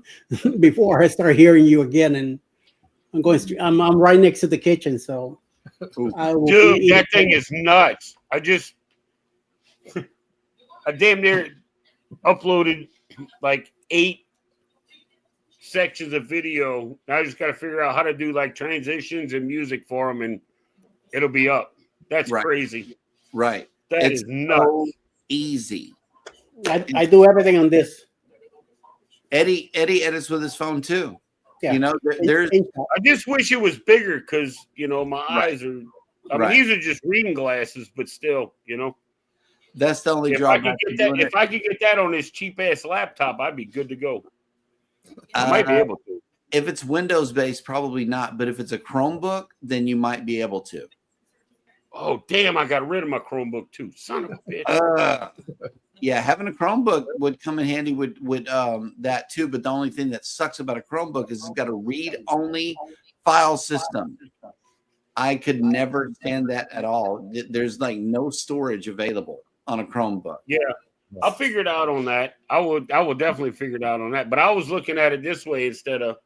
before I start hearing you again. And I'm going. I'm right next to the kitchen, so I will. Dude, that thing is nuts. I damn near uploaded like 8 sections of video. I just got to figure out how to do like transitions and music for them, and it'll be up. That's crazy. Right. That is nuts. So easy. I do everything on this. Eddie edits with his phone too. Yeah. You know, there's. I just wish it was bigger because my eyes are. I mean, these are just reading glasses, but still, That's the only drawback. If I could get that on this cheap ass laptop, I'd be good to go. I might be able to. If it's Windows based, probably not. But if it's a Chromebook, then you might be able to. Oh damn! I got rid of my Chromebook too. Son of a bitch. Yeah, having a Chromebook would come in handy with that too. But the only thing that sucks about a Chromebook is it's got a read-only file system. I could never stand that at all. There's like no storage available on a Chromebook. Yeah, I'll figure it out on that. I will definitely figure it out on that. But I was looking at it this way instead of,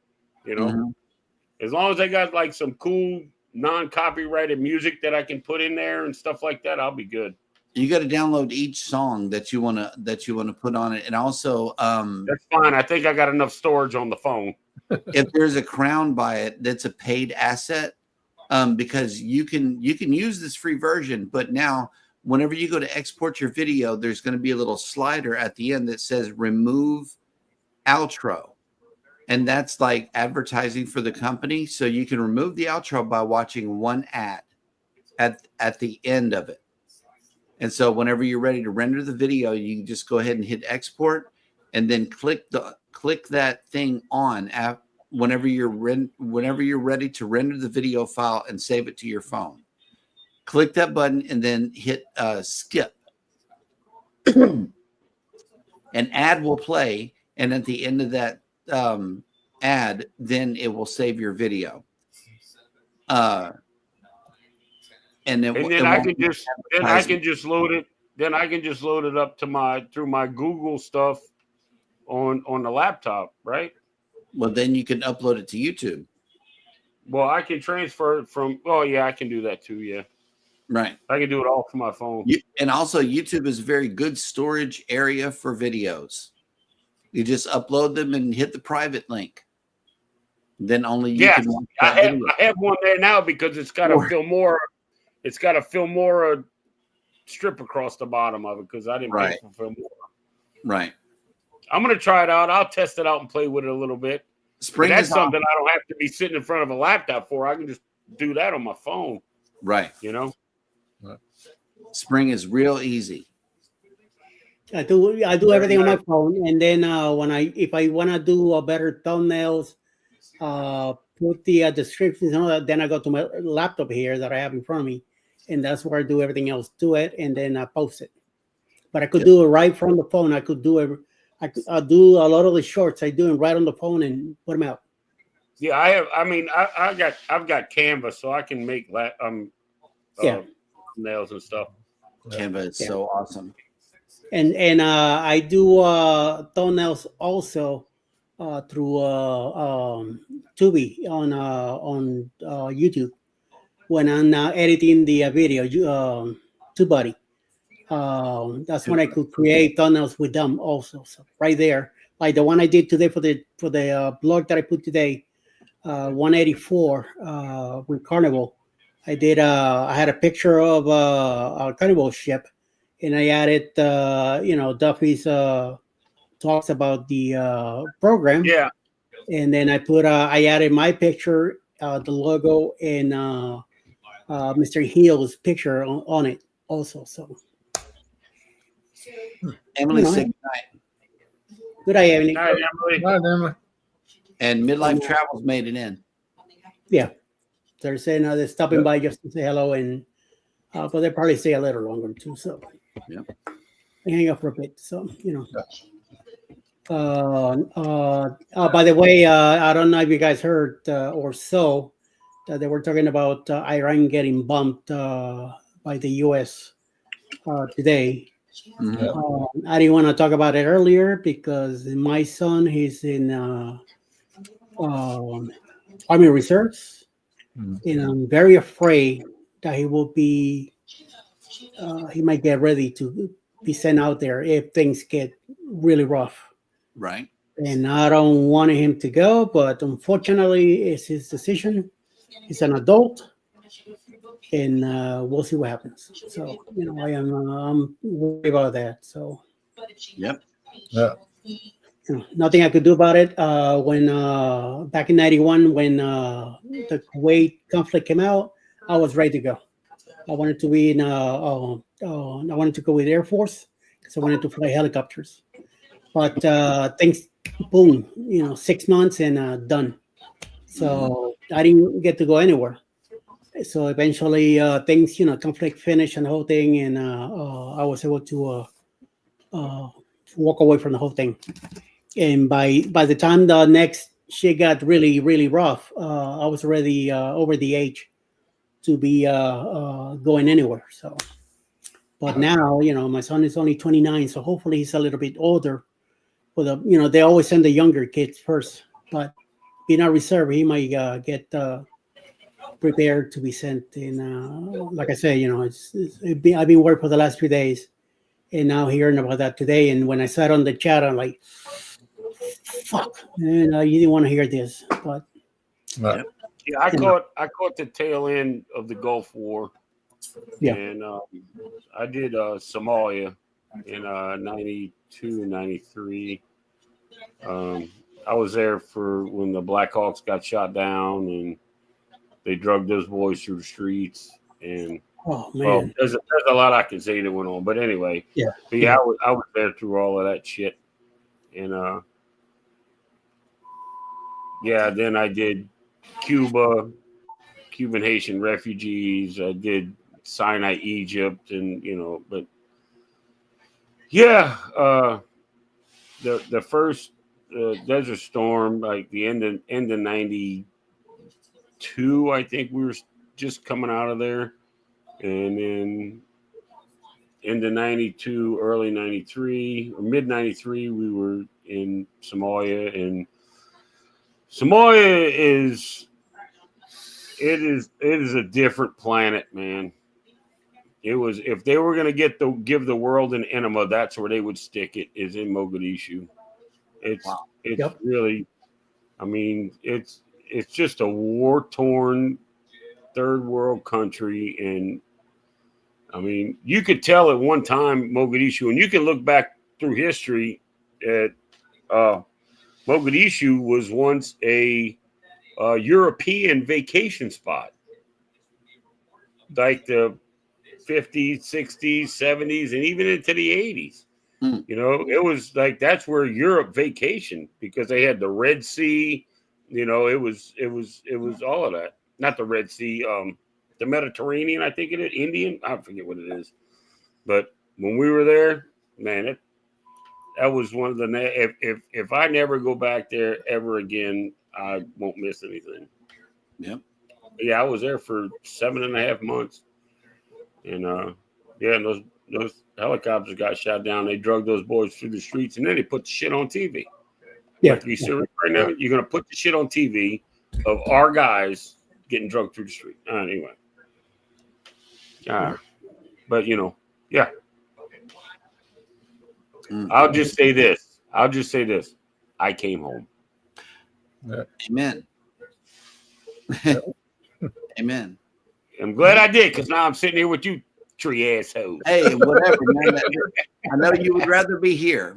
as long as I got like some cool non-copyrighted music that I can put in there and stuff like that, I'll be good. You got to download each song that you want to put on it, and also that's fine. I think I got enough storage on the phone. If there's a crown by it, that's a paid asset, because you can use this free version, but now whenever you go to export your video, there's going to be a little slider at the end that says remove outro, and that's like advertising for the company. So you can remove the outro by watching one ad at the end of it. And so whenever you're ready to render the video, you can just go ahead and hit export, and then click that thing on whenever you're ready to render the video file and save it to your phone. Click that button and then hit skip. An ad will play, and at the end of that ad, then it will save your video. And then I can just load it. Then I can just load it up to through my Google stuff on the laptop, right? Well, then you can upload it to YouTube. Well, I can transfer it from. Oh yeah, I can do that too. Yeah, right. I can do it all from my phone. And also, YouTube is a very good storage area for videos. You just upload them and hit the private link. Then only you can watch that video. I have one there now because it's got a Filmora. It's got a Filmora strip across the bottom of it because I didn't pay for Filmora. Right. I'm gonna try it out. I'll test it out and play with it a little bit. That's something I don't have to be sitting in front of a laptop for. I can just do that on my phone. Right. Spring is real easy. I do everything on my phone, and then if I want to do a better thumbnails, put the descriptions and all that, then I go to my laptop here that I have in front of me, and that's where I do everything else to it, and then I post it. But I could do it right from the phone. I could do it. I'll do a lot of the shorts. I do them right on the phone and put them out. Yeah, I have. I mean, I've got Canva, so I can make nails and stuff. Canva is so awesome. And I do thumbnails also through Tubi on YouTube when I'm editing the video. TubeBuddy. That's when I could create thumbnails with them also. So right there, like the one I did today for the blog that I put today, 184 with Carnival. I did. I had a picture of a Carnival ship, and I added, Duffy's talks about the program. Yeah. And then I added my picture, the logo, and Mr. Hill's picture on it also. So. Emily, say good night. Good night, Emily. Night, Emily. And Midlife Travels made it in. Yeah. They're saying they're stopping by just to say hello, and but they'll probably stay a little longer too. So hang up for a bit. So by the way, I don't know if you guys heard or so that they were talking about Iran getting bumped by the U.S. Today. Mm-hmm. I didn't want to talk about it earlier because my son, he's in Army Reserves. And I'm very afraid that he will be, he might get ready to be sent out there if things get really rough. Right. and I don't want him to go, but unfortunately, it's his decision. He's an adult, and we'll see what happens. So, I'm worried about that. So, yep, yeah. Nothing I could do about it. When back in '91, when the Kuwait conflict came out, I was ready to go. I wanted to be in. I wanted to go with Air Force because I wanted to fly helicopters. But things, boom, 6 months and done. So I didn't get to go anywhere. So eventually, things, conflict finished and the whole thing, and I was able to walk away from the whole thing. And by the time the next shit got really really rough, I was already over the age to be going anywhere. So, but now my son is only 29, so hopefully he's a little bit older. For they always send the younger kids first, but being a reserve, he might get prepared to be sent. And like I say, I've been working for the last 3 days, and now hearing about that today. And when I sat on the chat, I'm like, fuck, man, you didn't want to hear this, but yeah, I caught the tail end of the Gulf War. Yeah, and I did Somalia in 92 and 93. I was there for when the Black Hawks got shot down and they drugged those boys through the streets. And oh man, well, there's a lot I can say that went on, but anyway, but I was there through all of that shit. And then I did Cuban Haitian refugees. I did Sinai, Egypt, and but the first Desert Storm, like the end of '92, I think we were just coming out of there, and then into '92, early '93 or mid '93, we were in Somalia, and Somalia is a different planet, man. It was, if they were going to give the world an enema, that's where they would stick it, is in Mogadishu. It's really, I mean, it's just a war-torn third world country. And I mean, you could tell at one time Mogadishu, and you can look back through history at Mogadishu was once a European vacation spot, like the 50s, 60s, 70s, and even into the 80s. It was like that's where Europe vacationed because they had the Red Sea. It was all of that. Not the Red Sea, the Mediterranean, I think it is, Indian. I forget what it is. But when we were there, man, that was one of the. If I never go back there ever again, I won't miss anything. Yep. Yeah, I was there for 7.5 months. And and those helicopters got shot down. They drugged those boys through the streets, and then they put the shit on TV. Yeah. Like, you serious right now? You're gonna put the shit on TV of our guys getting drugged through the street. Anyway. But yeah. I'll just say this. I came home. Amen. Amen. I'm glad I did, because now I'm sitting here with you tree assholes. Hey, whatever, man. I know you would rather be here.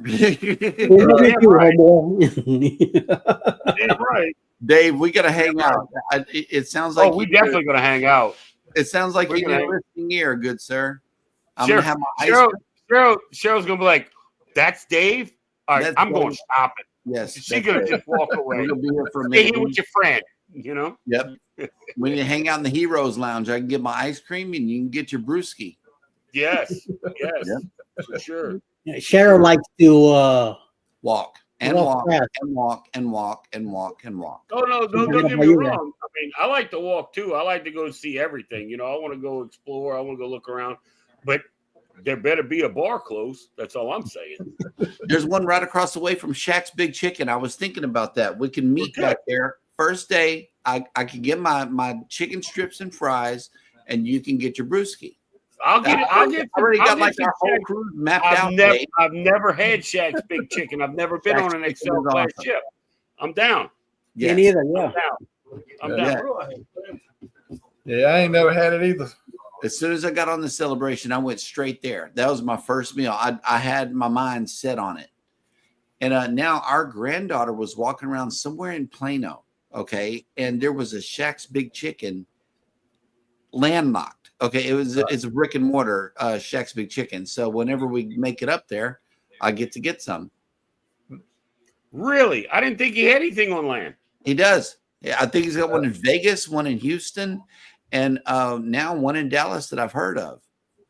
Right. Dave, we got to hang out. It sounds like we definitely going to hang out. It sounds like you need a listening ear, good sir. I'm going to have my Cheryl's going to be like, that's Dave? All right, I'm going shopping. Yes. She's going to just walk away. You'll be here for a Stay minute. here with your friend, Yep. When you hang out in the Heroes Lounge, I can get my ice cream and you can get your brewski. Yes, for sure. Cheryl likes to walk and walk and walk and walk and walk and walk. Oh no, don't get me wrong. I mean, I like to walk too. I like to go see everything. I want to go explore. I want to go look around. But there better be a bar close. That's all I'm saying. There's one right across the way from Shaq's Big Chicken. I was thinking about that. We can meet back there. First day, I can get my chicken strips and fries, and you can get your brewski. I'll get. I already got like our whole cruise mapped out. I've never had Shaq's Big Chicken. I've never been on an Excel class ship. I'm down. Me neither. Yeah. I'm down. Yeah, I ain't never had it either. As soon as I got on the Celebration, I went straight there. That was my first meal. I had my mind set on it. And now our granddaughter was walking around somewhere in Plano, okay, and there was a Shaq's Big Chicken landlocked. Okay, it's a brick and mortar Shaq's Big Chicken. So whenever we make it up there, I get to get some. Really? I didn't think he had anything on land. He does. Yeah, I think he's got one in Vegas, one in Houston, and now one in Dallas that I've heard of.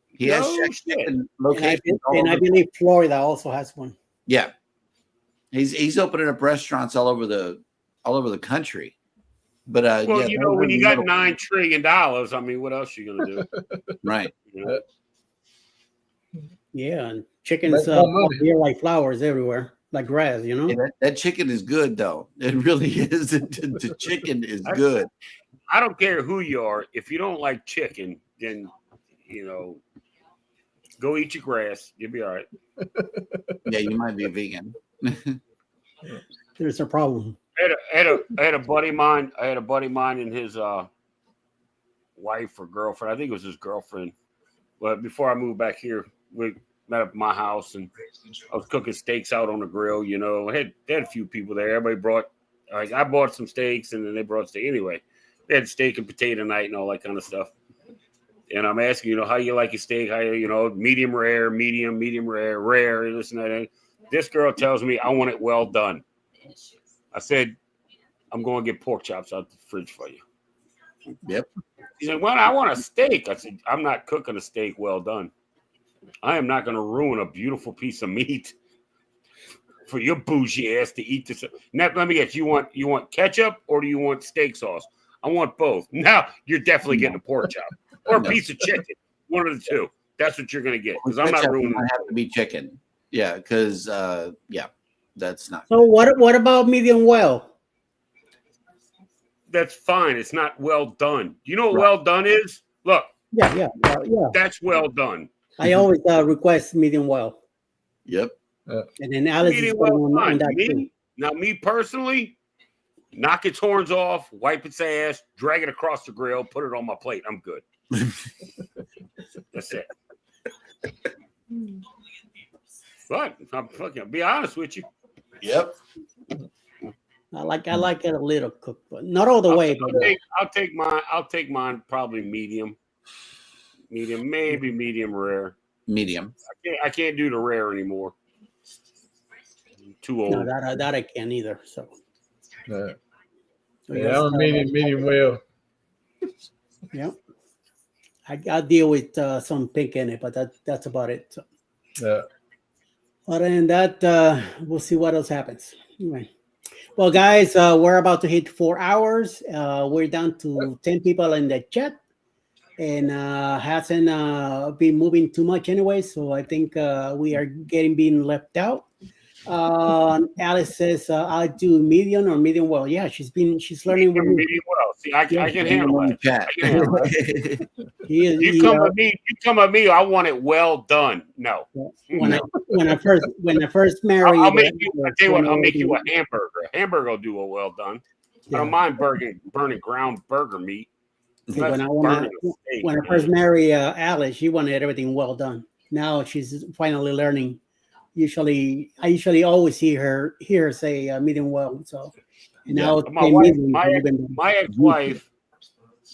He has Shaq's Chicken locations. And I believe Florida also has one. Yeah. He's opening up restaurants all over the country. But well, yeah, you know, when you got $9 trillion, I mean, what else are you gonna do? Right. You know? Yeah, and chickens here like flowers everywhere, like grass, you know. Yeah, that chicken is good though. It really is. The chicken is good. I don't care who you are. If you don't like chicken, then you know, go eat your grass. You'll be all right. Yeah, you might be a vegan. There's a problem. I had a buddy of mine. I had a buddy of mine and his wife or girlfriend. I think it was his girlfriend. But before I moved back here, we met up at my house and I was cooking steaks out on the grill. You know, they had a few people there. Everybody brought. Like I bought some steaks and then they brought steak anyway. They had steak and potato night and all that kind of stuff. And I'm asking, you know, how you like your steak? How you know, medium rare, medium rare, rare, this and that. This girl tells me I want it well done. I said, I'm going to get pork chops out the fridge for you. Yep. She said, well, I want a steak. I said, I'm not cooking a steak well done. I am not going to ruin a beautiful piece of meat for your bougie ass to eat this. Now, let me guess, you want ketchup or do you want steak sauce? I want both. Now, you're definitely getting a pork chop or a piece of chicken. One of the two. That's what you're going to get because I'm not ruining it. Have to be chicken. Yeah, because that's not. So what about medium well? That's fine. It's not well done. You know what well done is? Look. Yeah. That's well done. I always request medium well. Yep. And then Alice is on that too. Now, me personally, knock its horns off, wipe its ass, drag it across the grill, put it on my plate. I'm good. That's it. But I'm fucking be honest with you. Yep. I like it a little cooked, but not all the way. I'll take mine probably medium, maybe medium rare. Medium. I can't do the rare anymore. I'm too old. No, that I can't either. So. Yeah, I'm medium well. Yeah. I deal with some pink in it, but that's about it. So. Yeah. Other than that, we'll see what else happens. Anyway. Well, guys, we're about to hit 4 hours. We're down to 10 people in the chat, and hasn't been moving too much anyway. So I think we are being left out. Alice says, "I'll do medium or medium well." Yeah, she's learning. Medium well. See, I can handle that. You come with me. I want it well done. No. When I first married, I'll make you a hamburger. A hamburger will do a well done. Yeah. I don't mind burning ground burger meat. When I first married Alice, she wanted everything well done. Now she's finally learning. I usually always hear her say medium well. So now my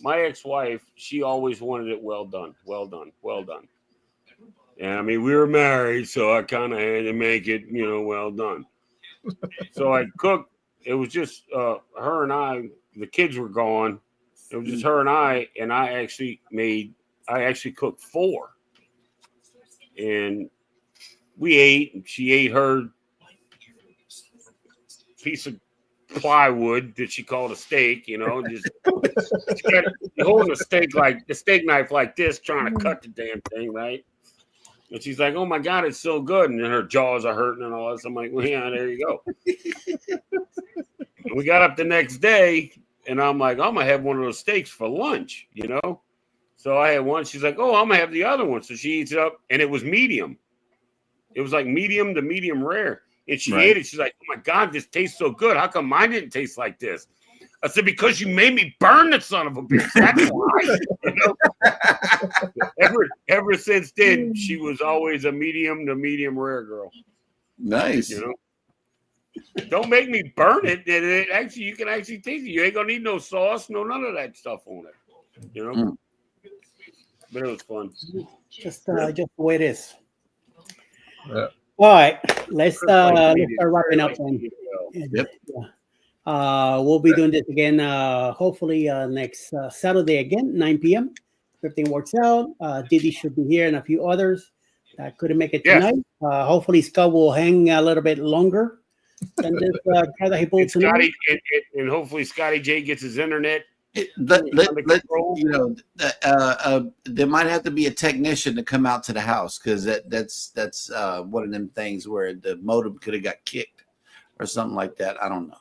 ex-wife, she always wanted it well done. And I mean, we were married, so I kind of had to make it, well done. So I cooked. It was just her and I. The kids were gone. It was just her and I actually cooked 4. And we ate, and she ate her piece of plywood that she called a steak, just holding the steak knife like this, trying to cut the damn thing, right? And she's like, "Oh my God, it's so good." And then her jaws are hurting and all that. So I'm like, "Well, yeah, there you go." And we got up the next day, and I'm like, "I'm gonna have one of those steaks for lunch," So I had one. She's like, "Oh, I'm gonna have the other one." So she eats it up, and it was medium. It was like medium to medium rare, and she ate it. She's like, "Oh my God, this tastes so good. How come mine didn't taste like this?" I said, "Because you made me burn the son of a bitch. That's why." You know? Ever since then, she was always a medium to medium rare girl. Nice. You know. Don't make me burn it. It actually, you can actually taste it. You ain't gonna need no sauce, no none of that stuff on it. You know. But it was fun. Just the way it is. Yeah. All right, let's start wrapping up. Yep. We'll be doing this again. Hopefully next Saturday again, 9 p.m. If everything works out, Didi should be here and a few others that couldn't make it tonight. Hopefully Scott will hang a little bit longer than this guy that he pulled tonight. And hopefully Scotty J gets his internet. You know, there might have to be a technician to come out to the house because that's one of them things where the modem could have got kicked or something like that. I don't know.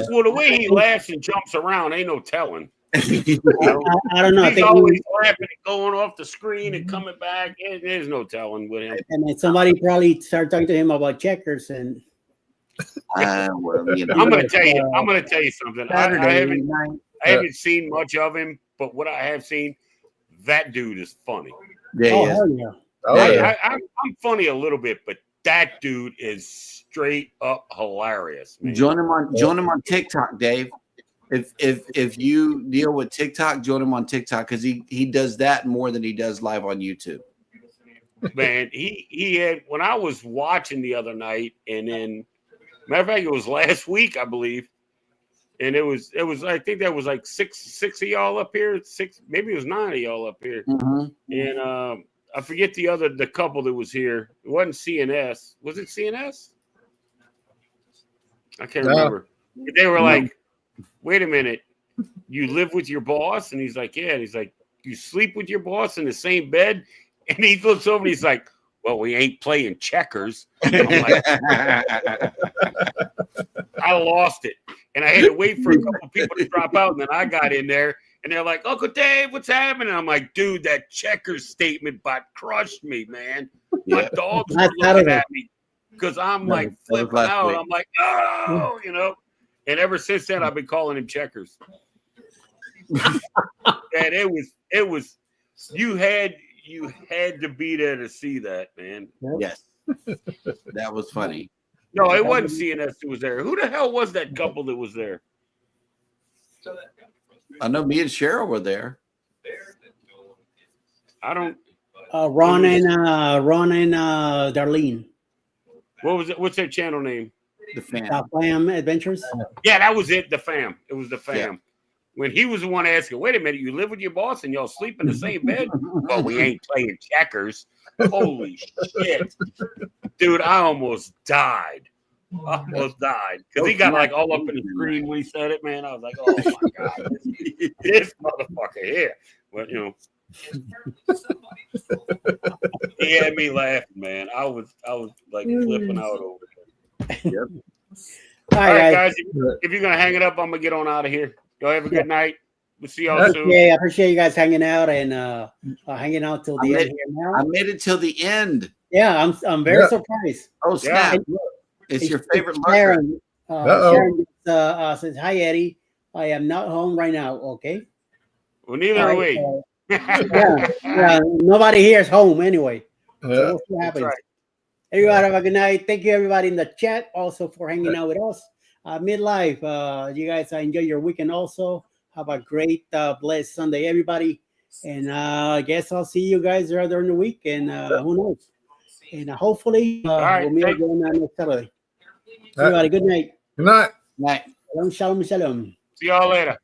Well, the way he laughs and jumps around, ain't no telling. I don't know. He's always laughing and going off the screen and coming back. There's no telling with him. And then somebody probably started talking to him about checkers and. Well, you know. I'm gonna tell you something. I haven't seen much of him, but what I have seen, that dude is funny. Yeah, I'm funny a little bit, but that dude is straight up hilarious. Man. Join him on TikTok, Dave. If you deal with TikTok, join him on TikTok because he does that more than he does live on YouTube. Man, he had when I was watching the other night, and then matter of fact, it was last week, I believe. And it was I think that was like six of y'all up here, maybe it was 9 of y'all up here. Mm-hmm. And I forget the couple that was here. It wasn't CNS. Was it CNS? I can't remember. But they were like, wait a minute, you live with your boss? And he's like, yeah. And he's like, you sleep with your boss in the same bed? And he looks over and he's like, well, we ain't playing checkers. I'm like, I lost it. And I had to wait for a couple people to drop out. And then I got in there and they're like, Uncle Dave, what's happening? I'm like, dude, that checkers statement bot crushed me, man. My dogs were looking at me because I'm like flipping out. I'm like, oh, you know. And ever since then, I've been calling him checkers. And it was, you had to be there to see that, man. Yes. That was funny. No, it wasn't CNS who was there. Who the hell was that couple that was there? I know me and Cheryl were there. I don't. Ron and Darlene. What was it? What's their channel name? The Fam. Fam Adventures. Yeah, that was it. The Fam. It was the Fam. Yeah. When he was the one asking, wait a minute, you live with your boss and y'all sleep in the same bed? Well, we ain't playing checkers. Holy shit. Dude, I almost died. Because he got like all up in the screen when he said it, man. I was like, oh my God. This motherfucker here. Well, you know. He had me laughing, man. I was like flipping out over it. Yep. All right, guys. If you're gonna hang it up, I'm gonna get on out of here. Y'all have a good night. We'll see y'all soon. Yeah, I appreciate you guys hanging out and hanging out till the end here now. I made it till the end. Yeah, I'm very surprised. Oh snap! Yeah. It's your favorite Sharon. Sharon says, "Hi Eddie, I am not home right now." Okay. Well, neither are we. Yeah. Nobody here is home anyway. So we'll see what happens. Right. Everybody have a good night. Thank you, everybody in the chat, also for hanging out with us. Midlife, you guys enjoy your weekend also. Have a great, blessed Sunday, everybody. And I guess I'll see you guys during the week. And who knows? And hopefully, we'll meet again next Saturday. Everybody, good night. Good night. Night. Shalom, shalom, shalom. See y'all later.